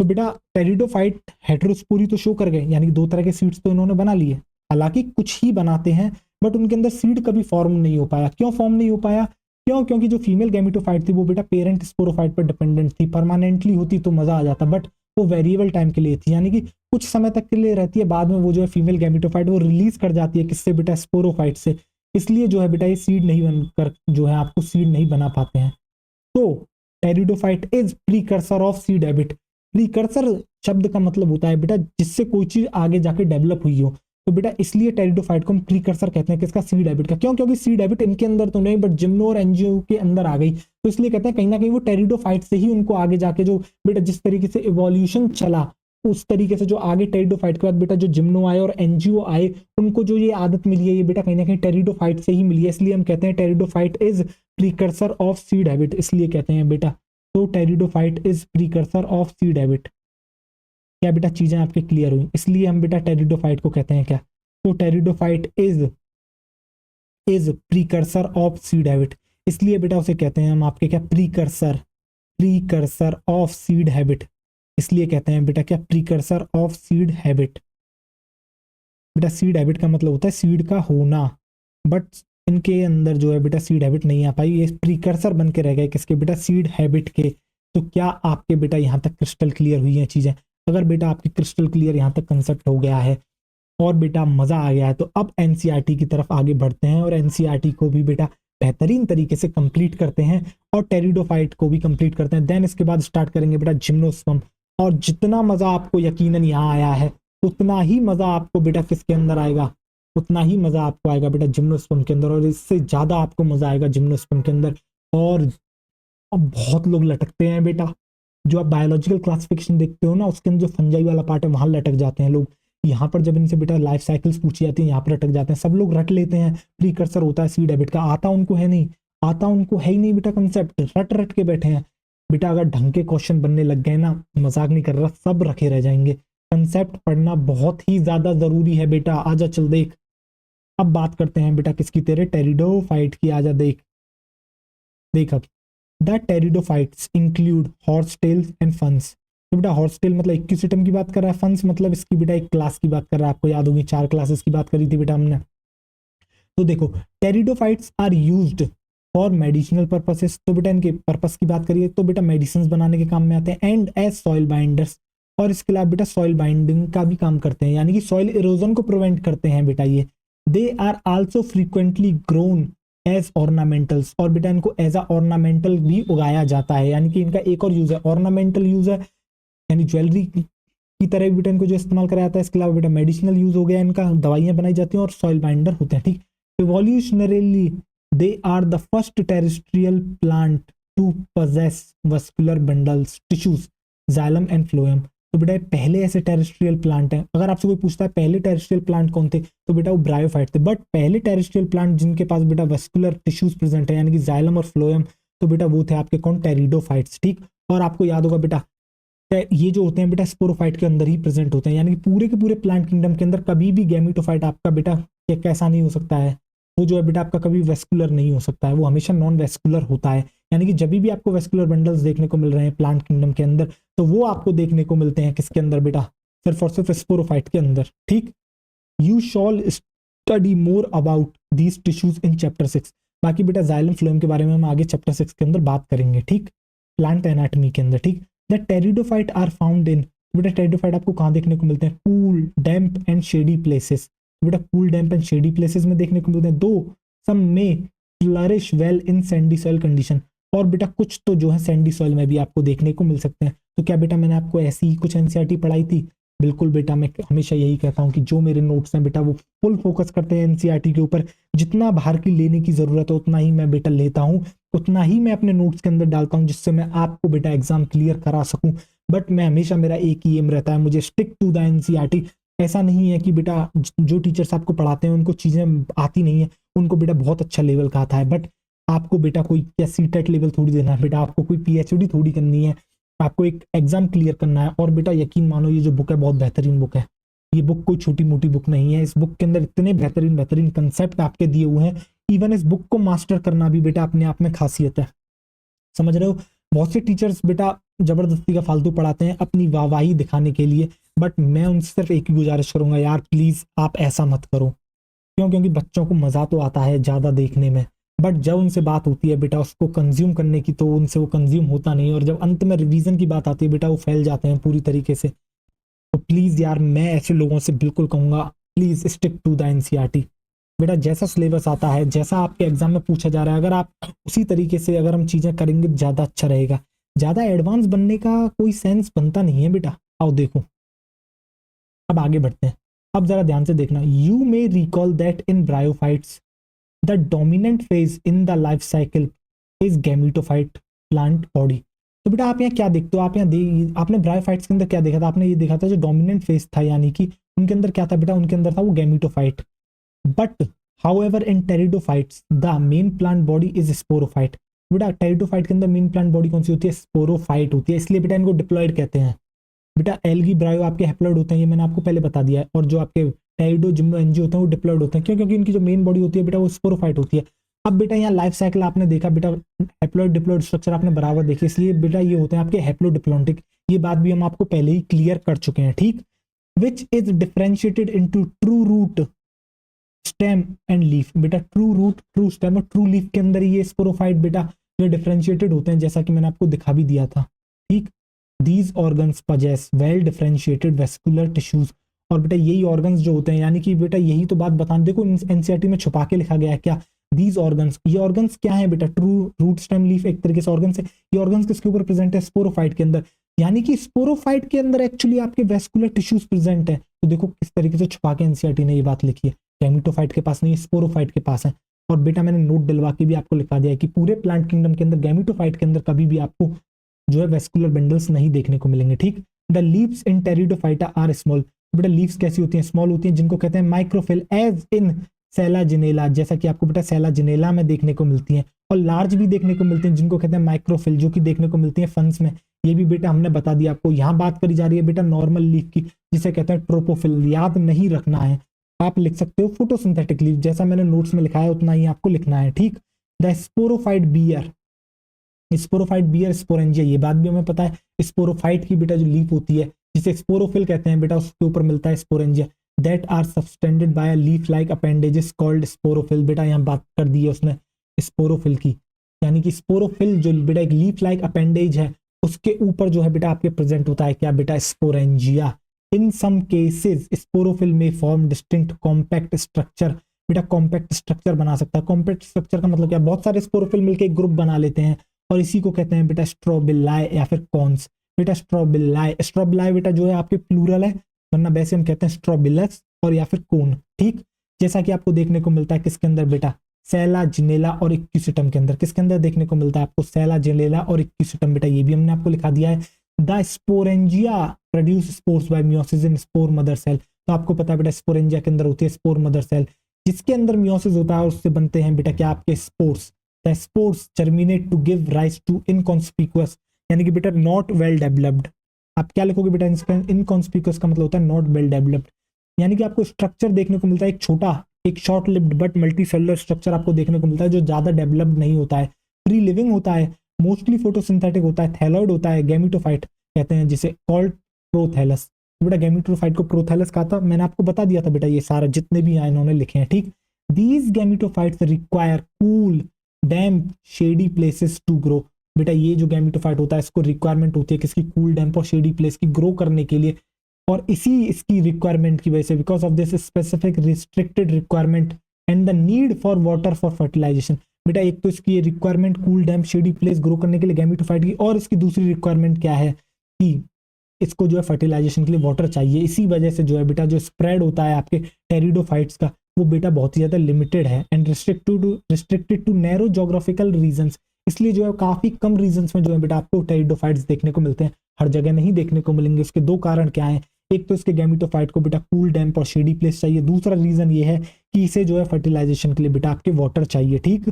तो बेटा टेरिडोफाइट हेटेरोस्पोरी तो शो कर गए, यानी कि दो तरह के सीड्स तो इन्होंने बना लिए। हालांकि कुछ ही बनाते हैं, बट उनके अंदर सीड कभी फॉर्म नहीं हो पाया। क्यों फॉर्म नहीं हो पाया? क्यों? क्योंकि जो फीमेल गैमिटोफाइट थी वो बेटा पेरेंट स्पोरोफाइट पर डिपेंडेंट थी। परमानेंटली होती तो मजा आ जाता, बट वो वेरिएबल टाइम के लिए थी, यानी कि कुछ समय तक के लिए रहती है, बाद में वो जो है फीमेल गैमिटोफाइट वो रिलीज कर जाती है, किससे बेटा, स्पोरोफाइट से। इसलिए जो है बेटा ये सीड नहीं बनकर जो है आपको सीड नहीं बना पाते हैं। तो pteridophyte is precursor of seed habit. Precursor शब्द का मतलब होता है बेटा जिससे कोई चीज आगे जाके डेवलप हुई हो। तो बेटा इसलिए टेरिडोफाइट को हम प्रीकर्सर कहते हैं, किसका, सीड हैबिट का। क्यों? क्योंकि सीड हैबिट इनके अंदर तो नहीं, बट जिम्नो और एंजियो के अंदर आ गई, तो इसलिए कहते हैं कहीं ना कहीं वो टेरिडोफाइट से ही उनको आगे जाके जो बेटा जिस तरीके से इवोल्यूशन चला, उस तरीके से जो आगे टेरिडोफाइट के बाद बेटा जो जिम्नो आए और एनजीओ आए, उनको जो ये आदत मिली है ये बेटा कहीं ना कहीं टेरिडोफाइट से ही मिली है। इसलिए हम कहते हैं pteridophyte is precursor of seed habit, इसलिए कहते हैं बेटा। तो pteridophyte is precursor of seed habit. क्या बेटा चीजें आपके क्लियर हुई? इसलिए हम बेटा टेरिडोफाइट को कहते हैं क्या, तो pteridophyte is precursor of seed habit, इसलिए बेटा उसे कहते हैं हम आपके क्या, precursor, precursor of seed habit. इसलिए कहते हैं बेटा क्या, प्रीकर्सर ऑफ सीड हैबिट। बेटा सीड हैबिट का मतलब होता है सीड का होना, बट इनके अंदर जो है बेटा सीड हैबिट नहीं आ पाई, ये प्रीकर्सर बन के रह गए किसके बेटा, सीड हैबिट के। तो क्या आपके बेटा यहाँ तक क्रिस्टल क्लियर हुई हैं चीजें? अगर बेटा आपकी क्रिस्टल क्लियर यहाँ तक कंसेप्ट हो गया है और बेटा मजा आ गया है, तो अब एनसीईआरटी की तरफ आगे बढ़ते हैं और एनसीईआरटी को भी बेटा बेहतरीन तरीके से कंप्लीट करते हैं और टेरिडोफाइट को भी कंप्लीट करते हैं। देन इसके बाद स्टार्ट करेंगे बेटा जिम्नोस्पर्म। और जितना मजा आपको यकीनन यहाँ आया है उतना ही मजा आपको बेटा किसके अंदर आएगा, उतना ही मजा आपको आएगा बेटा जिम्नोस्पर्म के अंदर, और इससे ज्यादा आपको मजा आएगा जिम्नोस्पर्म के अंदर। और अब बहुत लोग लटकते हैं बेटा, जो आप बायोलॉजिकल क्लासिफिकेशन देखते हो ना, उसके अंदर जो फंजाई वाला पार्ट है वहां लटक जाते हैं लोग। यहाँ पर जब इनसे बेटा लाइफ साइकिल्स पूछी जाती है यहाँ पर लटक जाते हैं। सब लोग रट लेते हैं प्रीकर्सर होता है सीड हैबिट का, आता उनको है नहीं, आता उनको है ही नहीं बेटा कंसेप्ट, रट रट के बैठे हैं बेटा। अगर ढंग के क्वेश्चन बनने लग गए ना, मजाक नहीं कर रहा, सब रखे रह जाएंगे। कंसेप्ट पढ़ना बहुत ही ज्यादा जरूरी है बेटा। आजा चल देख, अब बात करते हैं बेटा किसकी, तेरे टेरिडोफाइट की। आजा देख, देख अब the pteridophytes include horse tails and ferns. तो बेटा हॉर्स टेल मतलब इक्विसिटम की बात कर रहा है, फंस मतलब इसकी बेटा एक क्लास की बात कर रहा है। आपको याद होगी 4 क्लासेस की बात करी थी बेटा हमने। तो देखो pteridophytes are used for medicinal purposes, तो बेटा इनके पर्पस की बात करिए तो बेटा मेडिसिन बनाने के काम में आते हैं, एंड एज सॉइल बाइंडर्स, और इसके अलावा बेटा सॉइल बाइंडिंग का भी काम करते हैं, यानी कि सॉइल इरोजन को प्रिवेंट करते हैं बेटा ये। They are also frequently grown as ornamentals, और बेटा इनको एज अ ऑर्नामेंटल भी उगाया जाता है, यानी कि इनका एक और यूज है, ऑर्नामेंटल यूज है, यानी ज्वेलरी की तरह भी बेटा इनको जो इस्तेमाल कराया जाता है। इसके अलावा बेटा मेडिसिनल यूज हो गया इनका, दवाइयां बनाई जाती हैं, और सॉइल बाइंडर होते हैं, ठीक। Evolutionarily they are the first terrestrial plant to possess vascular bundles tissues xylem and phloem. तो बेटा पहले ऐसे टेरेस्ट्रियल प्लांट हैं, अगर आपसे कोई पूछता है पहले टेरेस्ट्रियल प्लांट कौन थे, तो बेटा वो ब्रायोफाइट थे। बट पहले टेरेस्ट्रियल प्लांट जिनके पास बेटा वस्कुलर टिश्यूज प्रेजेंट है, यानी कि जाइलम और फ्लोएम, तो बेटा वो थे आपके कौन, टेरिडोफाइट्स, ठीक। और आपको याद होगा बेटा ये जो होते हैं बेटा स्पोरोफाइट के अंदर ही प्रेजेंट होते हैं, यानी कि पूरे के पूरे प्लांट किंगडम के अंदर कभी भी गैमेटोफाइट आपका बेटा कैसा नहीं हो सकता है, वो जो है बेटा आपका कभी वेस्कुलर नहीं हो सकता है, वो हमेशा नॉन वेस्कुलर होता है। यानी कि जब भी आपको वेस्कुलर बंडल्स देखने को मिल रहे हैं प्लांट किंगडम के अंदर, तो वो आपको देखने को मिलते हैं किसके अंदर बेटा, सिर्फ और सिर्फ स्पोरोफाइट के अंदर, ठीक। You shawl study more about these tissues in chapter 6। बाकी बेटा जाइलम फ्लोएम के बारे में हम आगे चैप्टर 6 के अंदर बात करेंगे, ठीक, प्लांट एनाटॉमी के अंदर, ठीक। The pteridophyte are found in, बेटा टेरिडोफाइट आपको कहाँ देखने को मिलते हैं, cool damp and shady places. बेटा cool damp and shady places में देखने को मिलते हैं। दो सम में flourish well in sandy soil condition, और बेटा कुछ तो जो है सैंडी सॉइल में भी आपको देखने को मिल सकते हैं। तो क्या बेटा मैंने आपको ऐसी ही कुछ एनसीईआरटी पढ़ाई थी? बिल्कुल बेटा, मैं हमेशा यही कहता हूँ कि जो मेरे नोट्स हैं बेटा वो फुल फोकस करते हैं एनसीईआरटी के ऊपर। जितना बाहर की लेने की जरूरत है उतना ही मैं बेटा लेता हूँ, उतना ही मैं अपने नोट्स के अंदर डालता हूँ, जिससे मैं आपको बेटा एग्जाम क्लियर करा सकूं। बट मैं हमेशा, मेरा एक ही एम रहता है, मुझे स्टिक टू द एनसीईआरटी। ऐसा नहीं है कि बेटा जो टीचर्स आपको पढ़ाते हैं उनको चीजें आती नहीं है, उनको बेटा बहुत अच्छा लेवल का आता है, बट आपको बेटा कोई क्या सीटेट लेवल थोड़ी देना है बेटा, आपको कोई पीएचडी थोड़ी करनी है, आपको एक एग्जाम क्लियर करना है। और बेटा यकीन मानो ये जो बुक है बहुत बेहतरीन बुक है, ये बुक कोई छोटी मोटी बुक नहीं है। इस बुक के अंदर इतने बेहतरीन बेहतरीन कंसेप्ट आपके दिए हुए हैं, इवन इस बुक को मास्टर करना भी बेटा अपने आप में खासियत है, समझ रहे हो। बहुत से टीचर्स बेटा जबरदस्ती का फालतू पढ़ाते हैं अपनी वाहवाही दिखाने के लिए, बट मैं उनसे सिर्फ एक ही गुजारिश करूंगा, यार प्लीज आप ऐसा मत करो। क्यों? क्योंकि बच्चों को मजा तो आता है ज्यादा देखने में, बट जब उनसे बात होती है बेटा उसको कंज्यूम करने की, तो उनसे वो कंज्यूम होता नहीं, और जब अंत में रिवीजन की बात आती है बेटा वो फैल जाते हैं पूरी तरीके से। तो प्लीज यार मैं ऐसे लोगों से बिल्कुल कहूंगा, please stick to the NCERT. बेटा जैसा सिलेबस आता है, जैसा आपके एग्जाम में पूछा जा रहा है, अगर आप उसी तरीके से अगर हम चीजें करेंगे ज्यादा अच्छा रहेगा। ज्यादा एडवांस बनने का कोई सेंस बनता नहीं है बेटा। आओ देखो, अब आगे बढ़ते हैं। अब जरा ध्यान से देखना, you may recall that in bryophytes the dominant phase in the life cycle is gametophyte plant body. तो बेटा आप यहाँ क्या देखते हो, आप यहाँ आपने ब्रायोफाइट्स के अंदर क्या देखा था, आपने ये देखा था जो डोमिनेंट फेज था, यानी कि उनके अंदर क्या था बेटा, उनके अंदर था वो gametophyte. But however in pteridophytes the main plant body is sporophyte. बेटा टेरिडोफाइट के अंदर मेन प्लांट बॉडी कौन सी होती है, स्पोरोफाइट होती है, इसलिए बेटा इनको डिप्लॉयड कहते हैं। बेटा एल्गी ब्रायो आपके हैप्लॉइड होते हैं, ये मैंने आपको पहले बता दिया है, और जो आपके टेरिडो जिम्नो एनजी होते हैं वो डिप्लॉयड होते हैं। क्यों? क्योंकि इनकी जो मेन बॉडी होती है बेटा वो स्पोरोफाइट होती है। अब बेटा यहाँ लाइफ साइकिल आपने देखा बेटा, हैप्लॉइड डिप्लॉइड स्ट्रक्चर आपने बराबर देखे, इसलिए बेटा ये होते हैं आपके हैप्लोडिप्लॉन्टिक। ये बात भी हम आपको पहले ही क्लियर कर चुके हैं, ठीक। Which is differentiated into true root stem and leaf. बेटा ट्रू रूट, ट्रू स्टेम और ट्रू लीफ के अंदर ये स्पोरोफाइट बेटा जो डिफरेंशिएटेड होते हैं, जैसा कि मैंने आपको दिखा भी दिया था, ठीक। These organs possess well differentiated vascular tissues. और बेटा यही ऑर्गन्स जो होते हैं, यानी कि बेटा यही तो बात बताने, देखो एनसीईआरटी में छुपा के लिखा गया है क्या, दीज ऑर्गन्स, ये ऑर्गन्स क्या है बेटा, ट्रू रूट स्टेम लीफ एक तरीके से ऑर्गन्स है। ये ऑर्गन्स किसके ऊपर प्रेजेंट है, स्पोरोफाइट के अंदर। यानी कि स्पोरोफाइट के अंदर एक्चुअली आपके वेस्कुलर टिश्यूज प्रेजेंट है। तो देखो किस तरीके से छुपा के एनसीईआरटी ने ये बात लिखी है, गैमेटोफाइट के पास नहीं, स्पोरोफाइट के पास है। और बेटा मैंने नोट डलवा के भी आपको लिखा दिया है कि पूरे प्लांट किंगडम के अंदर गैमेटोफाइट के अंदर कभी भी आपको जो है वेस्कुलर बंडल्स नहीं देखने को मिलेंगे, ठीक। The leaves in pteridophyta are small. बेटा लीव्स कैसी होती हैं, स्मॉल होती हैं, जिनको कहते हैं माइक्रोफिल, एज इन सेलाजिनेला, जैसा कि आपको बेटा सेलाजिनेला में देखने को मिलती हैं। और लार्ज भी देखने को मिलते हैं जिनको कहते हैं माइक्रोफिल, जो कि देखने को मिलती है फंस में। ये भी बेटा हमने बता दिया आपको। यहाँ बात करी जा रही है बेटा नॉर्मल लीफ की, जिसे कहते हैं ट्रोपोफिल, याद नहीं रखना है। आप लिख सकते हो फोटोसिंथेटिक लीफ, जैसा मैंने नोट्स में लिखा है उतना ही आपको लिखना है, ठीक। The sporophyte bear, sporophyte bear sporangia, ये बात भी हमें पता है। स्पोरोफाइट की बेटा जो लीफ होती है जिसे स्पोरोफिल कहते हैं बेटा, उसके ऊपर मिलता है sporangia, that are subtended by a leaf like appendages called sporophyll. बेटा यहाँ बात कर दी है उसने स्पोरोफिल की, यानी कि स्पोरोफिल जो बेटा एक लीफ लाइक अपेंडेज है, उसके ऊपर जो है बेटा आपके प्रेजेंट होता है क्या बेटा, स्पोरेंजिया। इन सम केसेस स्पोरोफिल में फॉर्म डिस्टिंक्ट कॉम्पैक्ट स्ट्रक्चर। बेटा कॉम्पैक्ट स्ट्रक्चर बना सकता है। कॉम्पैक्ट स्ट्रक्चर का मतलब क्या, बहुत सारे स्पोरोफिल मिलकर एक ग्रुप बना लेते हैं, और इसी को कहते हैं बेटा स्ट्रोबिलाई या फिर कॉन्स। बेटा स्ट्रोबिलाई, स्ट्रोबिलाई बेटा जो है आपके प्लूरल है, वरना वैसे हम कहते हैं स्ट्रोबिलस और या फिर कोन, ठीक। जैसा कि आपको देखने को मिलता है किसके अंदर बेटा, सेलाजिनेला और इक्विसिटम के अंदर। किसके अंदर देखने को मिलता है आपको, सेलाजिनेला और इक्विसिटम। बेटा ये भी हमने आपको लिखा दिया है। The sporangia produce spores by meiosis in spore mother cell. तो आपको पता है बेटा स्पोरेंजिया के अंदर होती है स्पोर मदर सेल, जिसके अंदर मियोसिस होता है और उससे बनते हैं बेटा क्या आपके spores. The spores germinate to give rise to inconspicuous, यानी कि बेटा नॉट वेल डेवलप्ड। आप क्या लिखोगे बेटा, इनकॉन्स्पिकुअस का मतलब होता है नॉट वेल डेवलप्ड, यानी कि आपको स्ट्रक्चर देखने को मिलता है एक छोटा, एक short lived but multi cellular structure आपको देखने को मिलता है, जो ज्यादा डेवलप्ड नहीं होता है, फ्री लिविंग होता है, मोस्टली फोटोसिंथेटिक होता है, थैलॉइड होता है, गैमेटोफाइट कहते हैं जिसे, कॉल्ड प्रोथैलस। बेटा गैमेटोफाइट को प्रोथैलस कहा था, मैंने आपको बता दिया था बेटा, ये सारा जितने भी यहाँ इन्होंने लिखे हैं, ठीक। These gametophytes require cool damp shady places to grow. बेटा ये जो गैमेटोफाइट होता है इसको रिक्वायरमेंट होती है किसकी, कूल डैम्प और शेडी प्लेस की ग्रो करने के लिए। और इसी इसकी रिक्वायरमेंट की वजह से, because of this specific restricted requirement and the need for water for fertilisation. बेटा एक तो इसकी requirement cool damp shady place grow करने के लिए गैमेटोफाइट की, और इसकी दूसरी रिक्वायरमेंट क्या है कि इसको जो है फर्टिलाइजेशन के लिए वाटर चाहिए। इसी वजह से जो है बेटा जो स्प्रेड होता है आपके टेरिडोफाइट्स का, वो बेटा बहुत ही ज्यादा लिमिटेड है and restricted to narrow geographical regions. इसलिए जो है काफी कम रीजन्स में जो है बेटा आपको टेरिडोफाइट्स देखने को मिलते हैं, हर जगह नहीं देखने को मिलेंगे। उसके दो कारण क्या है, एक तो इसके गैमेटोफाइट को बेटा कूल डैम्प और शेडी प्लेस चाहिए, दूसरा रीजन ये है कि इसे जो है फर्टिलाइजेशन के लिए बेटा आपके वाटर चाहिए, ठीक।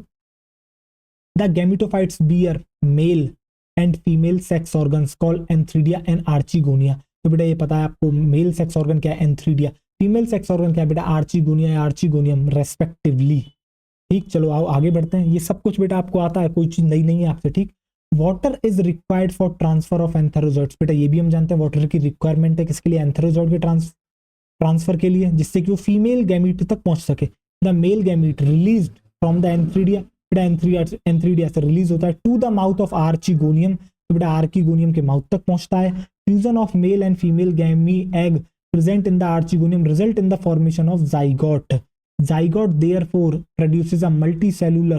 The gametophytes bear male and female sex organs called antheridia and archegonia. तो बेटा ये पता है आपको मेल सेक्स ऑर्गन क्या है, एंथ्रीडिया, फीमेल सेक्स ऑर्गन क्या है बेटा, आर्चिगोनिया या आर्चिगोनियम रेस्पेक्टिवली, ठीक। चलो आओ आगे बढ़ते हैं। ये सब कुछ बेटा आपको आता है, कोई चीज नई नहीं है आपसे, ठीक। Water is required for transfer of antherozoids. बेटा ये भी हम जानते हैं वाटर की रिक्वायरमेंट है किसके लिए, एंथेरोजोइट के ट्रांसफर के लिए, जिससे कि वो फीमेल गैमीट तक पहुंच सके। The male gamete released from the antheridia, बेटा एंथ्रीडिया से रिलीज होता है to the mouth of archegonium, तो बेटा आर्चिगोनियम के माउथ तक पहुंचता है। Fusion of male and female gamete egg present in the archegonium result in the formation of zygote. Zygote therefore produces a multicellular,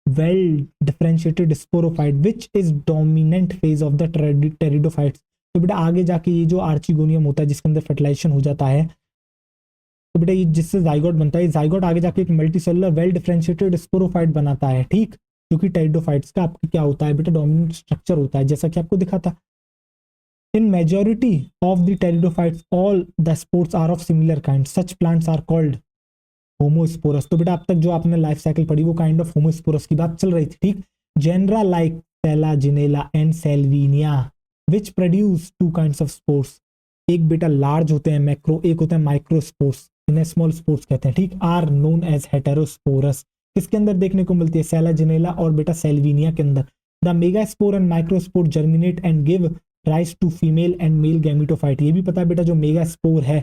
well differentiated sporophyte which is dominant phase of the pteridophytes। तो बेटा आगे जाके ये जो archegonium होता है जिसके अंदर फर्टिलाइजेशन हो जाता है, तो बेटा ये जिससे जाइगोट बनता है, जाइगोट आगे जाके एक मल्टीसेलुलर वेल डिफरेंशिएटेड स्पोरोफाइट बनाता है, ठीक। जो कि टेरिडोफाइट्स का आपका क्या होता है बेटा, डोमिनेंट स्ट्रक्चर होता है, जैसा कि आपको दिखा था। In majority of the pteridophytes all the spores are of similar kind, such plants are called homosporous. तो बेटा अब तक जो आपने लाइफ साइकिल पढ़ी वो काइंड ऑफ होमोस्पोरस की बात चल रही थी, ठीक। Genera like Selaginella and Salvinia which produce two kinds of spores. एक बेटा लार्ज होते हैं मैक्रो, एक होते हैं माइक्रोस्पोर्स, इन्हें स्मॉल स्पोर्स कहते हैं, ठीक। Are known as heterosporous. किसके अंदर देखने को मिलती है, सेलाजिनेला और बेटा सेल्विनिया के अंदर। The megaspore and microspore germinate and give rise to female and male gametophyte. ये भी पता है बेटा जो मेगास्पोर है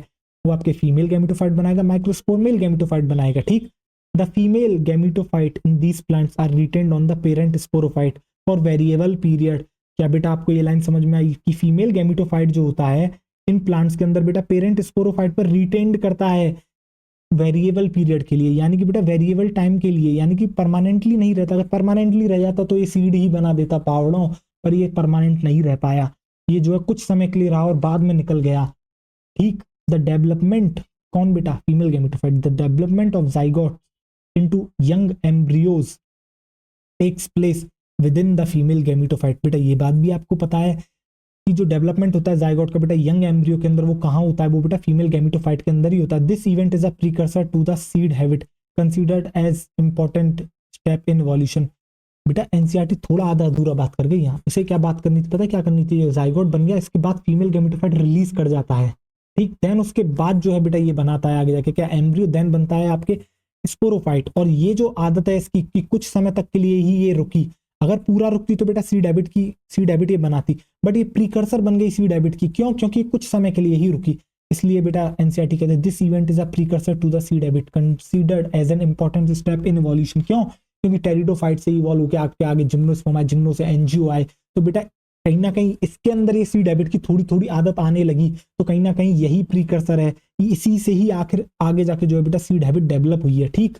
वो आपके फीमेल गैमेटोफाइट बनाएगा, माइक्रोस्पोर मेल गैमेटोफाइट बनाएगा, ठीक। The female gametophyte in these plants are retained on the parent sporophyte for variable period. क्या बेटा आपको ये लाइन समझ में आई कि फीमेल गैमेटोफाइट जो होता है इन प्लांट्स के अंदर बेटा पेरेंट स्पोरोफाइट पर रिटेन्ड करता है वेरिएबल पीरियड के लिए, यानी कि बेटा वेरिएबल टाइम के लिए, यानी कि परमानेंटली नहीं रहता। अगर परमानेंटली रह जाता तो ये सीड ही बना देता पावड़ों, पर ये परमानेंट नहीं रह पाया। ये जो है कुछ समय के लिए रहा और बाद में निकल गया। ठीक, द डेवलपमेंट, कौन बेटा, female gametophyte, the development of zygote into young embryos takes place within the female gametophyte. बेटा ये बात भी आपको पता है कि जो डेवलपमेंट होता है जाइगोट का बेटा यंग एम्ब्रियो के अंदर, वो कहाँ होता है, वो बेटा फीमेल गैमेटोफाइट के अंदर ही होता है। This event is a precursor to the seed habit considered as important step in evolution. बेटा एनसीईआरटी थोड़ा आधा अधूरा बात कर गई यहाँ, इसे क्या बात करनी थी पता है, क्या करनी थी, जाइगोट बन गया, इसके बाद फीमेल गैमेटोफाइट रिलीज कर जाता है। ठीक, देन उसके बाद जो है बेटा ये बनाता है आगे जाके क्या, एम्ब्रियो, देन बनता है आपके स्पोरोफाइट। और ये जो आदत है इसकी कि कुछ समय तक के लिए ही ये रुकी, अगर पूरा रुकती तो बेटा सीड हैबिट ये बनाती, बट ये प्रीकर्सर बन गई सीड हैबिट की। क्यों? क्योंकि कुछ समय के लिए ही रुकी, इसलिए बेटा एनसीईआरटी कहते हैं this event is a precursor to the seed habit considered as an important step in evolution. क्यों? क्योंकि टेरिडोफाइट से इवॉल्व होकर आगे जिम्नोस्पर्म आए, जिम्नो से एंजियो आए, तो बेटा कहीं ना कहीं इसके अंदर ये सीड हैबिट की थोड़ी थोड़ी आदत आने लगी, तो कहीं ना कहीं यही प्रीकर्सर है, इसी से ही आखिर आगे जाके जो है बेटा सीड हैबिट डेवलप हुई है। ठीक,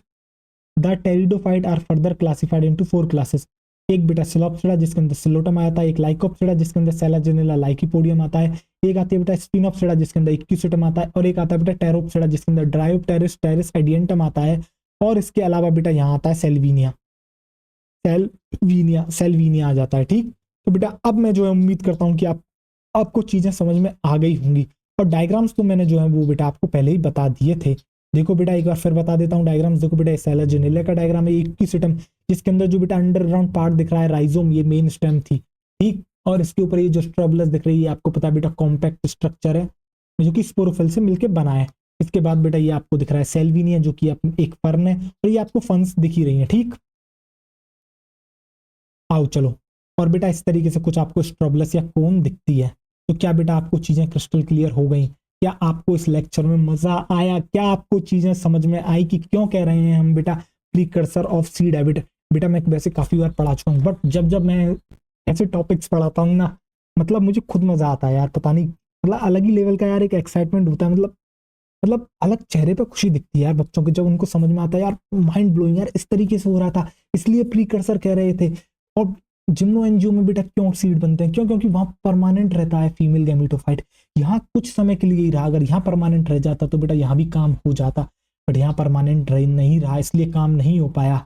the pteridophyte are further classified into 4 classes. एक बेटा सिलोप्सिडा जिसके अंदर सिलोटम आता है, एक लाइकोप्सिडा जिसके अंदर सेलाजिनेला लाइकोपोडियम आता है, एक आती है बेटा स्पिनोप्सिडा जिसके अंदर इक्विसिटम आता है, और एक आता है बेटा टेरोप्सिडा जिसके अंदर ड्रायोप्टेरिस टेरिस एडियंटम आता है, और इसके अलावा बेटा यहाँ आता है सेल्विनिया सेल्विनिया आ जाता है। ठीक, तो बेटा अब मैं जो है उम्मीद करता हूँ कि आपको चीजें समझ में आ गई होंगी, और डायग्राम्स तो मैंने जो है वो बेटा आपको पहले ही बता दिए थे। देखो बेटा एक बार फिर बता देता हूँ डायग्राम्स। देखो बेटा सेलाजिनेला का डायग्राम है, इक्विसिटम जिसके अंदर जो बेटा अंडरग्राउंड पार्ट दिख रहा है राइजोम, ये मेन स्टेम थी। ठीक, और इसके ऊपर ये जो स्ट्रोबुलस दिख रही है आपको पता है बेटा कॉम्पैक्ट स्ट्रक्चर है जो कि स्पोरोफिल से मिलकर बना है। इसके बाद बेटा ये आपको दिख रहा है सेल्विनिया जो कि एक फर्न है, और ये आपको फंस दिख ही रही है। ठीक, आओ चलो, और बेटा इस तरीके से कुछ आपको स्ट्रोबुलस या कोन दिखती है। तो क्या बेटा आपको चीजें क्रिस्टल क्लियर हो गई? क्या आपको इस लेक्चर में मजा आया? क्या आपको चीजें समझ में आई कि क्यों कह रहे हैं हम बेटा प्रीकर्सर ऑफ सीड हैबिट? बेटा मैं वैसे काफी बार पढ़ा चुका हूँ, बट जब जब मैं ऐसे टॉपिक्स पढ़ाता हूँ ना, मतलब मुझे खुद मजा आता है यार, पता नहीं, मतलब अलग ही लेवल का यार एक एक्साइटमेंट होता है, मतलब अलग चेहरे पे खुशी दिखती है यार बच्चों के, जब उनको समझ में आता है यार, माइंड ब्लोइंग यार, इस तरीके से हो रहा था, इसलिए प्रीकर्सर कह रहे थे। और जिम्नो एनजीओ में बेटा क्यों सीड बनते हैं? क्यों? क्योंकि वहां परमानेंट रहता है फीमेल गैमेटोफाइट। यहाँ कुछ समय के लिए ही रहा, अगर यहाँ परमानेंट रह जाता तो बेटा यहाँ भी काम हो जाता, बट यहाँ परमानेंट रह नहीं रहा, इसलिए काम नहीं हो पाया,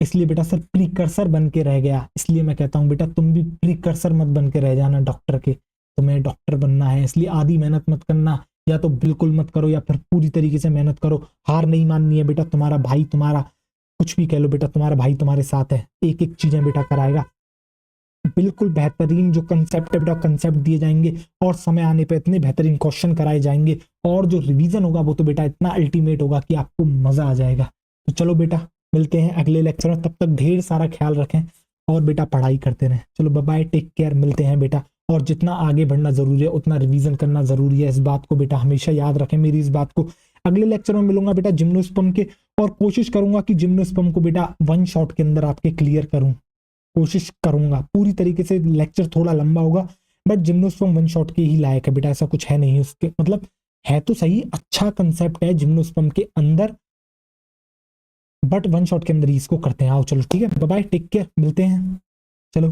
इसलिए बेटा सर प्रीकर्सर बन के रह गया। इसलिए मैं कहता हूँ बेटा तुम भी प्रीकर्सर मत बन के रह जाना डॉक्टर के, तुम्हें डॉक्टर बनना है, इसलिए आधी मेहनत मत करना, या तो बिल्कुल मत करो या फिर पूरी तरीके से मेहनत करो। हार नहीं माननी है बेटा, तुम्हारा भाई, तुम्हारा कुछ भी कह लो बेटा, तुम्हारा भाई तुम्हारे साथ है, एक एक चीजें बेटा कराएगा। बिल्कुल बेहतरीन जो कंसेप्ट है बेटा, कंसेप्ट दिए जाएंगे, और समय आने पे इतने बेहतरीन क्वेश्चन कराए जाएंगे, और जो रिवीजन होगा वो तो बेटा इतना अल्टीमेट होगा कि आपको मजा आ जाएगा। तो चलो बेटा मिलते हैं अगले लेक्चर में, तब तक ढेर सारा ख्याल रखें और बेटा पढ़ाई करते रहें। चलो बाय बाय, टेक केयर, मिलते हैं बेटा। और जितना आगे बढ़ना जरूरी है उतना रिवीजन करना जरूरी है, इस बात को बेटा हमेशा याद रखें, मेरी इस बात को। अगले लेक्चर में मिलूंगा बेटा जिम्नोस्पर्म के, और कोशिश करूंगा कि जिम्नोस्पर्म को बेटा 1 शॉट के अंदर आपके क्लियर करूं, कोशिश करूंगा पूरी तरीके से। लेक्चर थोड़ा लंबा होगा, बट जिम्नोस्पर्म 1 शॉट के ही लायक है बेटा, ऐसा कुछ है नहीं उसके, मतलब है तो सही, अच्छा कंसेप्ट है जिम्नोस्पर्म के अंदर, बट 1 शॉट के अंदर ही इसको करते हैं। आओ चलो ठीक है, बाय बाय, टेक केयर, मिलते हैं, चलो।